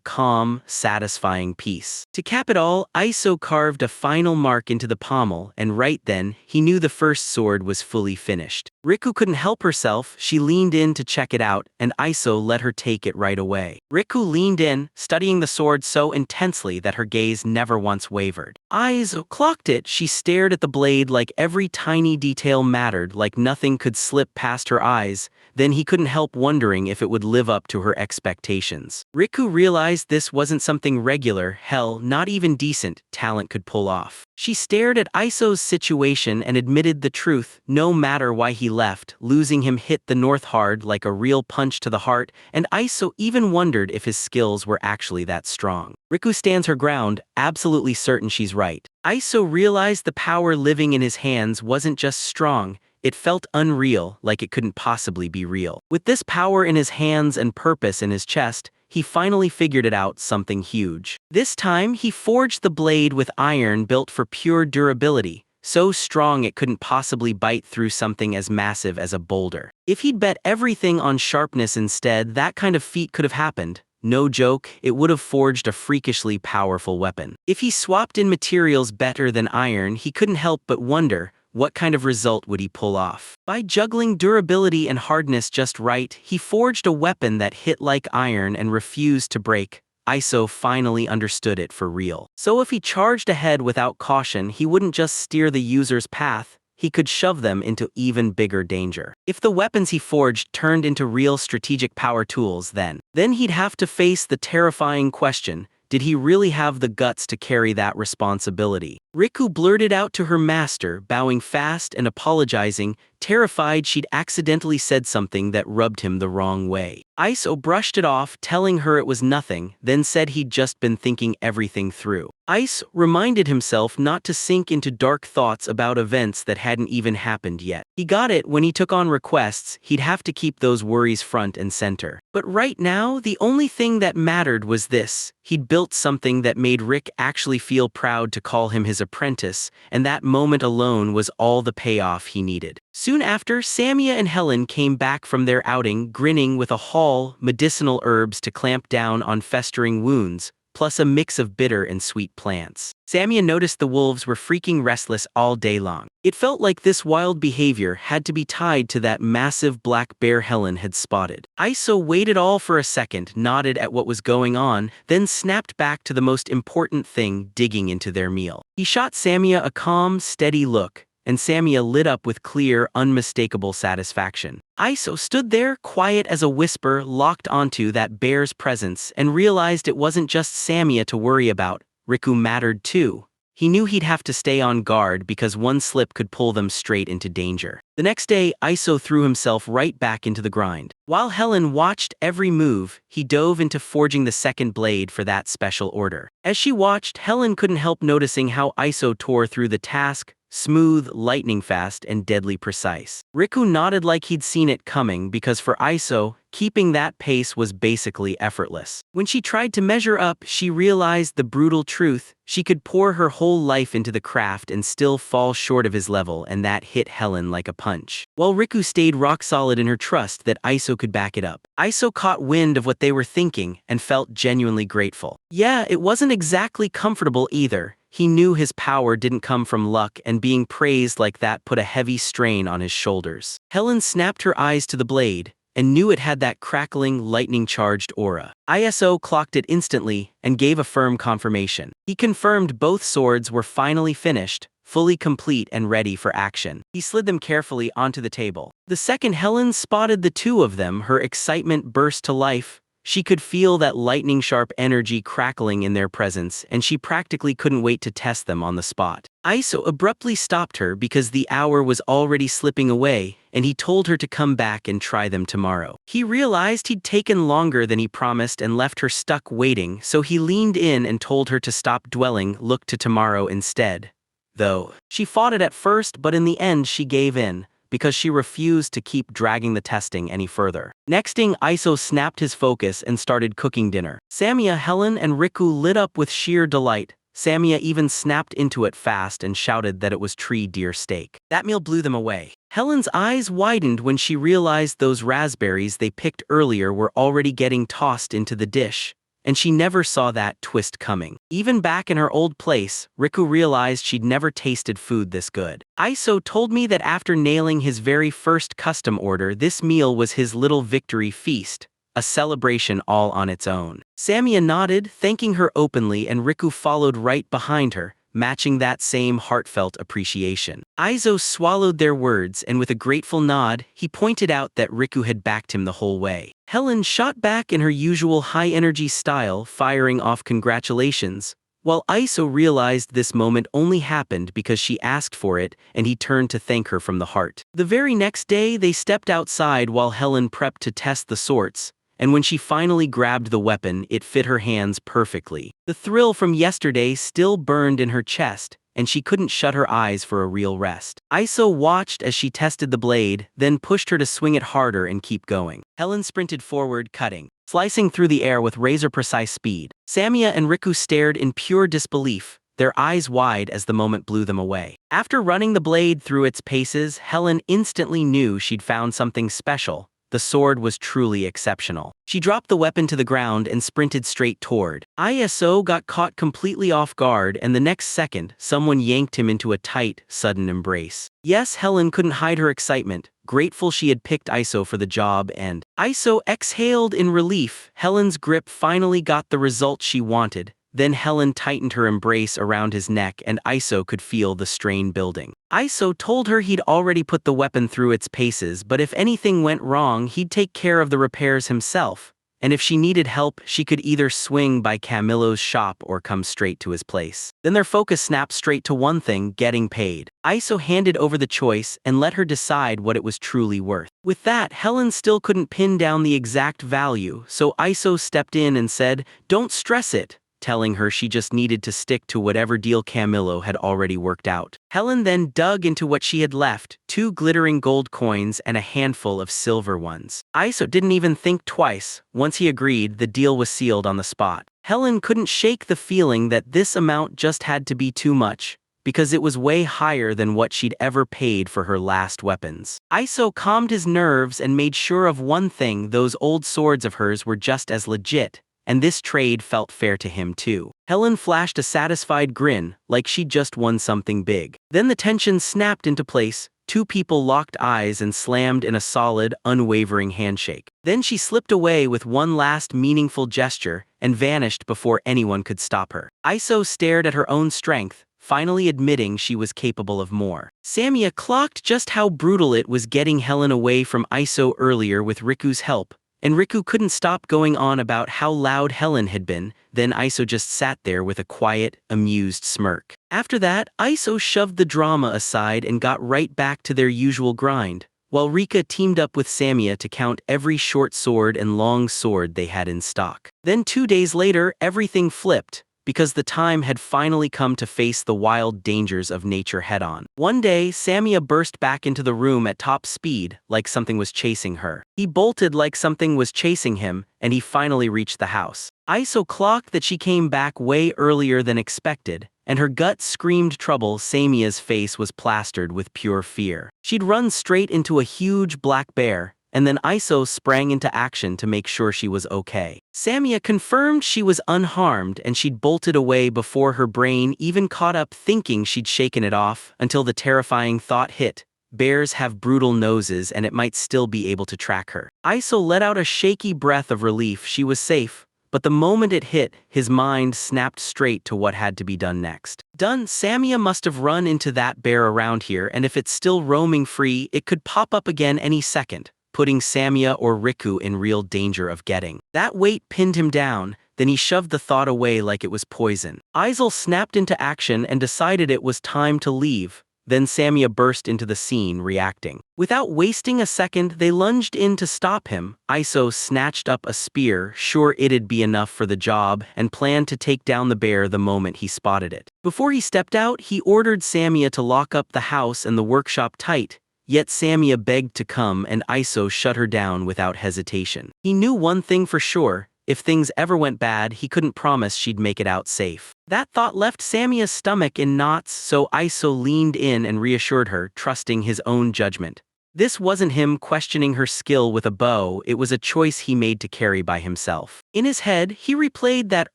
calm, satisfying peace. To cap it all, Iso carved a final mark into the pommel, and right then, he knew the first sword was fully finished. Riku couldn't help herself. She leaned in to check it out, and Iso let her take it right away. Riku leaned in, studying the sword so intensely that her gaze never once wavered. Iso clocked it. She stared at the blade like every tiny detail mattered, like nothing could slip past her eyes. Then he couldn't help wondering if it would live up to her expectations. Riku realized this wasn't something regular, hell, not even decent, talent could pull off. She stared at Iso's situation and admitted the truth. No matter why he left, losing him hit the North hard like a real punch to the heart, and Iso even wondered if his skills were actually that strong. Riku stands her ground, absolutely certain she's right. Iso realized the power living in his hands wasn't just strong, it felt unreal, like it couldn't possibly be real. With this power in his hands and purpose in his chest, he finally figured it out, something huge. This time, he forged the blade with iron built for pure durability, so strong it couldn't possibly bite through something as massive as a boulder. If he'd bet everything on sharpness instead, that kind of feat could have happened. No joke, it would have forged a freakishly powerful weapon. If he swapped in materials better than iron, he couldn't help but wonder, what kind of result would he pull off? By juggling durability and hardness just right, he forged a weapon that hit like iron and refused to break. Iso finally understood it for real. So if he charged ahead without caution, he wouldn't just steer the user's path, he could shove them into even bigger danger. If the weapons he forged turned into real strategic power tools, then he'd have to face the terrifying question, Did he really have the guts to carry that responsibility? Riku blurted out to her master, bowing fast and apologizing, terrified she'd accidentally said something that rubbed him the wrong way. Iso brushed it off, telling her it was nothing, then said he'd just been thinking everything through. Ice reminded himself not to sink into dark thoughts about events that hadn't even happened yet. He got it when he took on requests, he'd have to keep those worries front and center. But right now, the only thing that mattered was this. He'd built something that made Rick actually feel proud to call him his apprentice, and that moment alone was all the payoff he needed. Soon after, Samia and Helen came back from their outing, grinning with a haul, medicinal herbs to clamp down on festering wounds, plus a mix of bitter and sweet plants. Samia noticed the wolves were freaking restless all day long. It felt like this wild behavior had to be tied to that massive black bear Helen had spotted. Iso waited all for a second, nodded at what was going on, then snapped back to the most important thing, digging into their meal. He shot Samia a calm, steady look, and Samia lit up with clear, unmistakable satisfaction. Iso stood there, quiet as a whisper, locked onto that bear's presence, and realized it wasn't just Samia to worry about. Riku mattered too. He knew he'd have to stay on guard because one slip could pull them straight into danger. The next day, Iso threw himself right back into the grind. While Helen watched every move, he dove into forging the second blade for that special order. As she watched, Helen couldn't help noticing how Iso tore through the task, smooth, lightning fast, and deadly precise. Riku nodded like he'd seen it coming because for Iso, keeping that pace was basically effortless. When she tried to measure up, she realized the brutal truth. She could pour her whole life into the craft and still fall short of his level, and that hit Helen like a punch. While Riku stayed rock solid in her trust that Iso could back it up. Iso caught wind of what they were thinking and felt genuinely grateful. Yeah, it wasn't exactly comfortable either. He knew his power didn't come from luck, and being praised like that put a heavy strain on his shoulders. Helen snapped her eyes to the blade, and knew it had that crackling, lightning-charged aura. Iso clocked it instantly, and gave a firm confirmation. He confirmed both swords were finally finished, fully complete and ready for action. He slid them carefully onto the table. The second Helen spotted the two of them, her excitement burst to life. She could feel that lightning-sharp energy crackling in their presence, and she practically couldn't wait to test them on the spot. Iso abruptly stopped her because the hour was already slipping away, and he told her to come back and try them tomorrow. He realized he'd taken longer than he promised and left her stuck waiting, so he leaned in and told her to stop dwelling, look to tomorrow instead. Though, she fought it at first, but in the end she gave in, because she refused to keep dragging the testing any further. Nexting, Iso snapped his focus and started cooking dinner. Samia, Helen, and Riku lit up with sheer delight. Samia even snapped into it fast and shouted that it was tree deer steak. That meal blew them away. Helen's eyes widened when she realized those raspberries they picked earlier were already getting tossed into the dish, and she never saw that twist coming. Even back in her old place, Riku realized she'd never tasted food this good. Iso told me that after nailing his very first custom order, this meal was his little victory feast, a celebration all on its own. Samia nodded, thanking her openly, and Riku followed right behind her, matching that same heartfelt appreciation. Iso swallowed their words, and with a grateful nod, he pointed out that Riku had backed him the whole way. Helen shot back in her usual high-energy style, firing off congratulations, while Iso realized this moment only happened because she asked for it, and he turned to thank her from the heart. The very next day, they stepped outside while Helen prepped to test the sorts, and when she finally grabbed the weapon, it fit her hands perfectly. The thrill from yesterday still burned in her chest, and she couldn't shut her eyes for a real rest. Iso watched as she tested the blade, then pushed her to swing it harder and keep going. Helen sprinted forward, cutting, slicing through the air with razor-precise speed. Samia and Riku stared in pure disbelief, their eyes wide as the moment blew them away. After running the blade through its paces, Helen instantly knew she'd found something special. The sword was truly exceptional. She dropped the weapon to the ground and sprinted straight toward. Iso got caught completely off guard, and the next second, someone yanked him into a tight, sudden embrace. Yes, Helen couldn't hide her excitement, grateful she had picked Iso for the job, and Iso exhaled in relief. Helen's grip finally got the result she wanted. Then Helen tightened her embrace around his neck, and Iso could feel the strain building. Iso told her he'd already put the weapon through its paces, but if anything went wrong, he'd take care of the repairs himself, and if she needed help, she could either swing by Camillo's shop or come straight to his place. Then their focus snapped straight to one thing: getting paid. Iso handed over the choice and let her decide what it was truly worth. With that, Helen still couldn't pin down the exact value, so Iso stepped in and said, "Don't stress it," telling her she just needed to stick to whatever deal Camillo had already worked out. Helen then dug into what she had left: 2 glittering gold coins and a handful of silver ones. Iso didn't even think twice. Once he agreed, the deal was sealed on the spot. Helen couldn't shake the feeling that this amount just had to be too much, because it was way higher than what she'd ever paid for her last weapons. Iso calmed his nerves and made sure of one thing: those old swords of hers were just as legit, and this trade felt fair to him too. Helen flashed a satisfied grin, like she'd just won something big. Then the tension snapped into place. 2 people locked eyes and slammed in a solid, unwavering handshake. Then she slipped away with one last meaningful gesture and vanished before anyone could stop her. Iso stared at her own strength, finally admitting she was capable of more. Samia clocked just how brutal it was getting Helen away from Iso earlier with Riku's help, and Riku couldn't stop going on about how loud Helen had been. Then Iso just sat there with a quiet, amused smirk. After that, Iso shoved the drama aside and got right back to their usual grind, while Rika teamed up with Samia to count every short sword and long sword they had in stock. Then 2 days later, everything flipped, because the time had finally come to face the wild dangers of nature head-on. One day, Samia burst back into the room at top speed, like something was chasing her. He bolted like something was chasing him, and he finally reached the house. Iso clocked that she came back way earlier than expected, and her gut screamed trouble. Samia's face was plastered with pure fear. She'd run straight into a huge black bear, and then Iso sprang into action to make sure she was okay. Samia confirmed she was unharmed, and she'd bolted away before her brain even caught up, thinking she'd shaken it off, until the terrifying thought hit: bears have brutal noses and it might still be able to track her. Iso let out a shaky breath of relief. She was safe. But the moment it hit, his mind snapped straight to what had to be done next. Samia must have run into that bear around here, and if it's still roaming free, it could pop up again any second, putting Samia or Riku in real danger of getting. That weight pinned him down. Then he shoved the thought away like it was poison. Isol snapped into action and decided it was time to leave. Then Samia burst into the scene, reacting. Without wasting a second, they lunged in to stop him. Iso snatched up a spear, sure it'd be enough for the job, and planned to take down the bear the moment he spotted it. Before he stepped out, he ordered Samia to lock up the house and the workshop tight. Yet Samia begged to come, and Iso shut her down without hesitation. He knew one thing for sure: if things ever went bad, he couldn't promise she'd make it out safe. That thought left Samia's stomach in knots, so Iso leaned in and reassured her, trusting his own judgment. This wasn't him questioning her skill with a bow, it was a choice he made to carry by himself. In his head, he replayed that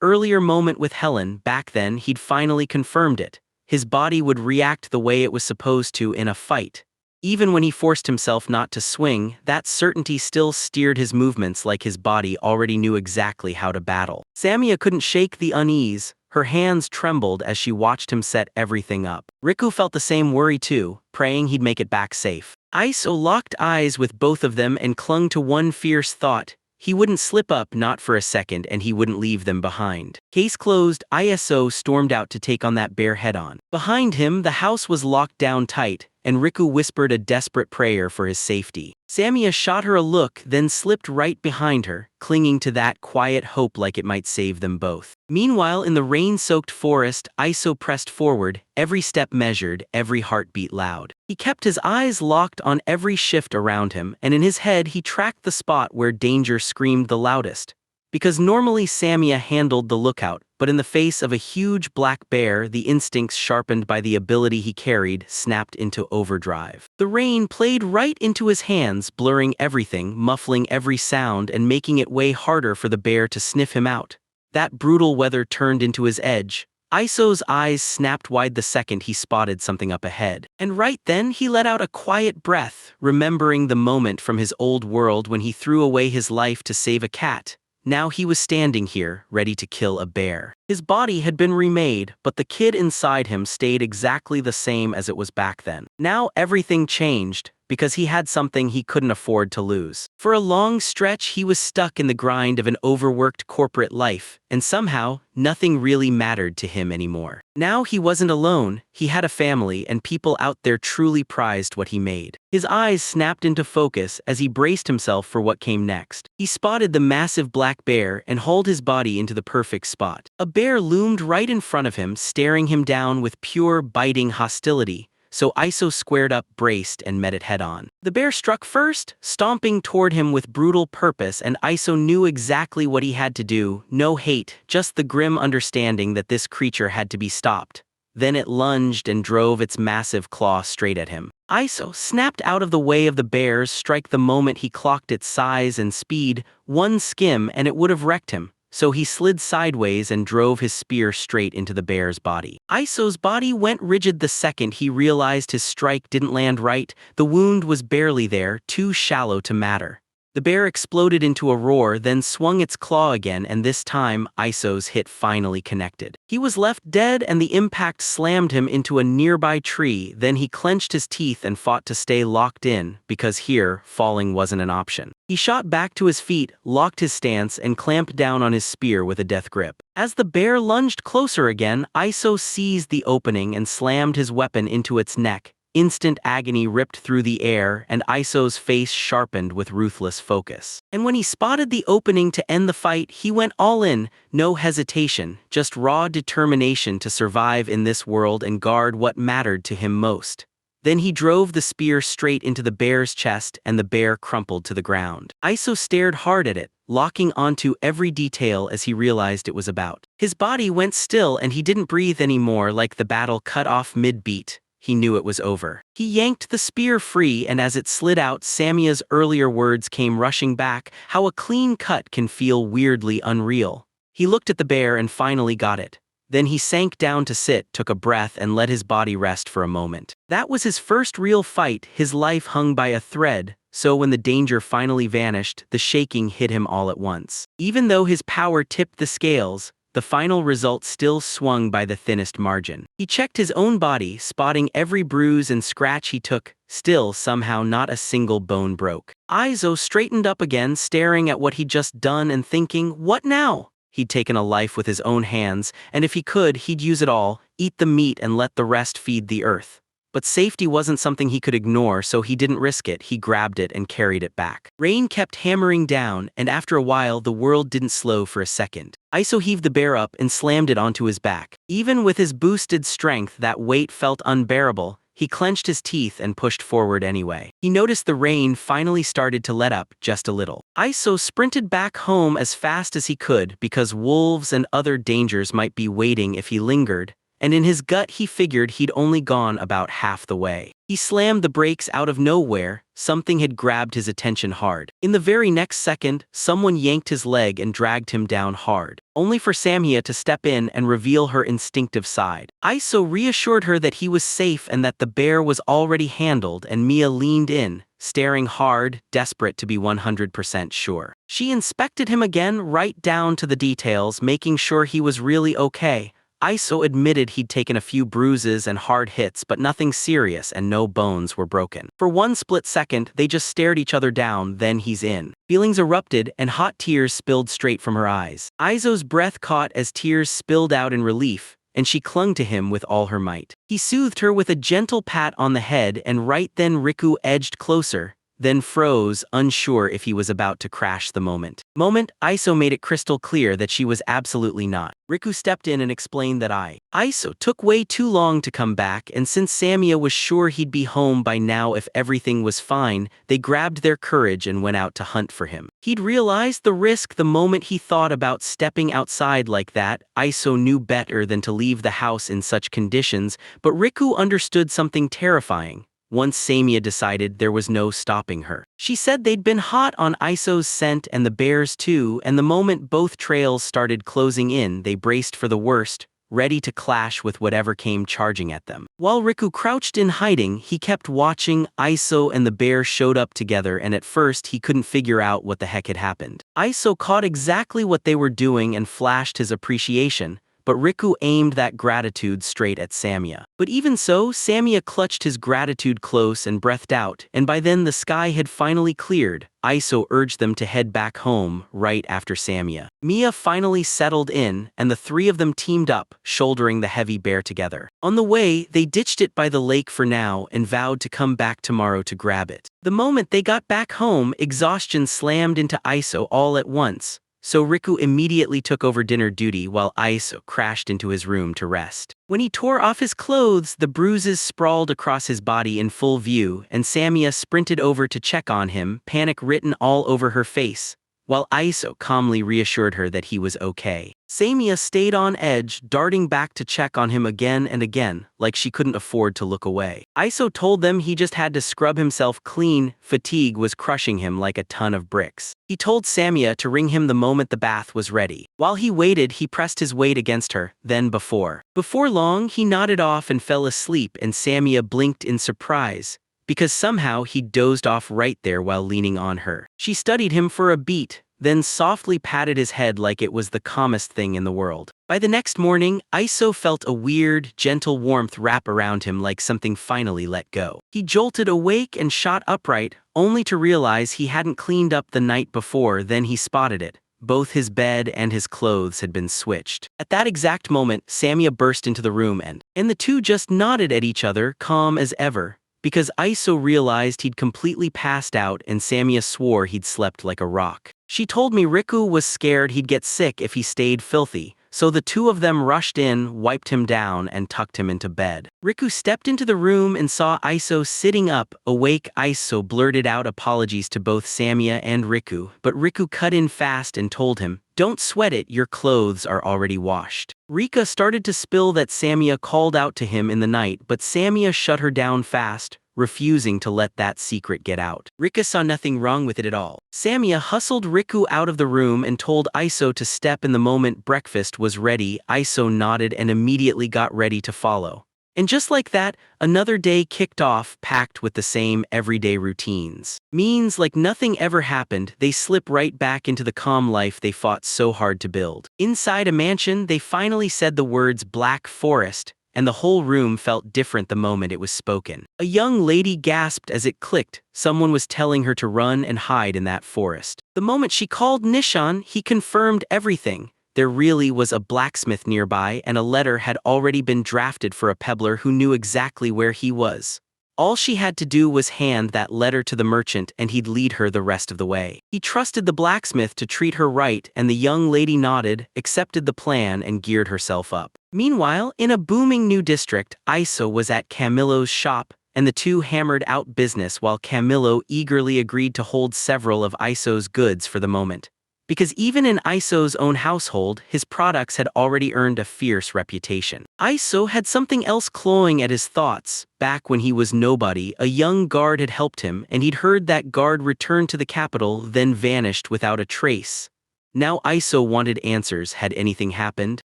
earlier moment with Helen. Back then, he'd finally confirmed it. His body would react the way it was supposed to in a fight. Even when he forced himself not to swing, that certainty still steered his movements, like his body already knew exactly how to battle. Samia couldn't shake the unease. Her hands trembled as she watched him set everything up. Riku felt the same worry too, praying he'd make it back safe. Iso locked eyes with both of them and clung to one fierce thought: he wouldn't slip up, not for a second, and he wouldn't leave them behind. Case closed. Iso stormed out to take on that bear head-on. Behind him, the house was locked down tight, and Riku whispered a desperate prayer for his safety. Samia shot her a look, then slipped right behind her, clinging to that quiet hope like it might save them both. Meanwhile, in the rain-soaked forest, Iso pressed forward, every step measured, every heartbeat loud. He kept his eyes locked on every shift around him, and in his head he tracked the spot where danger screamed the loudest. Because normally Samia handled the lookout, but in the face of a huge black bear, the instincts sharpened by the ability he carried snapped into overdrive. The rain played right into his hands, blurring everything, muffling every sound, and making it way harder for the bear to sniff him out. That brutal weather turned into his edge. Iso's eyes snapped wide the second he spotted something up ahead. And right then he let out a quiet breath, remembering the moment from his old world when he threw away his life to save a cat. Now he was standing here, ready to kill a bear. His body had been remade, but the kid inside him stayed exactly the same as it was back then. Now everything changed. because he had something he couldn't afford to lose. For a long stretch, he was stuck in the grind of an overworked corporate life, and somehow, nothing really mattered to him anymore. Now he wasn't alone, he had a family, and people out there truly prized what he made. His eyes snapped into focus as he braced himself for what came next. He spotted the massive black bear and hauled his body into the perfect spot. A bear loomed right in front of him, staring him down with pure, biting hostility. So Iso squared up, braced, and met it head-on. The bear struck first, stomping toward him with brutal purpose, and Iso knew exactly what he had to do. No hate, just the grim understanding that this creature had to be stopped. Then it lunged and drove its massive claw straight at him. Iso snapped out of the way of the bear's strike the moment he clocked its size and speed. One skim and it would have wrecked him. So he slid sideways and drove his spear straight into the bear's body. Iso's body went rigid the second he realized his strike didn't land right. The wound was barely there, too shallow to matter. The bear exploded into a roar, then swung its claw again, and this time, Iso's hit finally connected. He was left dead, and the impact slammed him into a nearby tree. Then he clenched his teeth and fought to stay locked in, because here, falling wasn't an option. He shot back to his feet, locked his stance, and clamped down on his spear with a death grip. As the bear lunged closer again, Iso seized the opening and slammed his weapon into its neck. Instant agony ripped through the air, and Iso's face sharpened with ruthless focus. And when he spotted the opening to end the fight, he went all in, no hesitation, just raw determination to survive in this world and guard what mattered to him most. Then he drove the spear straight into the bear's chest, and the bear crumpled to the ground. Iso stared hard at it, locking onto every detail as he realized it was about. His body went still, and he didn't breathe anymore, like the battle cut off mid-beat. He knew it was over. He yanked the spear free, and as it slid out, Samia's earlier words came rushing back, how a clean cut can feel weirdly unreal. He looked at the bear and finally got it. Then he sank down to sit, took a breath, and let his body rest for a moment. That was his first real fight, his life hung by a thread, so when the danger finally vanished, the shaking hit him all at once. Even though his power tipped the scales, the final result still swung by the thinnest margin. He checked his own body, spotting every bruise and scratch he took. Still, somehow not a single bone broke. Iso straightened up again, staring at what he'd just done and thinking, what now? He'd taken a life with his own hands, and if he could, he'd use it all, eat the meat and let the rest feed the earth. But safety wasn't something he could ignore, so he didn't risk it. He grabbed it and carried it back. Rain kept hammering down, and after a while, the world didn't slow for a second. Iso heaved the bear up and slammed it onto his back. Even with his boosted strength, that weight felt unbearable. He clenched his teeth and pushed forward anyway. He noticed the rain finally started to let up, just a little. Iso sprinted back home as fast as he could, because wolves and other dangers might be waiting if he lingered. And in his gut he figured he'd only gone about half the way. He slammed the brakes out of nowhere. Something had grabbed his attention hard. In the very next second, someone yanked his leg and dragged him down hard, only for Samia to step in and reveal her instinctive side. Iso reassured her that he was safe and that the bear was already handled, and Mia leaned in, staring hard, desperate to be 100% sure. She inspected him again, right down to the details, making sure he was really okay. Iso admitted he'd taken a few bruises and hard hits, but nothing serious, and no bones were broken. For one split second, they just stared each other down, then he's in. Feelings erupted, and hot tears spilled straight from her eyes. Iso's breath caught as tears spilled out in relief, and she clung to him with all her might. He soothed her with a gentle pat on the head, and right then Riku edged closer, then froze, unsure if he was about to crash the moment. Iso made it crystal clear that she was absolutely not. Riku stepped in and explained that Iso took way too long to come back, and since Samia was sure he'd be home by now if everything was fine, they grabbed their courage and went out to hunt for him. He'd realized the risk the moment he thought about stepping outside like that. Iso knew better than to leave the house in such conditions, but Riku understood something terrifying. Once Samia decided, there was no stopping her. She said they'd been hot on Iso's scent and the bear's too, and the moment both trails started closing in, they braced for the worst, ready to clash with whatever came charging at them. While Riku crouched in hiding, he kept watching. Iso and the bear showed up together, and at first he couldn't figure out what the heck had happened. Iso caught exactly what they were doing and flashed his appreciation, but Riku aimed that gratitude straight at Samia. But even so, Samia clutched his gratitude close and breathed out, and by then the sky had finally cleared. Iso urged them to head back home right after Samia. Mia finally settled in, and the three of them teamed up, shouldering the heavy bear together. On the way, they ditched it by the lake for now and vowed to come back tomorrow to grab it. The moment they got back home, exhaustion slammed into Iso all at once. So Riku immediately took over dinner duty while Iso crashed into his room to rest. When he tore off his clothes, the bruises sprawled across his body in full view, and Samia sprinted over to check on him, panic written all over her face, while Iso calmly reassured her that he was okay. Samia stayed on edge, darting back to check on him again and again, like she couldn't afford to look away. Iso told them he just had to scrub himself clean. Fatigue was crushing him like a ton of bricks. He told Samia to ring him the moment the bath was ready. While he waited, he pressed his weight against her, then before long, he nodded off and fell asleep, and Samia blinked in surprise, because somehow he dozed off right there while leaning on her. She studied him for a beat, then softly patted his head like it was the calmest thing in the world. By the next morning, Iso felt a weird, gentle warmth wrap around him like something finally let go. He jolted awake and shot upright, only to realize he hadn't cleaned up the night before. Then he spotted it. Both his bed and his clothes had been switched. At that exact moment, Samia burst into the room and the two just nodded at each other, calm as ever, because Iso realized he'd completely passed out and Samia swore he'd slept like a rock. She told me Riku was scared he'd get sick if he stayed filthy, so the two of them rushed in, wiped him down, and tucked him into bed. Riku stepped into the room and saw Iso sitting up, awake. Iso blurted out apologies to both Samia and Riku, but Riku cut in fast and told him, "Don't sweat it, your clothes are already washed." Rika started to spill that Samia called out to him in the night, but Samia shut her down fast, refusing to let that secret get out. Rika saw nothing wrong with it at all. Samia hustled Riku out of the room and told Iso to step in the moment breakfast was ready. Iso nodded and immediately got ready to follow. And just like that, another day kicked off, packed with the same everyday routines. Means like nothing ever happened, they slip right back into the calm life they fought so hard to build. Inside a mansion, they finally said the words Black Forest, and the whole room felt different the moment it was spoken. A young lady gasped as it clicked. Someone was telling her to run and hide in that forest. The moment she called Nishan, he confirmed everything. There really was a blacksmith nearby, and a letter had already been drafted for a peddler who knew exactly where he was. All she had to do was hand that letter to the merchant and he'd lead her the rest of the way. He trusted the blacksmith to treat her right, and the young lady nodded, accepted the plan, and geared herself up. Meanwhile, in a booming new district, Iso was at Camillo's shop, and the two hammered out business while Camillo eagerly agreed to hold several of Iso's goods for the moment. Because even in Iso's own household, his products had already earned a fierce reputation. Iso had something else clawing at his thoughts. Back when he was nobody, a young guard had helped him, and he'd heard that guard returned to the capital, then vanished without a trace. Now Iso wanted answers. Had anything happened?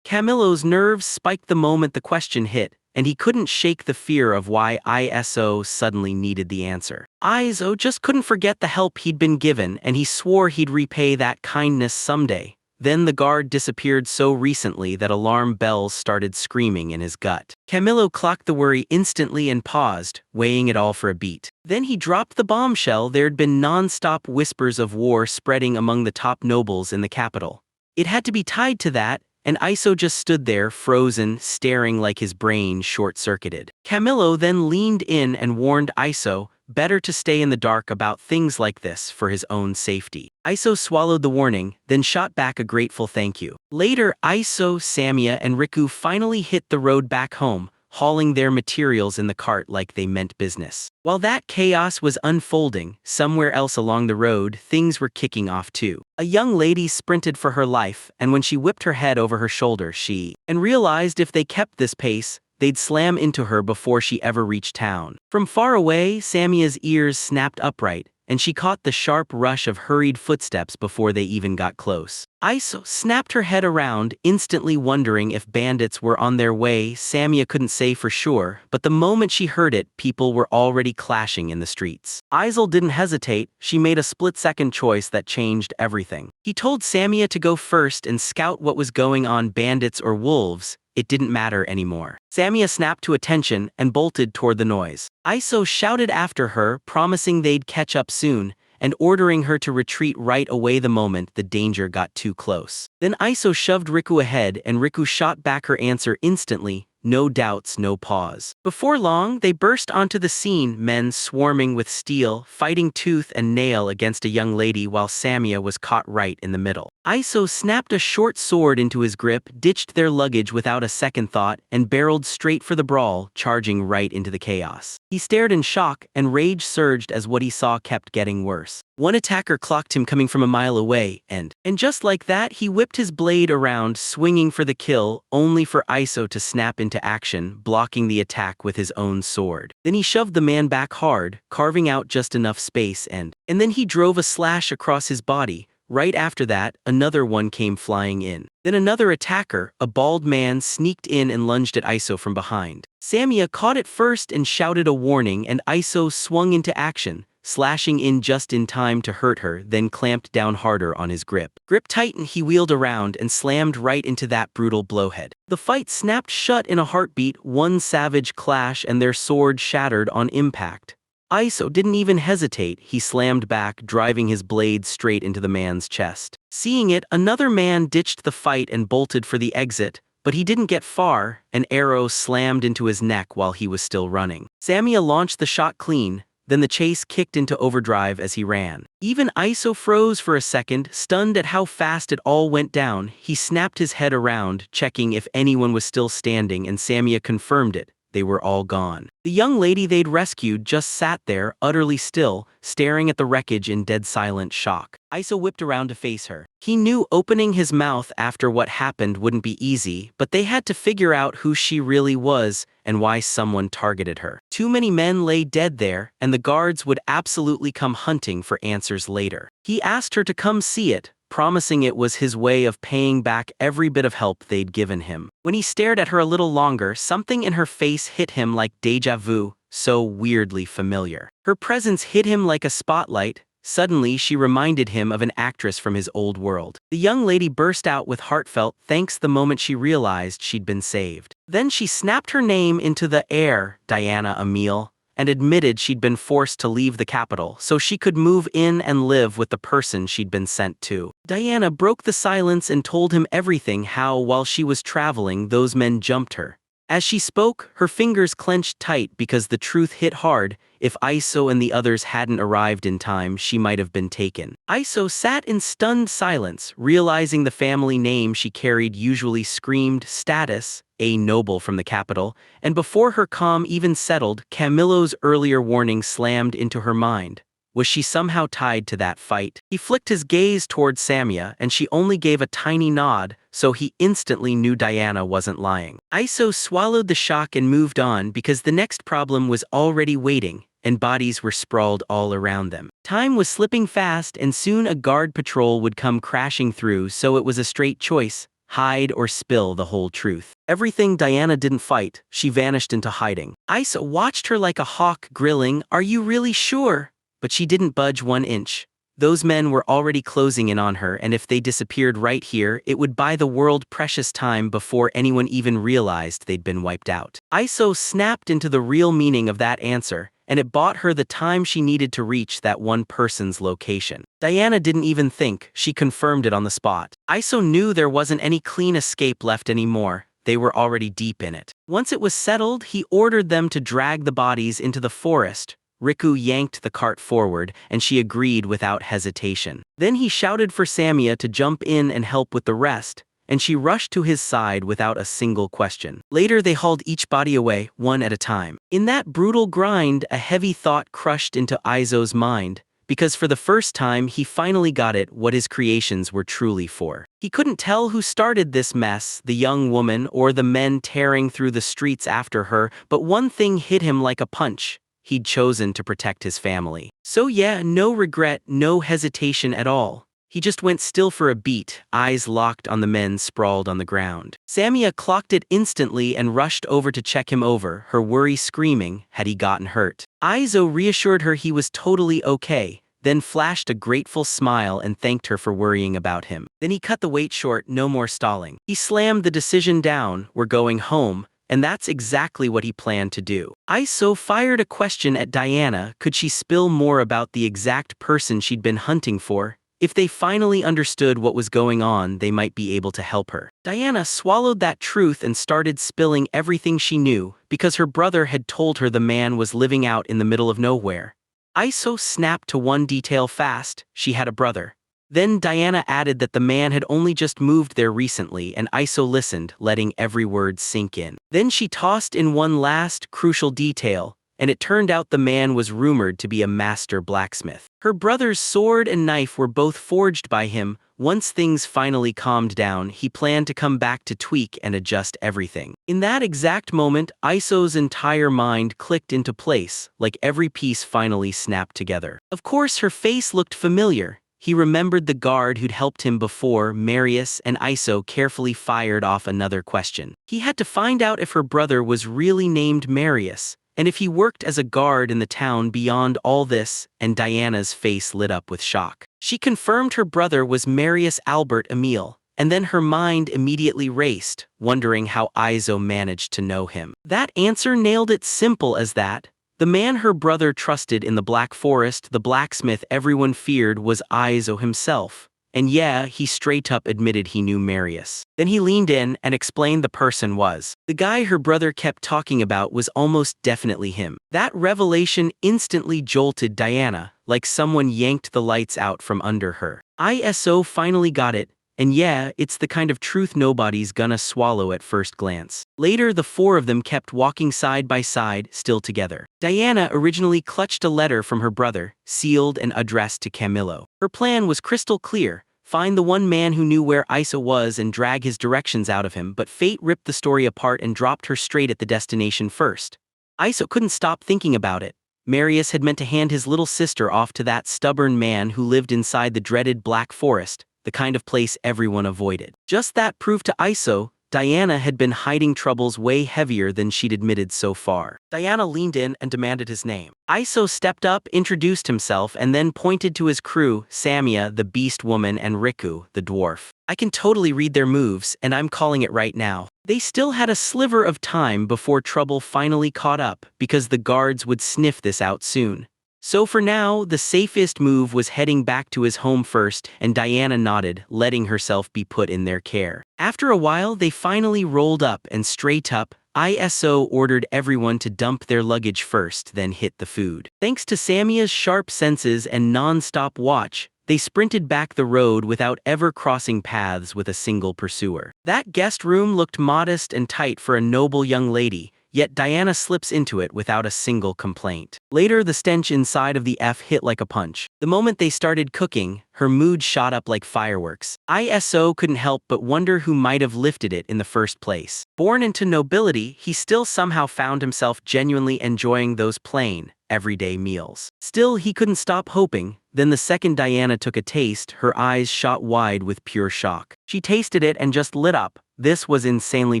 Camillo's nerves spiked the moment the question hit, and he couldn't shake the fear of why Iso suddenly needed the answer. Iso just couldn't forget the help he'd been given, and he swore he'd repay that kindness someday. Then the guard disappeared so recently that alarm bells started screaming in his gut. Camillo clocked the worry instantly and paused, weighing it all for a beat. Then he dropped the bombshell. There'd been non-stop whispers of war spreading among the top nobles in the capital. It had to be tied to that, and Iso just stood there, frozen, staring like his brain short-circuited. Camillo then leaned in and warned Iso, better to stay in the dark about things like this for his own safety. Iso swallowed the warning, then shot back a grateful thank you. Later, Iso, Samia, and Riku finally hit the road back home, hauling their materials in the cart like they meant business. While that chaos was unfolding, somewhere else along the road, things were kicking off too. A young lady sprinted for her life, and when she whipped her head over her shoulder, she realized if they kept this pace, they'd slam into her before she ever reached town. From far away, Samia's ears snapped upright, and she caught the sharp rush of hurried footsteps before they even got close. Iso snapped her head around, instantly wondering if bandits were on their way. Samia couldn't say for sure, but the moment she heard it, people were already clashing in the streets. Isel didn't hesitate. She made a split-second choice that changed everything. He told Samia to go first and scout what was going on, bandits or wolves. It didn't matter anymore. Samia snapped to attention and bolted toward the noise. Iso shouted after her, promising they'd catch up soon, and ordering her to retreat right away the moment the danger got too close. Then Iso shoved Riku ahead, and Riku shot back her answer instantly. No doubts, no pause. Before long, they burst onto the scene, men swarming with steel, fighting tooth and nail against a young lady while Samia was caught right in the middle. Iso snapped a short sword into his grip, ditched their luggage without a second thought, and barreled straight for the brawl, charging right into the chaos. He stared in shock, and rage surged as what he saw kept getting worse. One attacker clocked him coming from a mile away, and just like that, he whipped his blade around, swinging for the kill, only for Iso to snap into action, blocking the attack with his own sword. Then he shoved the man back hard, carving out just enough space, and then he drove a slash across his body. Right after that, another one came flying in. Then another attacker, a bald man, sneaked in and lunged at Iso from behind. Samia caught it first and shouted a warning, and Iso swung into action, slashing in just in time to hurt her, then clamped down harder on his grip. Grip tightened, he wheeled around and slammed right into that brutal blowhead. The fight snapped shut in a heartbeat, one savage clash and their swords shattered on impact. Iso didn't even hesitate. He slammed back, driving his blade straight into the man's chest. Seeing it, another man ditched the fight and bolted for the exit, but he didn't get far. An arrow slammed into his neck while he was still running. Samia launched the shot clean, then the chase kicked into overdrive as he ran. Even Iso froze for a second, stunned at how fast it all went down. He snapped his head around, checking if anyone was still standing, and Samia confirmed it. They were all gone. The young lady they'd rescued just sat there, utterly still, staring at the wreckage in dead silent shock. Iso whipped around to face her. He knew opening his mouth after what happened wouldn't be easy, but they had to figure out who she really was and why someone targeted her. Too many men lay dead there, and the guards would absolutely come hunting for answers later. He asked her to come see it, promising it was his way of paying back every bit of help they'd given him. When he stared at her a little longer, something in her face hit him like déjà vu, so weirdly familiar. Her presence hit him like a spotlight. Suddenly, she reminded him of an actress from his old world. The young lady burst out with heartfelt thanks the moment she realized she'd been saved. Then she snapped her name into the air, Diana Emile, and admitted she'd been forced to leave the capital so she could move in and live with the person she'd been sent to. Diana broke the silence and told him everything, how while she was traveling those men jumped her. As she spoke, her fingers clenched tight because the truth hit hard. If Iso and the others hadn't arrived in time, she might have been taken. Iso sat in stunned silence, realizing the family name she carried usually screamed status, a noble from the capital, and before her calm even settled, Camillo's earlier warning slammed into her mind. Was she somehow tied to that fight? He flicked his gaze toward Samia, and she only gave a tiny nod, so he instantly knew Diana wasn't lying. Iso swallowed the shock and moved on because the next problem was already waiting, and bodies were sprawled all around them. Time was slipping fast, and soon a guard patrol would come crashing through, so it was a straight choice: hide or spill the whole truth. Everything Diana didn't fight, she vanished into hiding. Iso watched her like a hawk, grilling, "Are you really sure?" But she didn't budge 1 inch. Those men were already closing in on her, and if they disappeared right here, it would buy the world precious time before anyone even realized they'd been wiped out. Iso snapped into the real meaning of that answer, and it bought her the time she needed to reach that one person's location. Diana didn't even think, she confirmed it on the spot. Iso knew there wasn't any clean escape left anymore. They were already deep in it. Once it was settled, he ordered them to drag the bodies into the forest. Riku yanked the cart forward, and she agreed without hesitation. Then he shouted for Samia to jump in and help with the rest, and she rushed to his side without a single question. Later they hauled each body away, one at a time. In that brutal grind, a heavy thought crushed into Iso's mind, because for the first time he finally got it, what his creations were truly for. He couldn't tell who started this mess, the young woman or the men tearing through the streets after her, but one thing hit him like a punch. he'd chosen to protect his family. So yeah, no regret, no hesitation at all. He just went still for a beat, eyes locked on the men sprawled on the ground. Samia clocked it instantly and rushed over to check him over, her worry screaming, had he gotten hurt? Aizo reassured her he was totally okay, then flashed a grateful smile and thanked her for worrying about him. Then he cut the wait short, no more stalling. He slammed the decision down, we're going home, and that's exactly what he planned to do. Aizo fired a question at Diana, could she spill more about the exact person she'd been hunting for? If they finally understood what was going on, they might be able to help her. Diana swallowed that truth and started spilling everything she knew, because her brother had told her the man was living out in the middle of nowhere. Aizo snapped to one detail fast, she had a brother. Then Diana added that the man had only just moved there recently, and Aizo listened, letting every word sink in. Then she tossed in one last, crucial detail, and it turned out the man was rumored to be a master blacksmith. Her brother's sword and knife were both forged by him. Once things finally calmed down, he planned to come back to tweak and adjust everything. In that exact moment, Aizo's entire mind clicked into place, like every piece finally snapped together. Of course, her face looked familiar. He remembered the guard who'd helped him before, Marius, and Aizo carefully fired off another question. He had to find out if her brother was really named Marius, and if he worked as a guard in the town beyond all this, and Diana's face lit up with shock. She confirmed her brother was Marius Albert Emile, and then her mind immediately raced, wondering how Aizo managed to know him. That answer nailed it, simple as that. The man her brother trusted in the Black Forest, the blacksmith everyone feared, was Aizo himself. And yeah, he straight up admitted he knew Marius. Then he leaned in and explained the person was. The guy her brother kept talking about was almost definitely him. That revelation instantly jolted Diana, like someone yanked the lights out from under her. Aizo finally got it, and yeah, it's the kind of truth nobody's gonna swallow at first glance. Later, the four of them kept walking side by side, still together. Diana originally clutched a letter from her brother, sealed and addressed to Camillo. Her plan was crystal clear. Find the one man who knew where Aizo was and drag his directions out of him, but fate ripped the story apart and dropped her straight at the destination first. Aizo couldn't stop thinking about it. Marius had meant to hand his little sister off to that stubborn man who lived inside the dreaded Black Forest, the kind of place everyone avoided. Just that proved to Aizo, Diana had been hiding troubles way heavier than she'd admitted so far. Diana leaned in and demanded his name. Aizo stepped up, introduced himself, and then pointed to his crew, Samia, the beast woman, and Riku, the dwarf. I can totally read their moves, and I'm calling it right now. They still had a sliver of time before trouble finally caught up, because the guards would sniff this out soon. So for now, the safest move was heading back to his home first, and Diana nodded, letting herself be put in their care. After a while, they finally rolled up, and straight up, Aizo ordered everyone to dump their luggage first, then hit the food. Thanks to Samia's sharp senses and non-stop watch, they sprinted back the road without ever crossing paths with a single pursuer. That guest room looked modest and tight for a noble young lady, yet Diana slips into it without a single complaint. Later, the stench inside of the F hit like a punch. The moment they started cooking, her mood shot up like fireworks. Aizo couldn't help but wonder who might have lifted it in the first place. Born into nobility, he still somehow found himself genuinely enjoying those plain, everyday meals. Still, he couldn't stop hoping. Then the second Diana took a taste, her eyes shot wide with pure shock. She tasted it and just lit up. This was insanely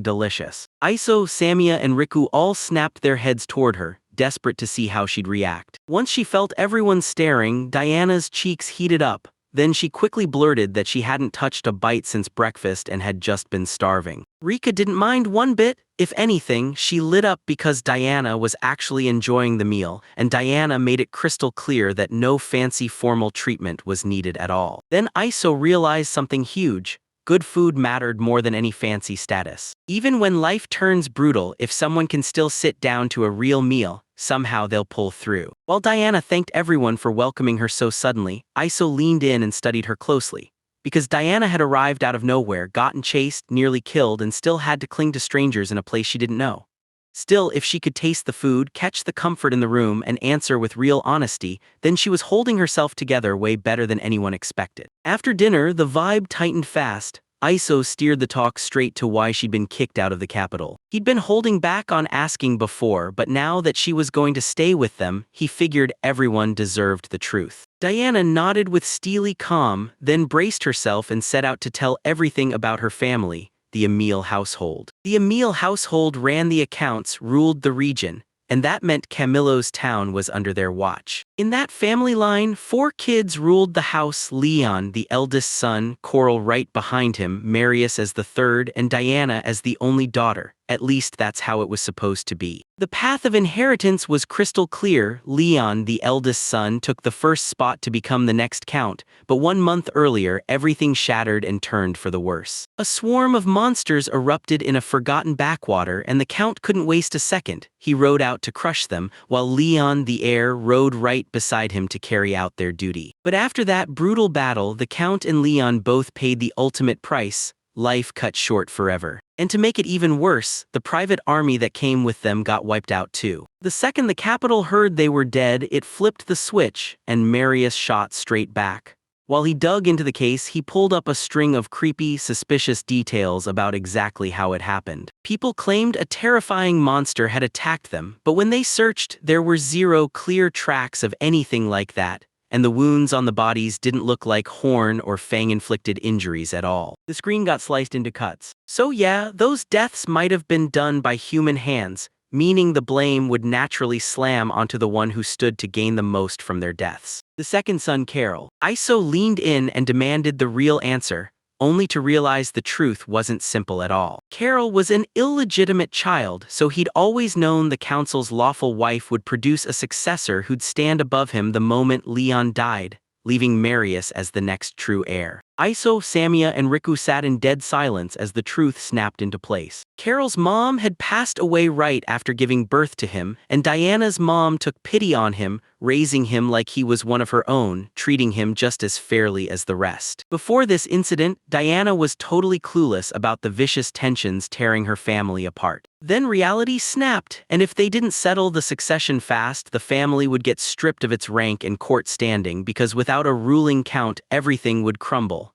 delicious. Aizo, Samia, and Riku all snapped their heads toward her, desperate to see how she'd react. Once she felt everyone staring, Diana's cheeks heated up. Then she quickly blurted that she hadn't touched a bite since breakfast and had just been starving. Rika didn't mind one bit. If anything, she lit up because Diana was actually enjoying the meal, and Diana made it crystal clear that no fancy formal treatment was needed at all. Then Aizo realized something huge. Good food mattered more than any fancy status. Even when life turns brutal, if someone can still sit down to a real meal, somehow they'll pull through. While Diana thanked everyone for welcoming her so suddenly, Aizo leaned in and studied her closely. Because Diana had arrived out of nowhere, gotten chased, nearly killed, and still had to cling to strangers in a place she didn't know. Still, if she could taste the food, catch the comfort in the room, and answer with real honesty, then she was holding herself together way better than anyone expected. After dinner, the vibe tightened fast. Iso steered the talk straight to why she'd been kicked out of the capital. He'd been holding back on asking before, but now that she was going to stay with them, he figured everyone deserved the truth. Diana nodded with steely calm, then braced herself and set out to tell everything about her family, the Emile household. The Emile household ran the accounts, ruled the region, and that meant Camillo's town was under their watch. In that family line, 4 kids ruled the house: Leon, the eldest son, Coral right behind him, Marius as the third, and Diana as the only daughter. At least that's how it was supposed to be. The path of inheritance was crystal clear. Leon, the eldest son, took the first spot to become the next count, but 1 month earlier, everything shattered and turned for the worse. A swarm of monsters erupted in a forgotten backwater, and the count couldn't waste a second. He rode out to crush them, while Leon, the heir, rode right beside him to carry out their duty. But after that brutal battle, the count and Leon both paid the ultimate price: life cut short forever. And to make it even worse, the private army that came with them got wiped out too. The second the capital heard they were dead, it flipped the switch, and Marius shot straight back. While he dug into the case, he pulled up a string of creepy, suspicious details about exactly how it happened. People claimed a terrifying monster had attacked them, but when they searched, there were 0 clear tracks of anything like that, and the wounds on the bodies didn't look like horn or fang-inflicted injuries at all. The screen got sliced into cuts. So yeah, those deaths might have been done by human hands, meaning the blame would naturally slam onto the one who stood to gain the most from their deaths. The second son, Carol. Iso leaned in and demanded the real answer, only to realize the truth wasn't simple at all. Carol was an illegitimate child, so he'd always known the council's lawful wife would produce a successor who'd stand above him the moment Leon died, leaving Marius as the next true heir. Iso, Samia, and Riku sat in dead silence as the truth snapped into place. Carol's mom had passed away right after giving birth to him, and Diana's mom took pity on him, raising him like he was one of her own, treating him just as fairly as the rest. Before this incident, Diana was totally clueless about the vicious tensions tearing her family apart. Then reality snapped, and if they didn't settle the succession fast, the family would get stripped of its rank and court standing, because without a ruling count, everything would crumble.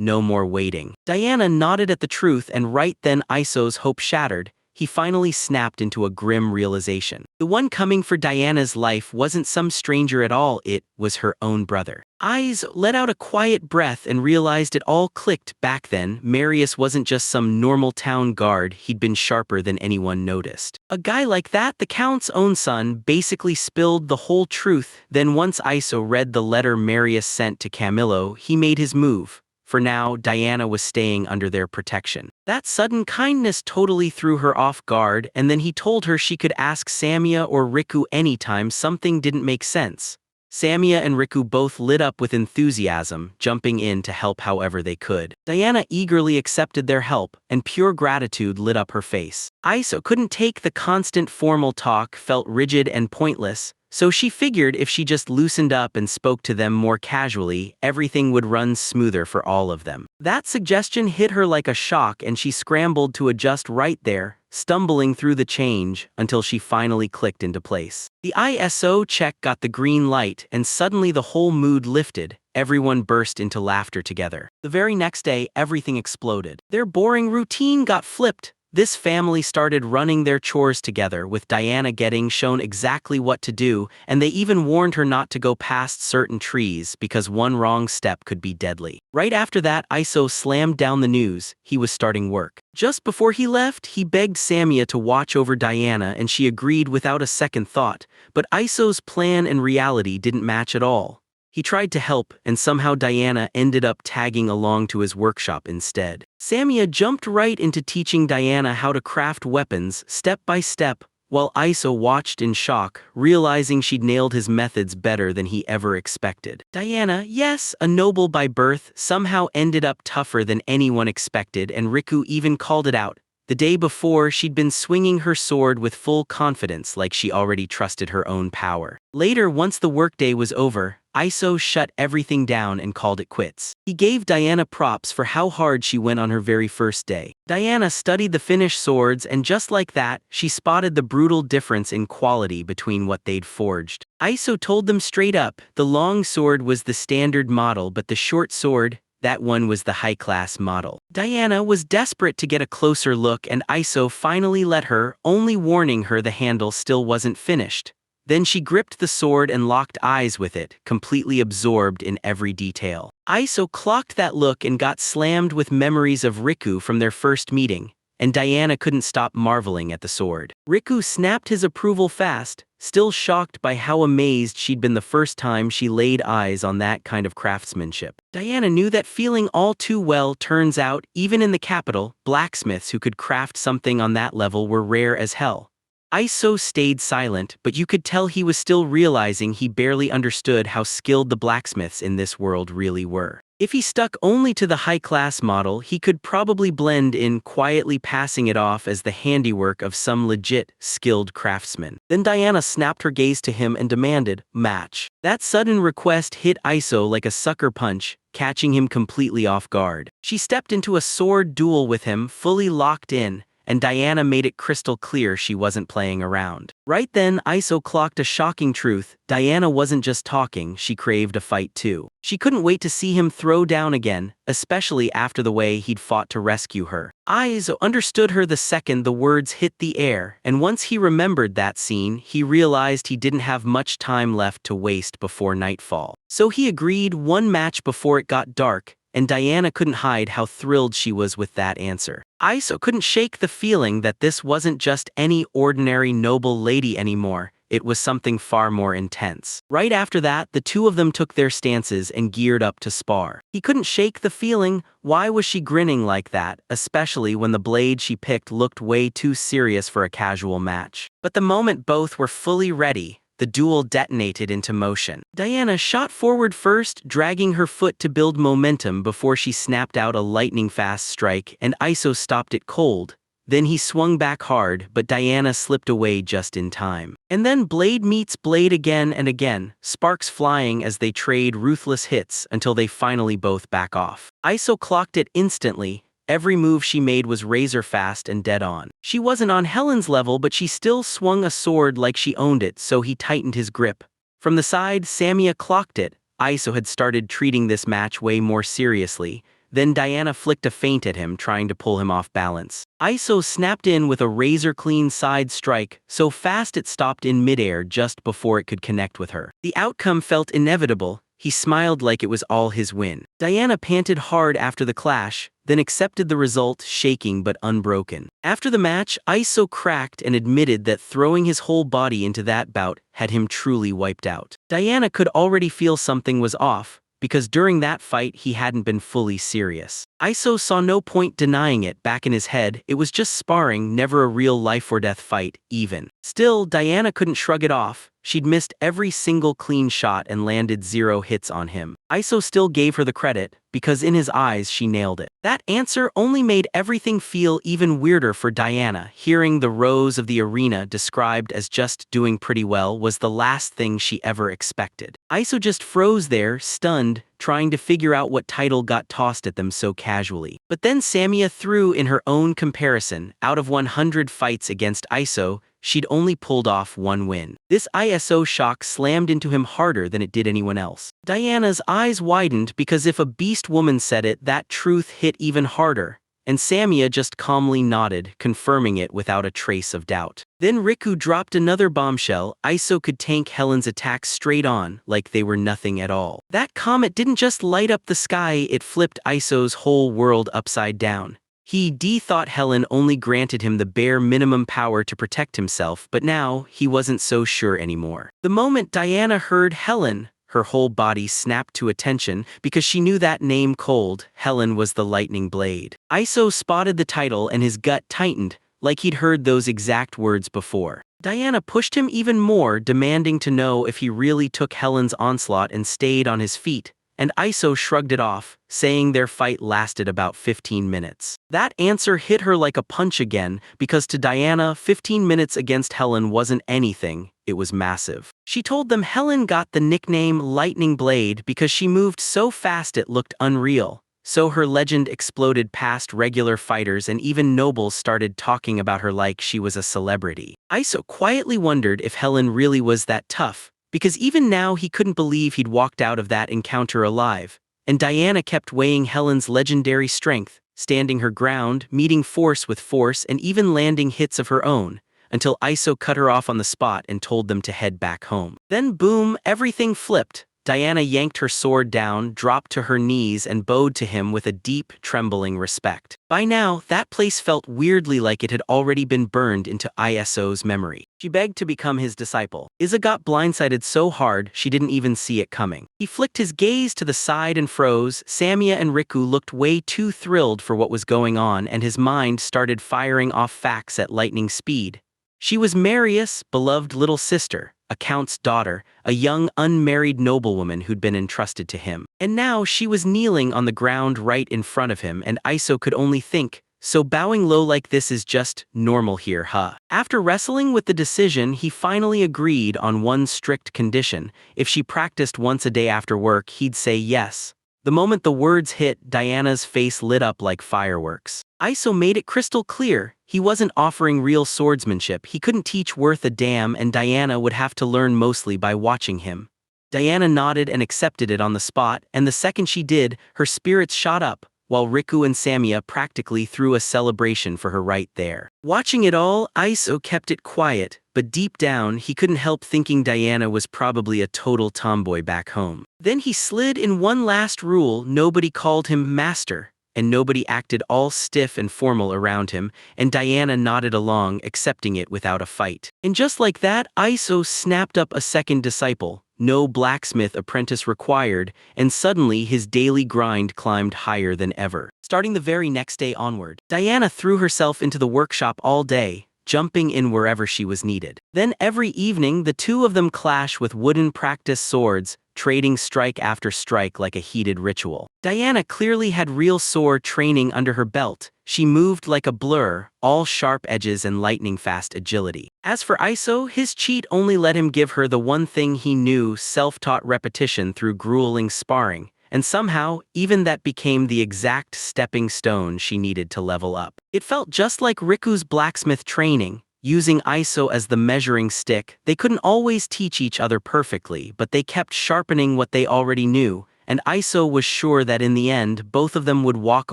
No more waiting. Diana nodded at the truth, and right then Iso's hope shattered. He finally snapped into a grim realization. The one coming for Diana's life wasn't some stranger at all, it was her own brother. Iso let out a quiet breath and realized it all clicked. Back then, Marius wasn't just some normal town guard, he'd been sharper than anyone noticed. A guy like that, the count's own son, basically spilled the whole truth. Then once Iso read the letter Marius sent to Camillo, he made his move. For now, Diana was staying under their protection. That sudden kindness totally threw her off guard, and then he told her she could ask Samia or Riku anytime something didn't make sense. Samia and Riku both lit up with enthusiasm, jumping in to help however they could. Diana eagerly accepted their help, and pure gratitude lit up her face. Iso couldn't take the constant formal talk, felt rigid and pointless, so she figured if she just loosened up and spoke to them more casually, everything would run smoother for all of them. That suggestion hit her like a shock, and she scrambled to adjust right there, stumbling through the change until she finally clicked into place. The ISO check got the green light, and suddenly the whole mood lifted. Everyone burst into laughter together. The very next day, everything exploded. Their boring routine got flipped. This family started running their chores together, with Diana getting shown exactly what to do, and they even warned her not to go past certain trees because one wrong step could be deadly. Right after that, Iso slammed down the news. He was starting work. Just before he left, he begged Samia to watch over Diana, and she agreed without a second thought, but Iso's plan and reality didn't match at all. He tried to help, and somehow Diana ended up tagging along to his workshop instead. Samia jumped right into teaching Diana how to craft weapons, step by step, while Iso watched in shock, realizing she'd nailed his methods better than he ever expected. Diana, yes, a noble by birth, somehow ended up tougher than anyone expected, and Riku even called it out. The day before, she'd been swinging her sword with full confidence, like she already trusted her own power. Later, once the workday was over, Iso shut everything down and called it quits. He gave Diana props for how hard she went on her very first day. Diana studied the finished swords, and just like that, she spotted the brutal difference in quality between what they'd forged. Iso told them straight up, the long sword was the standard model, but the short sword, That one was the high-class model. Diana was desperate to get a closer look and Iso finally let her, only warning her the handle still wasn't finished. Then she gripped the sword and locked eyes with it, completely absorbed in every detail. Iso clocked that look and got slammed with memories of Riku from their first meeting, and Diana couldn't stop marveling at the sword. Riku snapped his approval fast, still shocked by how amazed she'd been the first time she laid eyes on that kind of craftsmanship. Diana knew that feeling all too well. Turns out, even in the capital, blacksmiths who could craft something on that level were rare as hell. Iso stayed silent, but you could tell he was still realizing he barely understood how skilled the blacksmiths in this world really were. If he stuck only to the high-class model, he could probably blend in, quietly passing it off as the handiwork of some legit, skilled craftsman. Then Diana snapped her gaze to him and demanded, "Match." That sudden request hit Iso like a sucker punch, catching him completely off guard. She stepped into a sword duel with him, fully locked in, and Diana made it crystal clear she wasn't playing around. Right then, Iso clocked a shocking truth. Diana wasn't just talking, she craved a fight too. She couldn't wait to see him throw down again, especially after the way he'd fought to rescue her. Iso understood her the second the words hit the air, and once he remembered that scene, he realized he didn't have much time left to waste before nightfall. So he agreed, one match before it got dark, and Diana couldn't hide how thrilled she was with that answer. Iso couldn't shake the feeling that this wasn't just any ordinary noble lady anymore, it was something far more intense. Right after that, the two of them took their stances and geared up to spar. He couldn't shake the feeling, why was she grinning like that, especially when the blade she picked looked way too serious for a casual match. But the moment both were fully ready, the duel detonated into motion. Diana shot forward first, dragging her foot to build momentum before she snapped out a lightning-fast strike, and Iso stopped it cold. Then he swung back hard, but Diana slipped away just in time. And then blade meets blade again and again, sparks flying as they trade ruthless hits until they finally both back off. Iso clocked it instantly. Every move she made was razor-fast and dead-on. She wasn't on Helen's level, but she still swung a sword like she owned it, so he tightened his grip. From the side, Samia clocked it. Iso had started treating this match way more seriously. Then Diana flicked a feint at him, trying to pull him off balance. Iso snapped in with a razor-clean side strike, so fast it stopped in midair just before it could connect with her. The outcome felt inevitable. He smiled like it was all his win. Diana panted hard after the clash, then accepted the result, shaking but unbroken. After the match, Iso cracked and admitted that throwing his whole body into that bout had him truly wiped out. Diana could already feel something was off, because during that fight he hadn't been fully serious. Iso saw no point denying it. Back in his head, it was just sparring, never a real life-or-death fight, even. Still, Diana couldn't shrug it off. She'd missed every single clean shot and landed 0 hits on him. Iso still gave her the credit, because in his eyes she nailed it. That answer only made everything feel even weirder for Diana. Hearing the rows of the arena described as just doing pretty well was the last thing she ever expected. Iso just froze there, stunned, trying to figure out what title got tossed at them so casually. But then Samia threw in her own comparison. Out of 100 fights against Iso, she'd only pulled off 1 win. This ISO shock slammed into him harder than it did anyone else. Diana's eyes widened, because if a beast woman said it, that truth hit even harder. And Samia just calmly nodded, confirming it without a trace of doubt. Then Riku dropped another bombshell. Iso could tank Helen's attacks straight on, like they were nothing at all. That comet didn't just light up the sky, it flipped Iso's whole world upside down. He thought Helen only granted him the bare minimum power to protect himself, but now he wasn't so sure anymore. The moment Diana heard Helen, her whole body snapped to attention, because she knew that name cold. Helen was the lightning blade. Iso spotted the title and his gut tightened, like he'd heard those exact words before. Diana pushed him even more, demanding to know if he really took Helen's onslaught and stayed on his feet. And Iso shrugged it off, saying their fight lasted about 15 minutes. That answer hit her like a punch again, because to Diana, 15 minutes against Helen wasn't anything, it was massive. She told them Helen got the nickname Lightning Blade because she moved so fast it looked unreal. So her legend exploded past regular fighters, and even nobles started talking about her like she was a celebrity. Iso quietly wondered if Helen really was that tough, because even now he couldn't believe he'd walked out of that encounter alive. and Diana kept weighing Helen's legendary strength, standing her ground, meeting force with force, and even landing hits of her own, until Iso cut her off on the spot and told them to head back home. Then boom, everything flipped. Diana yanked her sword down, dropped to her knees, and bowed to him with a deep, trembling respect. By now, that place felt weirdly like it had already been burned into Iso's memory. She begged to become his disciple. Iza got blindsided so hard she didn't even see it coming. He flicked his gaze to the side and froze. Samia and Riku looked way too thrilled for what was going on, and his mind started firing off facts at lightning speed. She was Marius' beloved little sister, a count's daughter, a young unmarried noblewoman who'd been entrusted to him. And now she was kneeling on the ground right in front of him, and Iso could only think, so bowing low like this is just normal here, huh? After wrestling with the decision, he finally agreed on one strict condition. If she practiced once a day after work, he'd say yes. The moment the words hit, Diana's face lit up like fireworks. Iso made it crystal clear. He wasn't offering real swordsmanship, he couldn't teach worth a damn, and Diana would have to learn mostly by watching him. Diana nodded and accepted it on the spot, and the second she did, her spirits shot up, while Riku and Samia practically threw a celebration for her right there. Watching it all, Iso kept it quiet, but deep down, he couldn't help thinking Diana was probably a total tomboy back home. Then he slid in one last rule: nobody called him master, and nobody acted all stiff and formal around him, and Diana nodded along, accepting it without a fight. And just like that, Iso snapped up a second disciple. No blacksmith apprentice required, and suddenly his daily grind climbed higher than ever. Starting the very next day onward, Diana threw herself into the workshop all day, jumping in wherever she was needed. Then every evening, the two of them clash with wooden practice swords, trading strike after strike like a heated ritual. Diana clearly had real sword training under her belt. She moved like a blur, all sharp edges and lightning-fast agility. As for Iso, his cheat only let him give her the one thing he knew: self-taught repetition through grueling sparring, and somehow, even that became the exact stepping stone she needed to level up. It felt just like Riku's blacksmith training. Using Iso as the measuring stick, they couldn't always teach each other perfectly, but they kept sharpening what they already knew, and Iso was sure that in the end, both of them would walk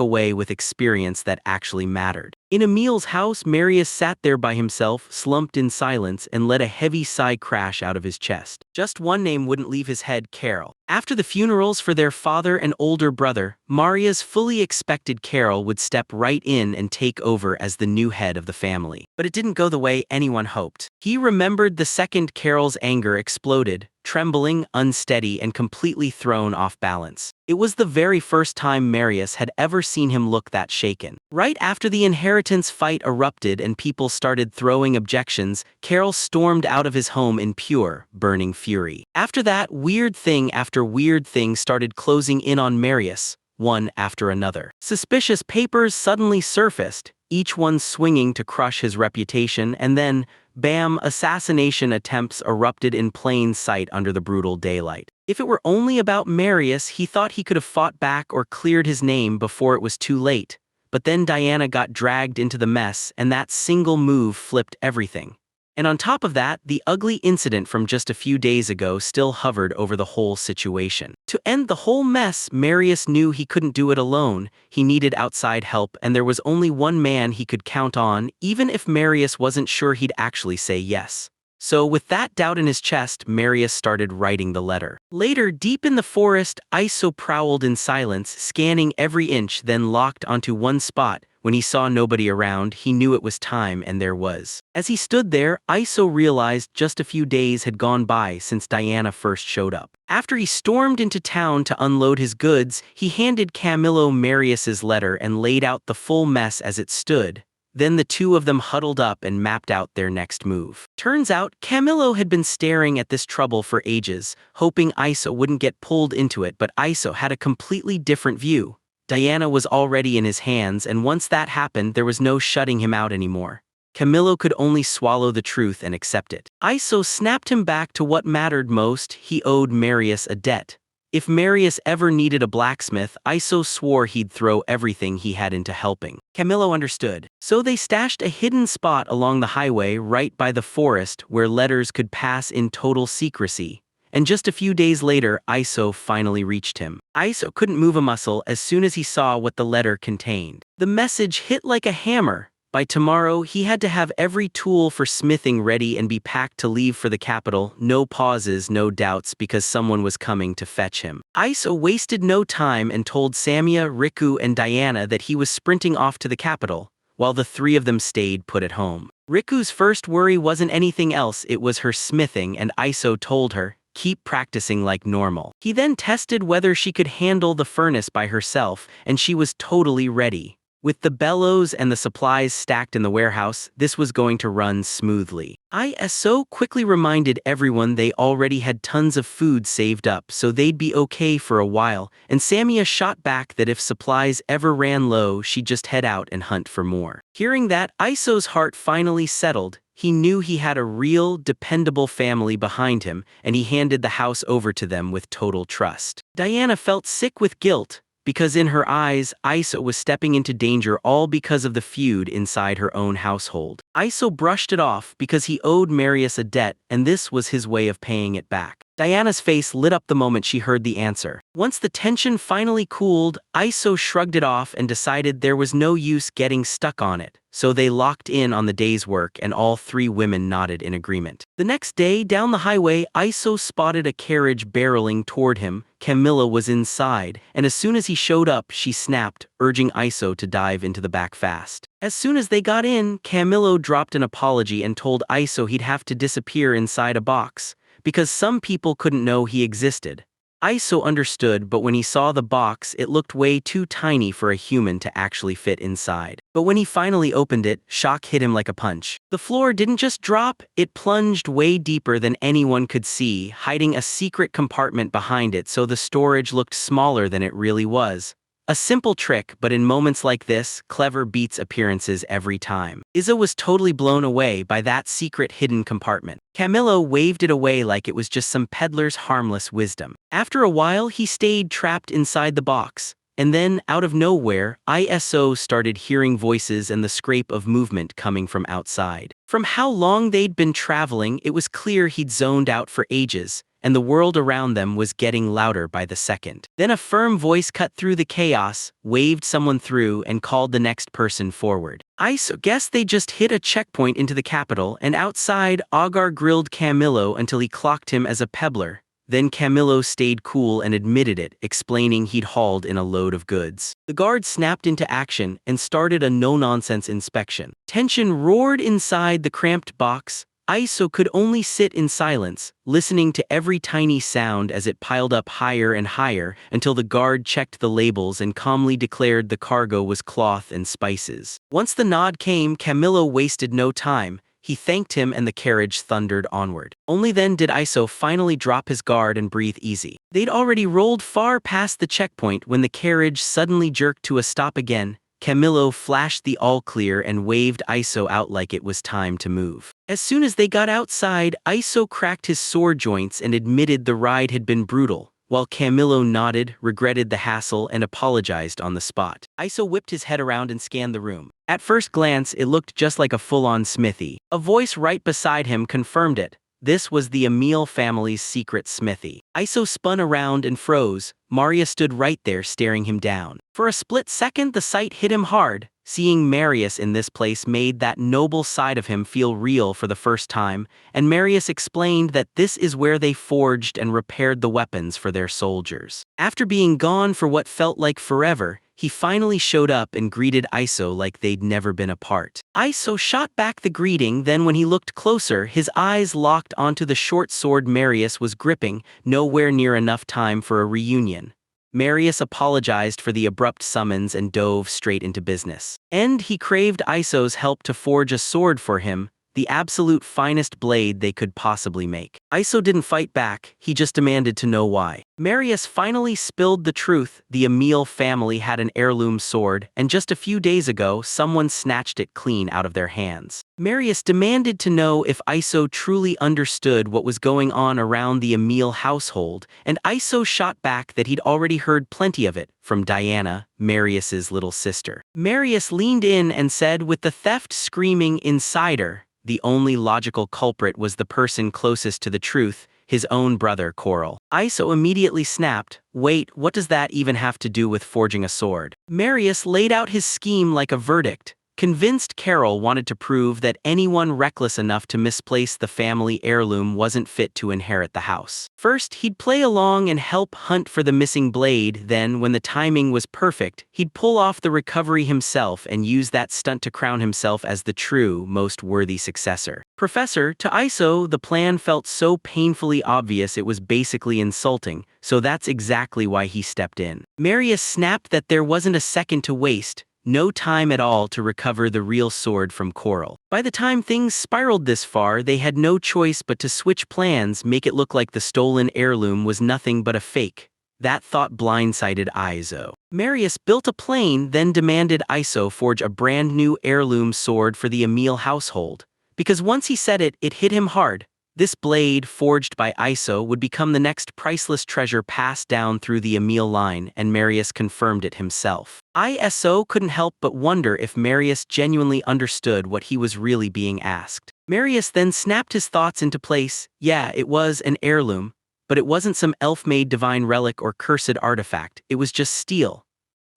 away with experience that actually mattered. In Emil's house, Marius sat there by himself, slumped in silence, and let a heavy sigh crash out of his chest. Just one name wouldn't leave his head: Carol. After the funerals for their father and older brother, Marius fully expected Carol would step right in and take over as the new head of the family. But it didn't go the way anyone hoped. He remembered the second Carol's anger exploded, trembling, unsteady, and completely thrown off balance. It was the very first time Marius had ever seen him look that shaken. Right after the inheritance fight erupted and people started throwing objections, Carol stormed out of his home in pure, burning fury. After that, weird thing after weird thing started closing in on Marius, one after another. Suspicious papers suddenly surfaced, each one swinging to crush his reputation, and then, bam, assassination attempts erupted in plain sight under the brutal daylight. If it were only about Marius, he thought he could have fought back or cleared his name before it was too late. But then Diana got dragged into the mess, and that single move flipped everything. And on top of that, the ugly incident from just a few days ago still hovered over the whole situation. To end the whole mess, Marius knew he couldn't do it alone. He needed outside help, and there was only one man he could count on, even if Marius wasn't sure he'd actually say yes. So with that doubt in his chest, Marius started writing the letter. Later, deep in the forest, Iso prowled in silence, scanning every inch, then locked onto one spot. When he saw nobody around, he knew it was time, and there was. As he stood there, Iso realized just a few days had gone by since Diana first showed up. After he stormed into town to unload his goods, he handed Camillo Marius's letter and laid out the full mess as it stood. Then the two of them huddled up and mapped out their next move. Turns out, Camillo had been staring at this trouble for ages, hoping Iso wouldn't get pulled into it, but Iso had a completely different view. Diana was already in his hands, and once that happened, there was no shutting him out anymore. Camillo could only swallow the truth and accept it. Iso snapped him back to what mattered most: he owed Marius a debt. If Marius ever needed a blacksmith, Iso swore he'd throw everything he had into helping. Camillo understood. So they stashed a hidden spot along the highway right by the forest where letters could pass in total secrecy. and just a few days later, Iso finally reached him. Iso couldn't move a muscle as soon as he saw what the letter contained. The message hit like a hammer. By tomorrow, he had to have every tool for smithing ready and be packed to leave for the capital, no pauses, no doubts, because someone was coming to fetch him. Iso wasted no time and told Samia, Riku, and Diana that he was sprinting off to the capital, while the three of them stayed put at home. Riku's first worry wasn't anything else, it was her smithing, and Iso told her, keep practicing like normal. He then tested whether she could handle the furnace by herself, and she was totally ready. With the bellows and the supplies stacked in the warehouse, this was going to run smoothly. Iso quickly reminded everyone they already had tons of food saved up, so they'd be okay for a while, and Samia shot back that if supplies ever ran low, she'd just head out and hunt for more. Hearing that, Iso's heart finally settled. He knew he had a real, dependable family behind him, and he handed the house over to them with total trust. Diana felt sick with guilt, because in her eyes, Iso was stepping into danger all because of the feud inside her own household. Iso brushed it off because he owed Marius a debt, and this was his way of paying it back. Diana's face lit up the moment she heard the answer. Once the tension finally cooled, Iso shrugged it off and decided there was no use getting stuck on it, so they locked in on the day's work and all three women nodded in agreement. The next day, down the highway, Iso spotted a carriage barreling toward him. Camilla was inside, and as soon as he showed up, she snapped, urging Iso to dive into the back fast. As soon as they got in, Camillo dropped an apology and told Iso he'd have to disappear inside a box, because some people couldn't know he existed. Iso understood, but when he saw the box, it looked way too tiny for a human to actually fit inside. But when he finally opened it, shock hit him like a punch. The floor didn't just drop, it plunged way deeper than anyone could see, hiding a secret compartment behind it so the storage looked smaller than it really was. A simple trick, but in moments like this, clever beats appearances every time. Iso was totally blown away by that secret hidden compartment. Camillo waved it away like it was just some peddler's harmless wisdom. After a while, he stayed trapped inside the box. And then, out of nowhere, Iso started hearing voices and the scrape of movement coming from outside. From how long they'd been traveling, it was clear he'd zoned out for ages, and the world around them was getting louder by the second. Then a firm voice cut through the chaos, waved someone through, and called the next person forward. Iso guessed they just hit a checkpoint into the capital, and outside, Agar grilled Camillo until he clocked him as a peddler. Then Camillo stayed cool and admitted it, explaining he'd hauled in a load of goods. The guard snapped into action and started a no-nonsense inspection. Tension roared inside the cramped box. Iso could only sit in silence, listening to every tiny sound as it piled up higher and higher until the guard checked the labels and calmly declared the cargo was cloth and spices. Once the nod came, Camillo wasted no time. He thanked him and the carriage thundered onward. Only then did Iso finally drop his guard and breathe easy. They'd already rolled far past the checkpoint when the carriage suddenly jerked to a stop again. Camillo flashed the all-clear and waved Iso out like it was time to move. As soon as they got outside, Iso cracked his sore joints and admitted the ride had been brutal, while Camillo nodded, regretted the hassle, and apologized on the spot. Iso whipped his head around and scanned the room. At first glance, it looked just like a full-on smithy. A voice right beside him confirmed it. This was the Emil family's secret smithy. Iso spun around and froze. Maria stood right there staring him down. For a split second, the sight hit him hard. Seeing Marius in this place made that noble side of him feel real for the first time, and Marius explained that this is where they forged and repaired the weapons for their soldiers. After being gone for what felt like forever, he finally showed up and greeted Iso like they'd never been apart. Iso shot back the greeting, then when he looked closer, his eyes locked onto the short sword Marius was gripping, nowhere near enough time for a reunion. Marius apologized for the abrupt summons and dove straight into business. And he craved Iso's help to forge a sword for him, the absolute finest blade they could possibly make. Iso didn't fight back, he just demanded to know why. Marius finally spilled the truth. The Emil family had an heirloom sword, and just a few days ago, someone snatched it clean out of their hands. Marius demanded to know if Iso truly understood what was going on around the Emil household, and Iso shot back that he'd already heard plenty of it from Diana, Marius's little sister. Marius leaned in and said, with the theft screaming inside her, the only logical culprit was the person closest to the truth. his own brother Coral. Iso immediately snapped, "Wait, what does that even have to do with forging a sword?" Marius laid out his scheme like a verdict, convinced Carol wanted to prove that anyone reckless enough to misplace the family heirloom wasn't fit to inherit the house. First, he'd play along and help hunt for the missing blade, then, when the timing was perfect, he'd pull off the recovery himself and use that stunt to crown himself as the true, most worthy successor. Professor, to Iso, the plan felt so painfully obvious it was basically insulting, so that's exactly why he stepped in. Marius snapped that there wasn't a second to waste, no time at all to recover the real sword from Coral. By the time things spiraled this far, they had no choice but to switch plans, make it look like the stolen heirloom was nothing but a fake. That thought blindsided Iso. Marius built a plane, then demanded Iso forge a brand new heirloom sword for the Emil household. Because once he said it, it hit him hard. This blade, forged by Iso, would become the next priceless treasure passed down through the Emil line, and Marius confirmed it himself. Iso couldn't help but wonder if Marius genuinely understood what he was really being asked. Marius then snapped his thoughts into place. Yeah, it was an heirloom, but it wasn't some elf-made divine relic or cursed artifact, it was just steel.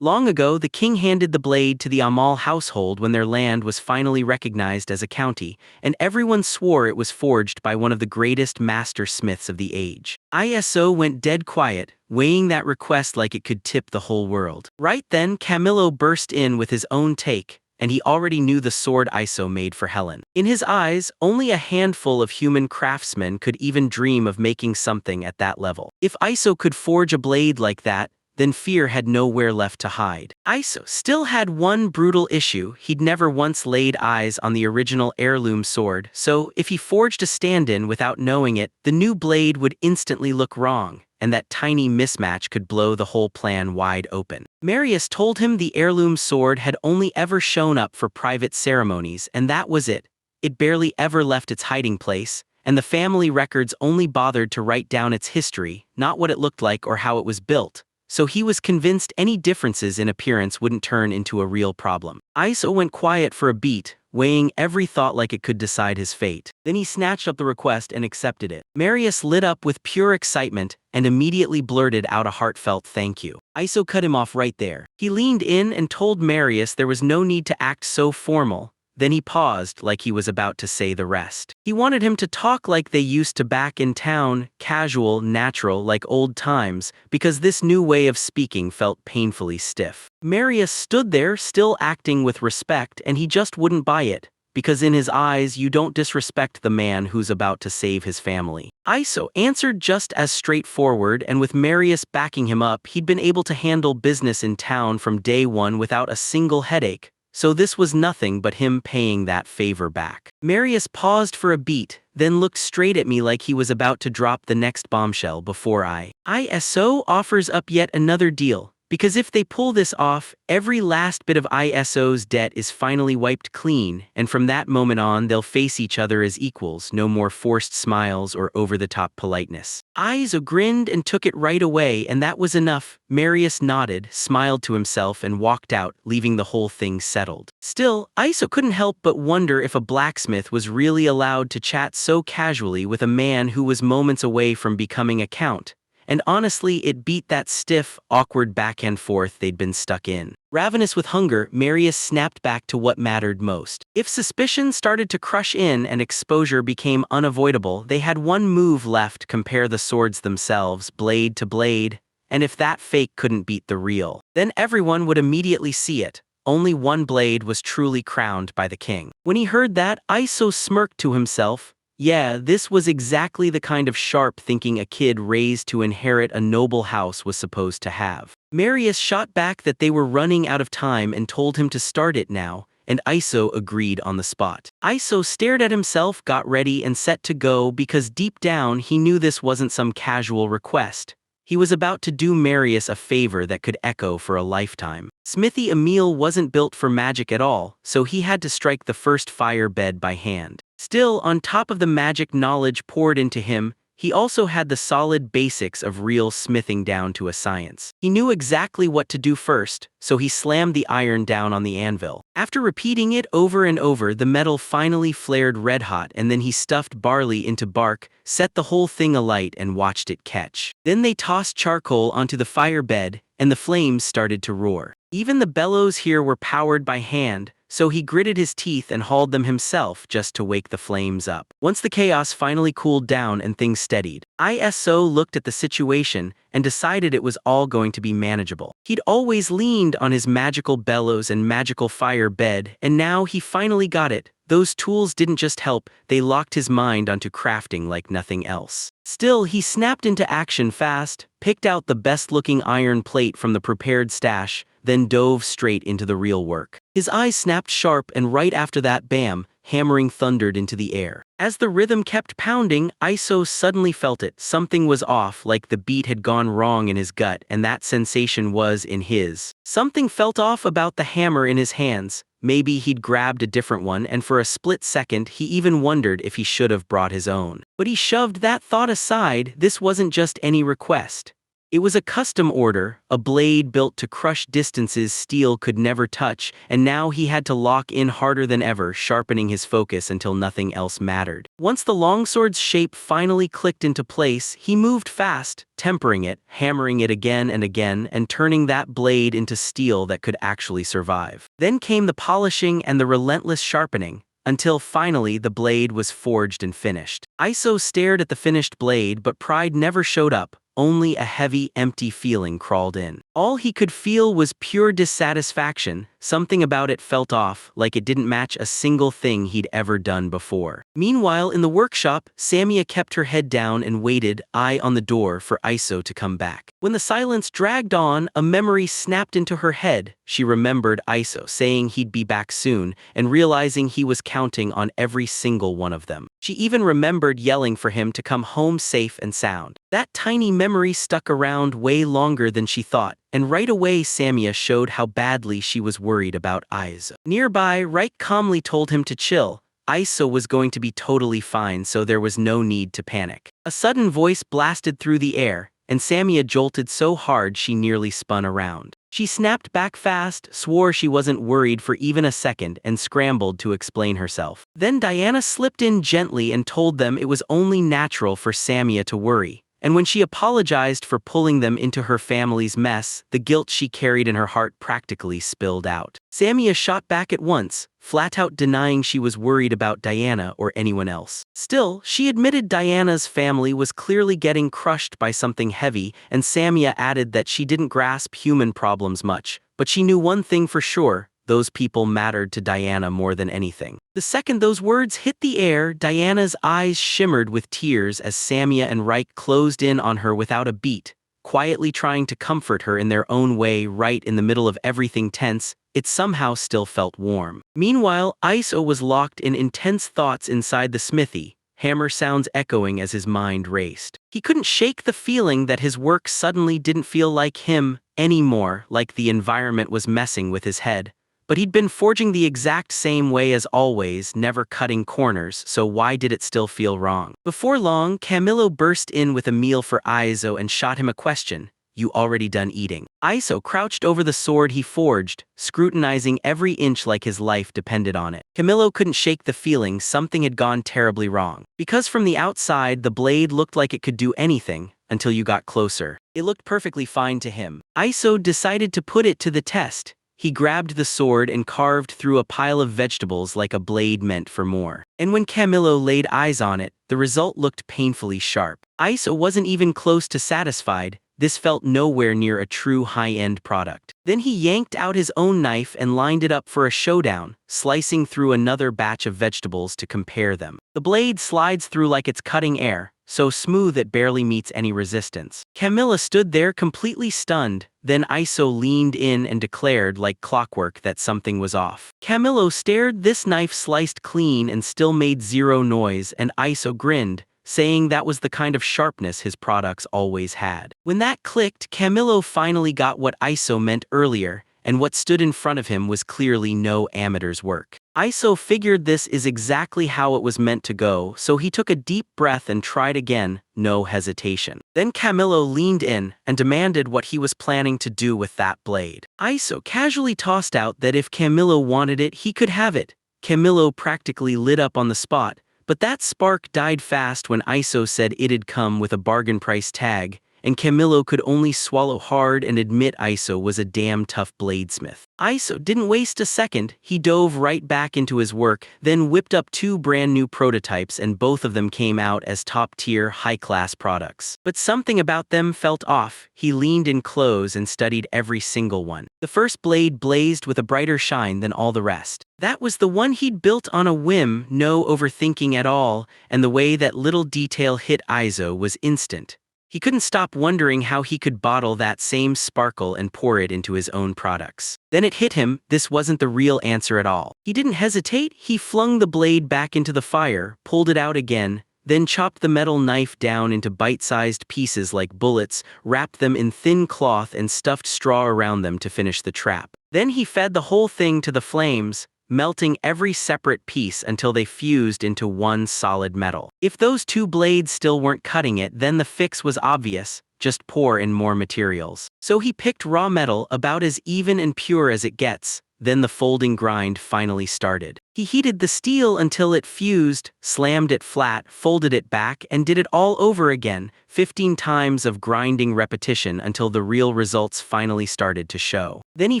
Long ago, the king handed the blade to the Amal household when their land was finally recognized as a county, and everyone swore it was forged by one of the greatest master smiths of the age. Iso went dead quiet, weighing that request like it could tip the whole world. Right then, Camillo burst in with his own take, and he already knew the sword Iso made for Helen. In his eyes, only a handful of human craftsmen could even dream of making something at that level. If Iso could forge a blade like that, then fear had nowhere left to hide. Iso still had one brutal issue: he'd never once laid eyes on the original heirloom sword, so if he forged a stand-in without knowing it, the new blade would instantly look wrong, and that tiny mismatch could blow the whole plan wide open. Marius told him the heirloom sword had only ever shown up for private ceremonies, and that was it. It barely ever left its hiding place, and the family records only bothered to write down its history, not what it looked like or how it was built. So he was convinced any differences in appearance wouldn't turn into a real problem. Iso went quiet for a beat, weighing every thought like it could decide his fate. Then he snatched up the request and accepted it. Marius lit up with pure excitement and immediately blurted out a heartfelt thank you. Iso cut him off right there. He leaned in and told Marius there was no need to act so formal. Then he paused like he was about to say the rest. He wanted him to talk like they used to back in town, casual, natural, like old times, because this new way of speaking felt painfully stiff. Marius stood there, still acting with respect, and he just wouldn't buy it, because in his eyes you don't disrespect the man who's about to save his family. Iso answered just as straightforward, and with Marius backing him up, he'd been able to handle business in town from day one without a single headache. So this was nothing but him paying that favor back. Marius paused for a beat, then looked straight at me like he was about to drop the next bombshell before Iso offers up yet another deal. Because if they pull this off, every last bit of Iso's debt is finally wiped clean, and from that moment on they'll face each other as equals, no more forced smiles or over-the-top politeness. Iso grinned and took it right away, and that was enough. Marius nodded, smiled to himself, and walked out, leaving the whole thing settled. Still, Iso couldn't help but wonder if a blacksmith was really allowed to chat so casually with a man who was moments away from becoming a count. And honestly, it beat that stiff, awkward back and forth they'd been stuck in. Ravenous with hunger, Marius snapped back to what mattered most. If suspicion started to crush in and exposure became unavoidable, they had one move left: compare the swords themselves, blade to blade. And if that fake couldn't beat the real, then everyone would immediately see it. Only one blade was truly crowned by the king. When he heard that, Iso smirked to himself. Yeah, this was exactly the kind of sharp thinking a kid raised to inherit a noble house was supposed to have. Marius shot back that they were running out of time and told him to start it now, and Iso agreed on the spot. Iso stared at himself, got ready, and set to go because deep down he knew this wasn't some casual request. He was about to do Marius a favor that could echo for a lifetime. Smithy Emil wasn't built for magic at all, so he had to strike the first fire bed by hand. Still, on top of the magic knowledge poured into him, he also had the solid basics of real smithing down to a science. He knew exactly what to do first, so he slammed the iron down on the anvil. After repeating it over and over, the metal finally flared red hot, and then he stuffed barley into bark, set the whole thing alight, and watched it catch. Then they tossed charcoal onto the fire bed, and the flames started to roar. Even the bellows here were powered by hand, so he gritted his teeth and hauled them himself just to wake the flames up. Once the chaos finally cooled down and things steadied, ISO looked at the situation and decided it was all going to be manageable. He'd always leaned on his magical bellows and magical fire bed, and now he finally got it. Those tools didn't just help, they locked his mind onto crafting like nothing else. Still, he snapped into action fast, picked out the best-looking iron plate from the prepared stash, then dove straight into the real work. His eyes snapped sharp, and right after that, bam, hammering thundered into the air. As the rhythm kept pounding, Iso suddenly felt it. Something was off, like the beat had gone wrong in his gut, and that sensation was in his. Something felt off about the hammer in his hands. Maybe he'd grabbed a different one, and for a split second he even wondered if he should have brought his own. But he shoved that thought aside. This wasn't just any request. It was a custom order, a blade built to crush distances steel could never touch, and now he had to lock in harder than ever, sharpening his focus until nothing else mattered. Once the longsword's shape finally clicked into place, he moved fast, tempering it, hammering it again and again, and turning that blade into steel that could actually survive. Then came the polishing and the relentless sharpening, until finally the blade was forged and finished. Iso stared at the finished blade, but pride never showed up. Only a heavy, empty feeling crawled in. All he could feel was pure dissatisfaction. Something about it felt off, like it didn't match a single thing he'd ever done before. Meanwhile, in the workshop, Samia kept her head down and waited, eye on the door, for Iso to come back. When the silence dragged on, a memory snapped into her head. She remembered Iso saying he'd be back soon, and realizing he was counting on every single one of them. She even remembered yelling for him to come home safe and sound. That tiny memory stuck around way longer than she thought, and right away Samia showed how badly she was worried about Iso. Nearby, Reich calmly told him to chill. Iso was going to be totally fine, so there was no need to panic. A sudden voice blasted through the air, and Samia jolted so hard she nearly spun around. She snapped back fast, swore she wasn't worried for even a second, and scrambled to explain herself. Then Diana slipped in gently and told them it was only natural for Samia to worry. And when she apologized for pulling them into her family's mess, the guilt she carried in her heart practically spilled out. Samia shot back at once, flat out denying she was worried about Diana or anyone else. Still, she admitted Diana's family was clearly getting crushed by something heavy, and Samia added that she didn't grasp human problems much, but she knew one thing for sure: those people mattered to Diana more than anything. The second those words hit the air, Diana's eyes shimmered with tears as Samia and Reich closed in on her without a beat, quietly trying to comfort her in their own way. Right in the middle of everything tense, it somehow still felt warm. Meanwhile, Iso was locked in intense thoughts inside the smithy, hammer sounds echoing as his mind raced. He couldn't shake the feeling that his work suddenly didn't feel like him anymore, like the environment was messing with his head. But he'd been forging the exact same way as always, never cutting corners, so why did it still feel wrong? Before long, Camillo burst in with a meal for Iso and shot him a question. "You already done eating?" Iso crouched over the sword he forged, scrutinizing every inch like his life depended on it. Camillo couldn't shake the feeling something had gone terribly wrong. Because from the outside, the blade looked like it could do anything, until you got closer. It looked perfectly fine to him. Iso decided to put it to the test. He grabbed the sword and carved through a pile of vegetables like a blade meant for more. And when Camillo laid eyes on it, the result looked painfully sharp. Iso wasn't even close to satisfied. This felt nowhere near a true high-end product. Then he yanked out his own knife and lined it up for a showdown, slicing through another batch of vegetables to compare them. The blade slides through like it's cutting air, so smooth it barely meets any resistance. Camilla stood there completely stunned. Then Iso leaned in and declared like clockwork that something was off. Camillo stared. This knife sliced clean and still made zero noise, and Iso grinned, saying that was the kind of sharpness his products always had. When that clicked, Camillo finally got what Iso meant earlier, and what stood in front of him was clearly no amateur's work. Iso figured this is exactly how it was meant to go, so he took a deep breath and tried again, no hesitation. Then Camillo leaned in and demanded what he was planning to do with that blade. Iso casually tossed out that if Camillo wanted it, he could have it. Camillo practically lit up on the spot, but that spark died fast when Iso said it'd come with a bargain price tag, and Camillo could only swallow hard and admit Iso was a damn tough bladesmith. Iso didn't waste a second, he dove right back into his work, then whipped up 2 brand new prototypes, and both of them came out as top-tier, high-class products. But something about them felt off. He leaned in close and studied every single one. The first blade blazed with a brighter shine than all the rest. That was the one he'd built on a whim, no overthinking at all, and the way that little detail hit Iso was instant. He couldn't stop wondering how he could bottle that same sparkle and pour it into his own products. Then it hit him, this wasn't the real answer at all. He didn't hesitate, he flung the blade back into the fire, pulled it out again, then chopped the metal knife down into bite-sized pieces like bullets, wrapped them in thin cloth and stuffed straw around them to finish the trap. Then he fed the whole thing to the flames, melting every separate piece until they fused into one solid metal. If those 2 blades still weren't cutting it, then the fix was obvious, just pour in more materials. So he picked raw metal about as even and pure as it gets. Then the folding grind finally started. He heated the steel until it fused, slammed it flat, folded it back, and did it all over again, 15 times of grinding repetition until the real results finally started to show. Then he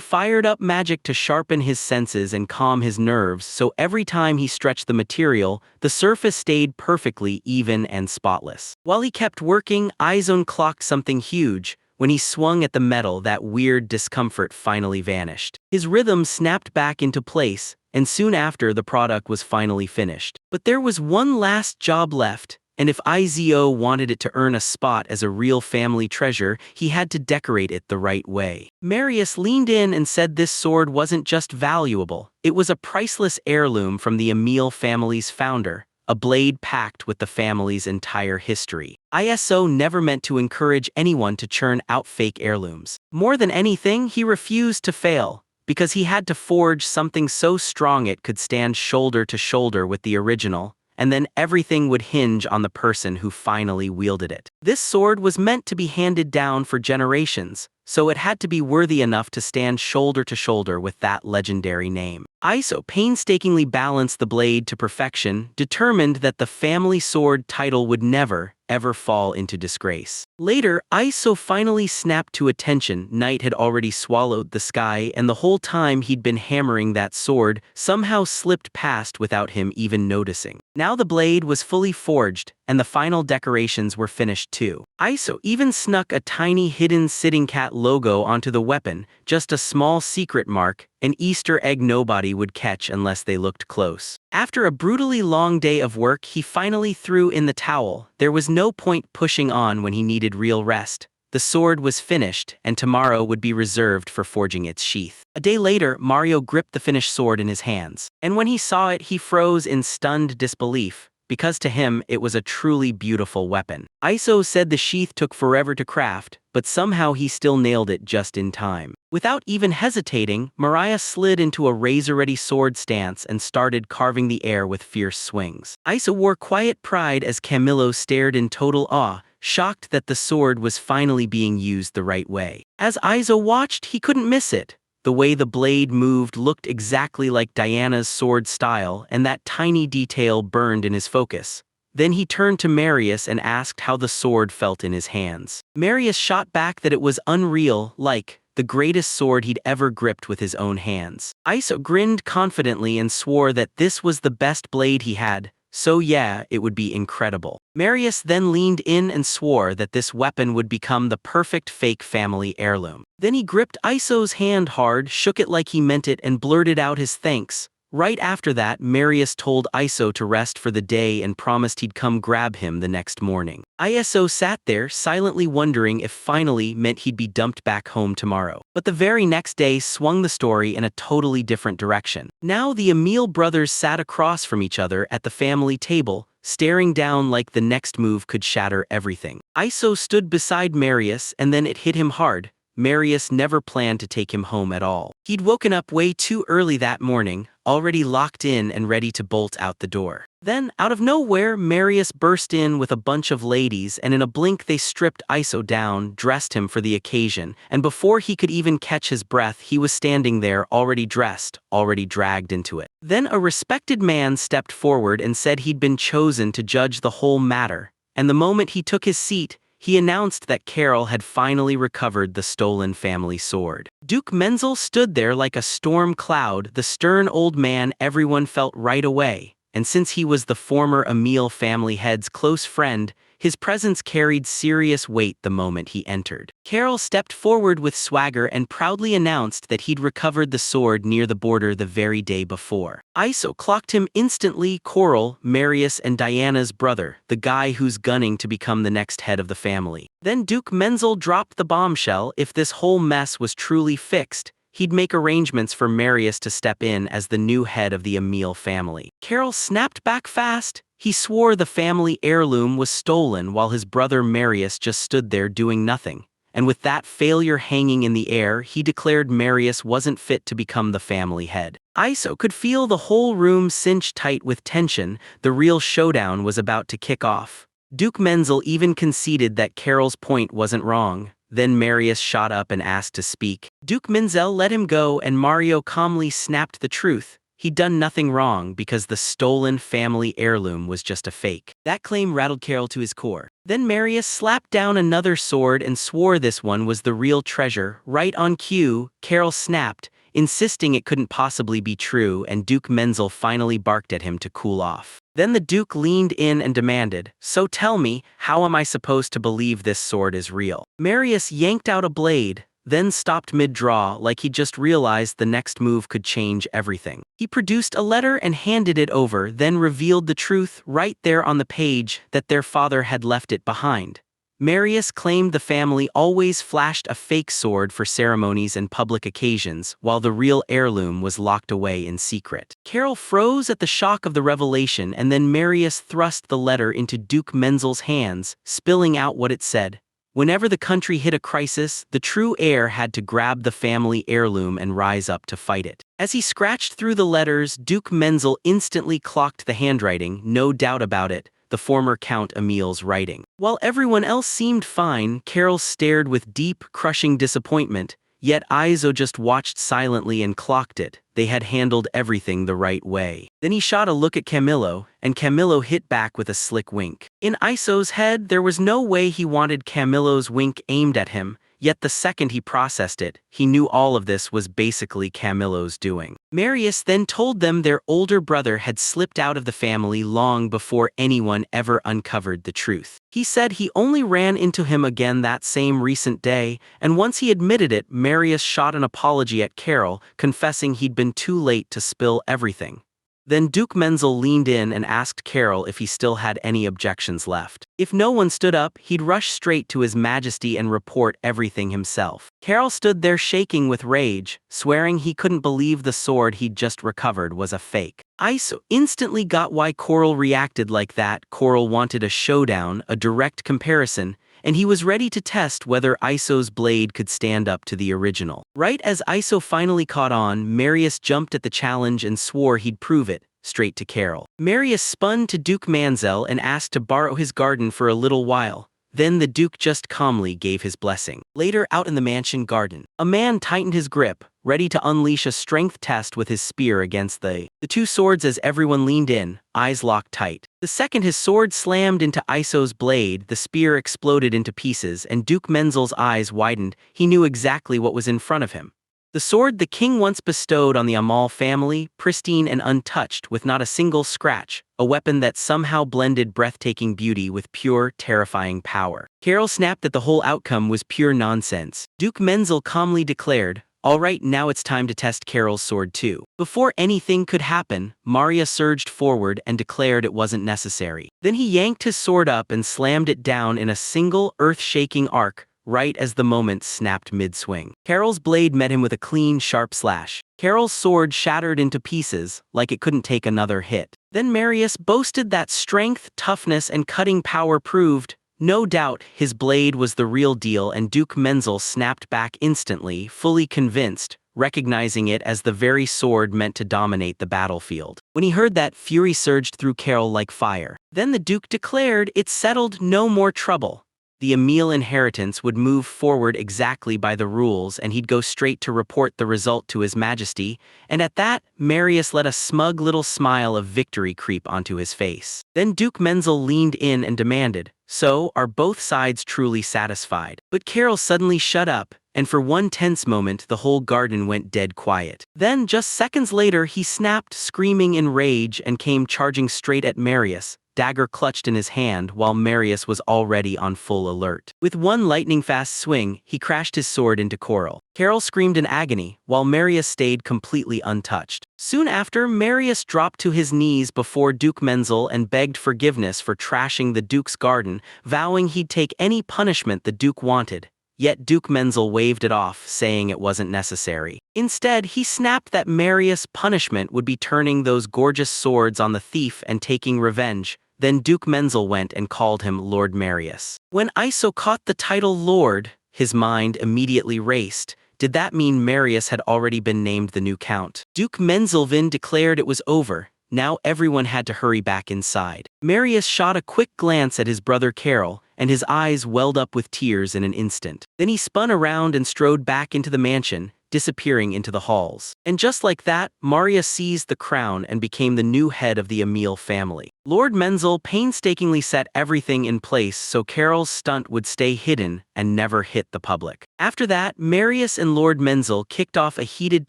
fired up magic to sharpen his senses and calm his nerves, so every time he stretched the material, the surface stayed perfectly even and spotless. While he kept working, Izone clocked something huge. When he swung at the metal, that weird discomfort finally vanished. His rhythm snapped back into place, and soon after the product was finally finished. But there was one last job left, and if Izo wanted it to earn a spot as a real family treasure, he had to decorate it the right way. Marius leaned in and said this sword wasn't just valuable, it was a priceless heirloom from the Emile family's founder. A blade packed with the family's entire history. Iso never meant to encourage anyone to churn out fake heirlooms. More than anything, he refused to fail, because he had to forge something so strong it could stand shoulder to shoulder with the original, and then everything would hinge on the person who finally wielded it. This sword was meant to be handed down for generations, so it had to be worthy enough to stand shoulder to shoulder with that legendary name. Iso painstakingly balanced the blade to perfection, determined that the family sword title would never, ever fall into disgrace. Later, Iso finally snapped to attention. Night had already swallowed the sky, and the whole time he'd been hammering that sword somehow slipped past without him even noticing. Now the blade was fully forged, and the final decorations were finished too. Iso even snuck a tiny hidden sitting cat logo onto the weapon, just a small secret mark, an Easter egg nobody would catch unless they looked close. After a brutally long day of work, he finally threw in the towel. There was no point pushing on when he needed real rest. The sword was finished, and tomorrow would be reserved for forging its sheath. A day later, Mario gripped the finished sword in his hands, and when he saw it, he froze in stunned disbelief, because to him it was a truly beautiful weapon. Iso said the sheath took forever to craft, but somehow he still nailed it just in time. Without even hesitating, Mariah slid into a razor-ready sword stance and started carving the air with fierce swings. Iso wore quiet pride as Camillo stared in total awe, shocked that the sword was finally being used the right way. As Iso watched, he couldn't miss it. The way the blade moved looked exactly like Diana's sword style, and that tiny detail burned in his focus. Then he turned to Marius and asked how the sword felt in his hands. Marius shot back that it was unreal, like the greatest sword he'd ever gripped with his own hands. Iso grinned confidently and swore that this was the best blade he had, so yeah, it would be incredible. Marius then leaned in and swore that this weapon would become the perfect fake family heirloom. Then he gripped Iso's hand hard, shook it like he meant it, and blurted out his thanks. Right after that, Marius told Iso to rest for the day and promised he'd come grab him the next morning. Iso sat there, silently wondering if finally meant he'd be dumped back home tomorrow. But the very next day swung the story in a totally different direction. Now the Emile brothers sat across from each other at the family table, staring down like the next move could shatter everything. Iso stood beside Marius, and then it hit him hard. Marius never planned to take him home at all. He'd woken up way too early that morning, already locked in and ready to bolt out the door. Then, out of nowhere, Marius burst in with a bunch of ladies, and in a blink they stripped Iso down, dressed him for the occasion, and before he could even catch his breath, he was standing there, already dressed, already dragged into it. Then a respected man stepped forward and said he'd been chosen to judge the whole matter, and the moment he took his seat, he announced that Carol had finally recovered the stolen family sword. Duke Menzel stood there like a storm cloud, the stern old man everyone felt right away, and since he was the former Emile family head's close friend, his presence carried serious weight the moment he entered. Carol stepped forward with swagger and proudly announced that he'd recovered the sword near the border the very day before. Iso clocked him instantly. Coral, Marius and Diana's brother, the guy who's gunning to become the next head of the family. Then Duke Menzel dropped the bombshell: if this whole mess was truly fixed, he'd make arrangements for Marius to step in as the new head of the Emile family. Carol snapped back fast. He swore the family heirloom was stolen while his brother Marius just stood there doing nothing. And with that failure hanging in the air, he declared Marius wasn't fit to become the family head. Iso could feel the whole room cinch tight with tension. The real showdown was about to kick off. Duke Menzel even conceded that Carol's point wasn't wrong. Then Marius shot up and asked to speak. Duke Menzel let him go, and Mario calmly snapped the truth. He'd done nothing wrong because the stolen family heirloom was just a fake. That claim rattled Carol to his core. Then Marius slapped down another sword and swore this one was the real treasure. Right on cue, Carol snapped, insisting it couldn't possibly be true, and Duke Menzel finally barked at him to cool off. Then the Duke leaned in and demanded, "So tell me, how am I supposed to believe this sword is real?" Marius yanked out a blade, then stopped mid-draw like he just realized the next move could change everything. He produced a letter and handed it over, then revealed the truth right there on the page, that their father had left it behind. Marius claimed the family always flashed a fake sword for ceremonies and public occasions, while the real heirloom was locked away in secret. Carol froze at the shock of the revelation, and then Marius thrust the letter into Duke Menzel's hands, spilling out what it said. Whenever the country hit a crisis, the true heir had to grab the family heirloom and rise up to fight it. As he scratched through the letters, Duke Menzel instantly clocked the handwriting, no doubt about it, the former Count Emile's writing. While everyone else seemed fine, Carol stared with deep, crushing disappointment, yet Iso just watched silently and clocked it. They had handled everything the right way. Then he shot a look at Camillo, and Camillo hit back with a slick wink. In Iso's head, there was no way he wanted Camillo's wink aimed at him, yet the second he processed it, he knew all of this was basically Camillo's doing. Marius then told them their older brother had slipped out of the family long before anyone ever uncovered the truth. He said he only ran into him again that same recent day, and once he admitted it, Marius shot an apology at Carol, confessing he'd been too late to spill everything. Then Duke Menzel leaned in and asked Carol if he still had any objections left. If no one stood up, he'd rush straight to His Majesty and report everything himself. Carol stood there shaking with rage, swearing he couldn't believe the sword he'd just recovered was a fake. Iso instantly got why Coral reacted like that. Coral wanted a showdown, a direct comparison, and he was ready to test whether Iso's blade could stand up to the original. Right as Iso finally caught on, Marius jumped at the challenge and swore he'd prove it, straight to Carol. Marius spun to Duke Menzel and asked to borrow his garden for a little while. Then the Duke just calmly gave his blessing. Later, out in the mansion garden, a man tightened his grip, ready to unleash a strength test with his spear against the two swords. As everyone leaned in, eyes locked tight. The second his sword slammed into Iso's blade, the spear exploded into pieces, and Duke Menzel's eyes widened. He knew exactly what was in front of him. The sword the king once bestowed on the Amal family, pristine and untouched with not a single scratch, a weapon that somehow blended breathtaking beauty with pure, terrifying power. Carol snapped that the whole outcome was pure nonsense. Duke Menzel calmly declared, "All right, now it's time to test Carol's sword too." Before anything could happen, Maria surged forward and declared it wasn't necessary. Then he yanked his sword up and slammed it down in a single, earth-shaking arc, right as the moment snapped mid-swing. Carol's blade met him with a clean, sharp slash. Carol's sword shattered into pieces, like it couldn't take another hit. Then Marius boasted that strength, toughness, and cutting power proved No doubt, his blade was the real deal, and Duke Menzel snapped back instantly, fully convinced, recognizing it as the very sword meant to dominate the battlefield. When he heard that, fury surged through Carol like fire. Then the Duke declared it settled, no more trouble. The Emil inheritance would move forward exactly by the rules, and he'd go straight to report the result to His Majesty, and at that, Marius let a smug little smile of victory creep onto his face. Then Duke Menzel leaned in and demanded, "So, are both sides truly satisfied?" But Carol suddenly shut up, and for one tense moment the whole garden went dead quiet. Then, just seconds later, he snapped, screaming in rage, and came charging straight at Marius, dagger clutched in his hand, while Marius was already on full alert. With one lightning-fast swing, he crashed his sword into Coral. Carol screamed in agony, while Marius stayed completely untouched. Soon after, Marius dropped to his knees before Duke Menzel and begged forgiveness for trashing the Duke's garden, vowing he'd take any punishment the Duke wanted. Yet Duke Menzel waved it off, saying it wasn't necessary. Instead, he snapped that Marius' punishment would be turning those gorgeous swords on the thief and taking revenge. Then Duke Menzel went and called him Lord Marius. When Iso caught the title Lord, his mind immediately raced. Did that mean Marius had already been named the new count? Duke Menzelvin declared it was over. Now everyone had to hurry back inside. Marius shot a quick glance at his brother Carol, and his eyes welled up with tears in an instant. Then he spun around and strode back into the mansion, disappearing into the halls. And just like that, Marius seized the crown and became the new head of the Emil family. Lord Menzel painstakingly set everything in place so Carol's stunt would stay hidden and never hit the public. After that, Marius and Lord Menzel kicked off a heated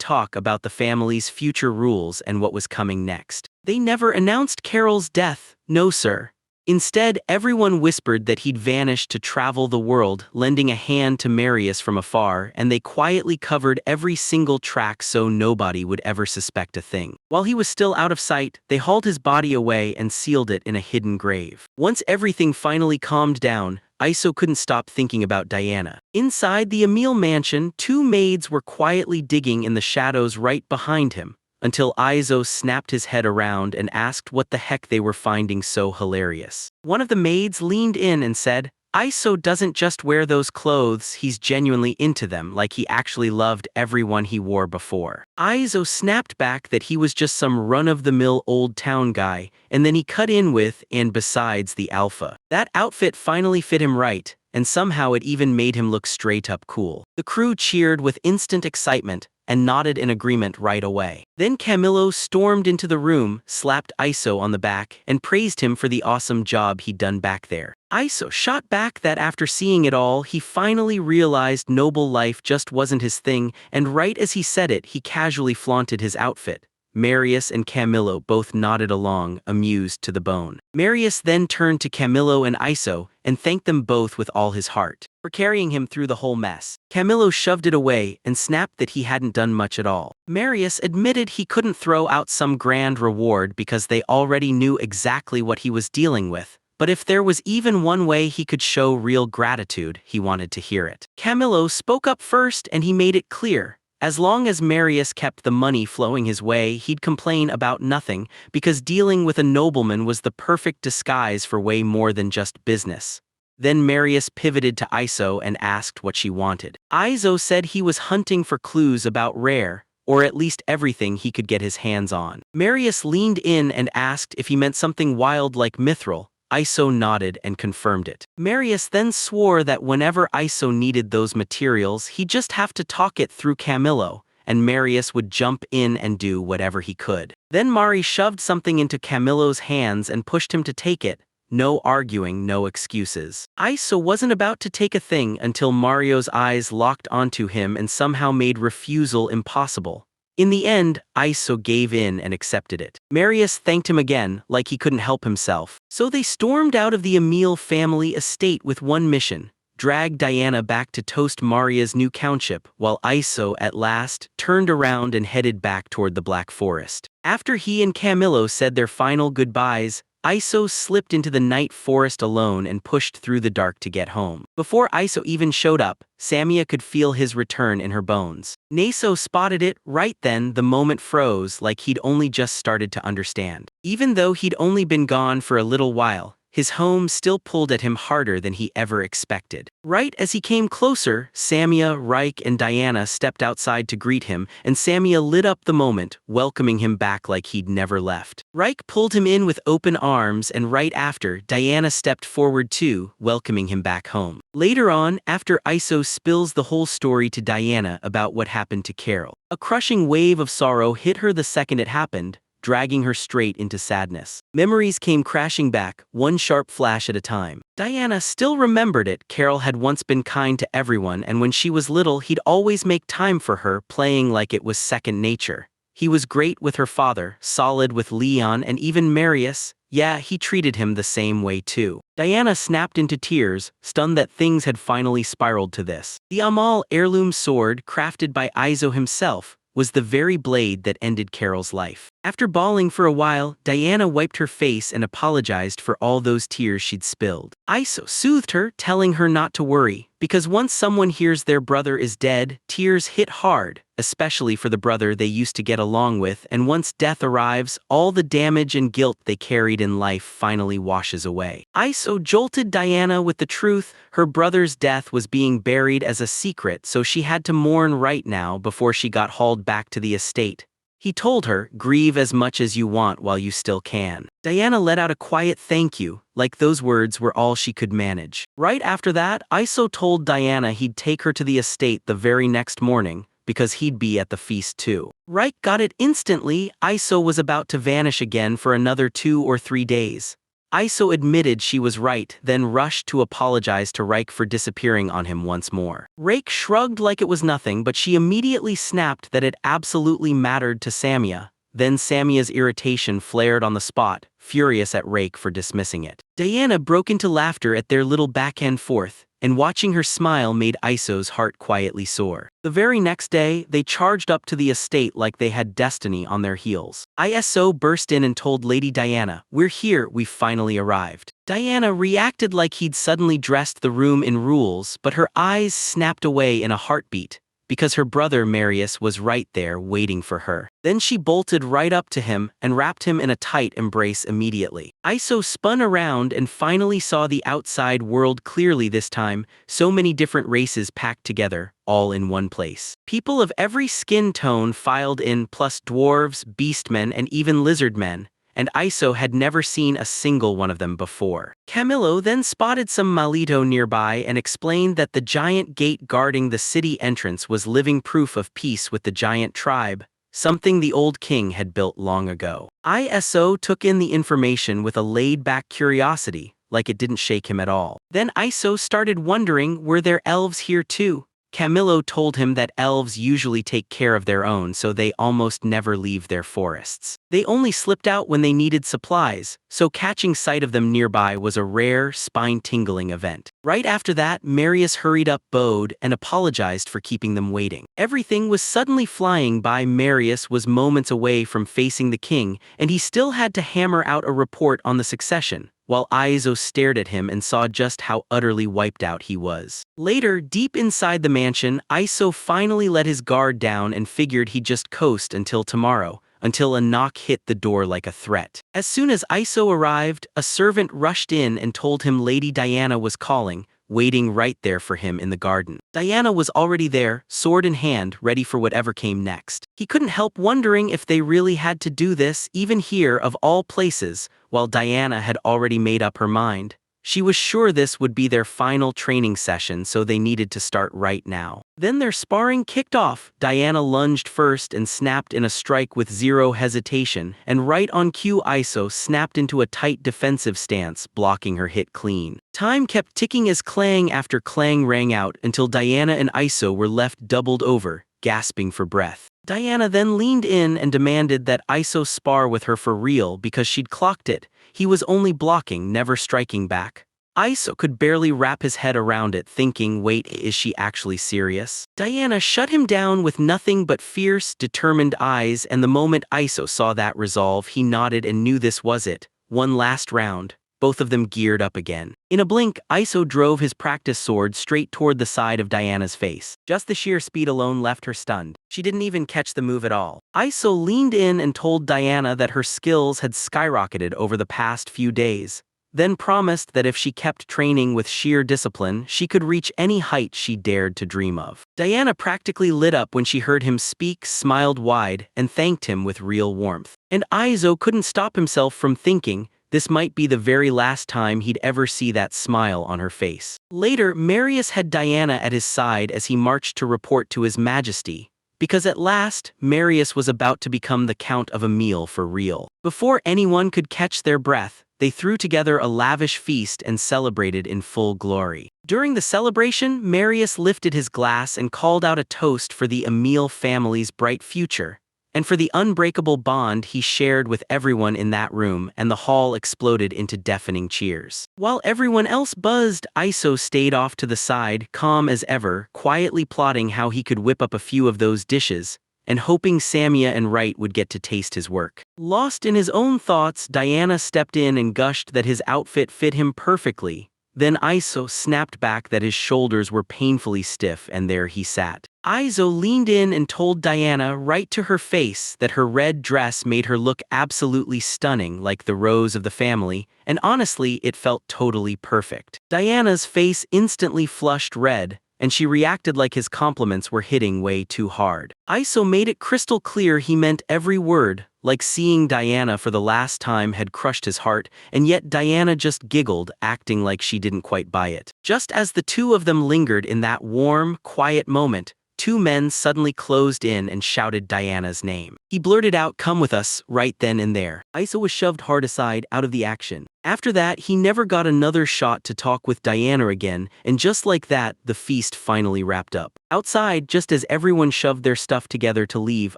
talk about the family's future rules and what was coming next. They never announced Carol's death, no sir. Instead, everyone whispered that he'd vanished to travel the world, lending a hand to Marius from afar, and they quietly covered every single track so nobody would ever suspect a thing. While he was still out of sight, they hauled his body away and sealed it in a hidden grave. Once everything finally calmed down, Iso couldn't stop thinking about Diana. Inside the Emil mansion, two maids were quietly digging in the shadows right behind him, until Iso snapped his head around and asked what the heck they were finding so hilarious. One of the maids leaned in and said, "Iso doesn't just wear those clothes, he's genuinely into them, like he actually loved everyone he wore before." Iso snapped back that he was just some run-of-the-mill old town guy, and then he cut in with, "and besides the alpha." That outfit finally fit him right, and somehow it even made him look straight-up cool. The crew cheered with instant excitement, and nodded in agreement right away. Then Camillo stormed into the room, slapped Iso on the back, and praised him for the awesome job he'd done back there. Iso shot back that after seeing it all, he finally realized noble life just wasn't his thing, and right as he said it, he casually flaunted his outfit. Marius and Camillo both nodded along, amused to the bone. Marius then turned to Camillo and Iso, and thanked them both with all his heart for carrying him through the whole mess. Camillo shoved it away and snapped that he hadn't done much at all. Marius admitted he couldn't throw out some grand reward because they already knew exactly what he was dealing with, but if there was even one way he could show real gratitude, he wanted to hear it. Camillo spoke up first, and he made it clear. As long as Marius kept the money flowing his way, he'd complain about nothing, because dealing with a nobleman was the perfect disguise for way more than just business. Then Marius pivoted to Iso and asked what she wanted. Iso said he was hunting for clues about rare, or at least everything he could get his hands on. Marius leaned in and asked if he meant something wild like mithril. Iso nodded and confirmed it. Marius then swore that whenever Iso needed those materials, he'd just have to talk it through Camillo, and Marius would jump in and do whatever he could. Then Mari shoved something into Camillo's hands and pushed him to take it. No arguing, no excuses. Iso wasn't about to take a thing until Mario's eyes locked onto him and somehow made refusal impossible. In the end, Iso gave in and accepted it. Marius thanked him again, like he couldn't help himself. So they stormed out of the Emil family estate with one mission: drag Diana back to toast Maria's new countship, while Iso, at last, turned around and headed back toward the Black Forest. After he and Camillo said their final goodbyes, Iso slipped into the night forest alone and pushed through the dark to get home. Before Iso even showed up, Samia could feel his return in her bones. Naso spotted it. Right then, the moment froze, like he'd only just started to understand. Even though he'd only been gone for a little while, his home still pulled at him harder than he ever expected. Right as he came closer, Samia, Reich, and Diana stepped outside to greet him, and Samia lit up the moment, welcoming him back like he'd never left. Reich pulled him in with open arms, and right after, Diana stepped forward too, welcoming him back home. Later on, after Iso spills the whole story to Diana about what happened to Carol, a crushing wave of sorrow hit her the second it happened, dragging her straight into sadness. Memories came crashing back, one sharp flash at a time. Diana still remembered it. Carol had once been kind to everyone, and when she was little, he'd always make time for her, playing like it was second nature. He was great with her father, solid with Leon, and even Marius. Yeah, he treated him the same way too. Diana snapped into tears, stunned that things had finally spiraled to this. The Amal heirloom sword, crafted by Iso himself, was the very blade that ended Carol's life. After bawling for a while, Diana wiped her face and apologized for all those tears she'd spilled. Iso soothed her, telling her not to worry, because once someone hears their brother is dead, tears hit hard, especially for the brother they used to get along with, and once death arrives, all the damage and guilt they carried in life finally washes away. Iso jolted Diana with the truth. Her brother's death was being buried as a secret, so she had to mourn right now before she got hauled back to the estate. He told her, grieve as much as you want while you still can. Diana let out a quiet thank you, like those words were all she could manage. Right after that, Iso told Diana he'd take her to the estate the very next morning, because he'd be at the feast too. Reich got it instantly. Iso was about to vanish again for another 2 or 3 days. Iso admitted she was right, then rushed to apologize to Reich for disappearing on him once more. Reich shrugged like it was nothing, but she immediately snapped that it absolutely mattered to Samia. Then Samia's irritation flared on the spot, furious at Reich for dismissing it. Diana broke into laughter at their little back and forth, and watching her smile made Iso's heart quietly soar. The very next day, they charged up to the estate like they had destiny on their heels. Iso burst in and told Lady Diana, "We're here, we've finally arrived." Diana reacted like he'd suddenly dressed the room in rules, but her eyes snapped away in a heartbeat, because her brother Marius was right there waiting for her. Then she bolted right up to him and wrapped him in a tight embrace immediately. Iso spun around and finally saw the outside world clearly this time, so many different races packed together, all in one place. People of every skin tone filed in, plus dwarves, beastmen, and even lizardmen, and Iso had never seen a single one of them before. Camillo then spotted some Malito nearby and explained that the giant gate guarding the city entrance was living proof of peace with the giant tribe, something the old king had built long ago. Iso took in the information with a laid-back curiosity, like it didn't shake him at all. Then Iso started wondering, were there elves here too? Camillo told him that elves usually take care of their own, so they almost never leave their forests. They only slipped out when they needed supplies, so catching sight of them nearby was a rare, spine-tingling event. Right after that, Marius hurried up, bowed, and apologized for keeping them waiting. Everything was suddenly flying by. Marius was moments away from facing the king, and he still had to hammer out a report on the succession, while Iso stared at him and saw just how utterly wiped out he was. Later, deep inside the mansion, Iso finally let his guard down and figured he'd just coast until tomorrow, until a knock hit the door like a threat. As soon as Iso arrived, a servant rushed in and told him Lady Diana was calling, waiting right there for him in the garden. Diana was already there, sword in hand, ready for whatever came next. He couldn't help wondering if they really had to do this, even here of all places, while Diana had already made up her mind. She was sure this would be their final training session, so they needed to start right now. Then their sparring kicked off. Diana lunged first and snapped in a strike with zero hesitation, and right on cue Iso snapped into a tight defensive stance, blocking her hit clean. Time kept ticking as clang after clang rang out until Diana and Iso were left doubled over, gasping for breath. Diana then leaned in and demanded that Iso spar with her for real because she'd clocked it. He was only blocking, never striking back. Iso could barely wrap his head around it, thinking, wait, is she actually serious? Diana shut him down with nothing but fierce, determined eyes, and the moment Iso saw that resolve, he nodded and knew this was it. One last round. Both of them geared up again. In a blink, Iso drove his practice sword straight toward the side of Diana's face. Just the sheer speed alone left her stunned. She didn't even catch the move at all. Iso leaned in and told Diana that her skills had skyrocketed over the past few days. then promised that if she kept training with sheer discipline, she could reach any height she dared to dream of. Diana practically lit up when she heard him speak, smiled wide, and thanked him with real warmth. And Aizo couldn't stop himself from thinking this might be the very last time he'd ever see that smile on her face. Later, Marius had Diana at his side as he marched to report to His Majesty, because at last, Marius was about to become the Count of Emil for real. Before anyone could catch their breath, they threw together a lavish feast and celebrated in full glory. During the celebration, Marius lifted his glass and called out a toast for the Emil family's bright future, and for the unbreakable bond he shared with everyone in that room, and the hall exploded into deafening cheers. While everyone else buzzed, Iso stayed off to the side, calm as ever, quietly plotting how he could whip up a few of those dishes, and hoping Samia and Wright would get to taste his work. Lost in his own thoughts, Diana stepped in and gushed that his outfit fit him perfectly. Then Iso snapped back that his shoulders were painfully stiff, and there he sat. Iso leaned in and told Diana right to her face that her red dress made her look absolutely stunning, like the rose of the family, and honestly, it felt totally perfect. Diana's face instantly flushed red, and she reacted like his compliments were hitting way too hard. Iso made it crystal clear he meant every word, like seeing Diana for the last time had crushed his heart, and yet Diana just giggled, acting like she didn't quite buy it. Just as the two of them lingered in that warm, quiet moment, two men suddenly closed in and shouted Diana's name. He blurted out, "Come with us," right then and there. Iso was shoved hard aside, out of the action. After that, he never got another shot to talk with Diana again, and just like that, the feast finally wrapped up. Outside, just as everyone shoved their stuff together to leave,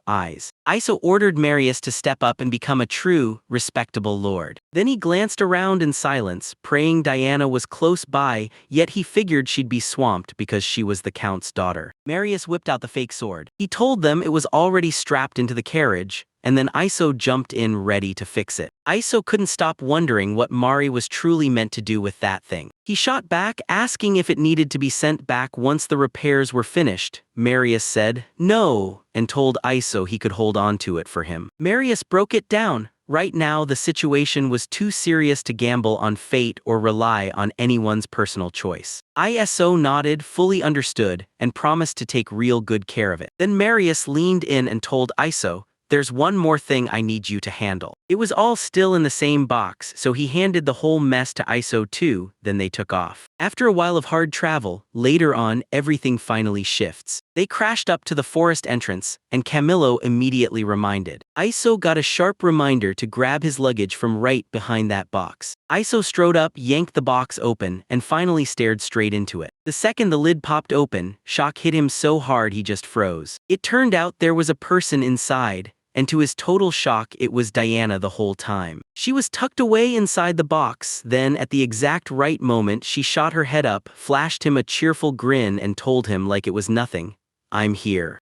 Iso ordered Marius to step up and become a true, respectable lord. Then he glanced around in silence, praying Diana was close by, yet he figured she'd be swamped because she was the count's daughter. Marius whipped out the fake sword. He told them it was already strapped into the carriage, and then Iso jumped in ready to fix it. Iso couldn't stop wondering what Mari was truly meant to do with that thing. He shot back, asking if it needed to be sent back once the repairs were finished. Marius said no, and told Iso he could hold on to it for him. Marius broke it down. Right now, the situation was too serious to gamble on fate or rely on anyone's personal choice. Iso nodded, fully understood, and promised to take real good care of it. Then Marius leaned in and told Iso, "There's one more thing I need you to handle." It was all still in the same box, so he handed the whole mess to Iso too, then they took off. After a while of hard travel, later on, everything finally shifts. They crashed up to the forest entrance, and Camillo immediately reminded. Iso got a sharp reminder to grab his luggage from right behind that box. Iso strode up, yanked the box open, and finally stared straight into it. The second the lid popped open, shock hit him so hard he just froze. It turned out there was a person inside, and to his total shock, it was Diana the whole time. She was tucked away inside the box, then at the exact right moment she shot her head up, flashed him a cheerful grin and told him like it was nothing, "I'm here."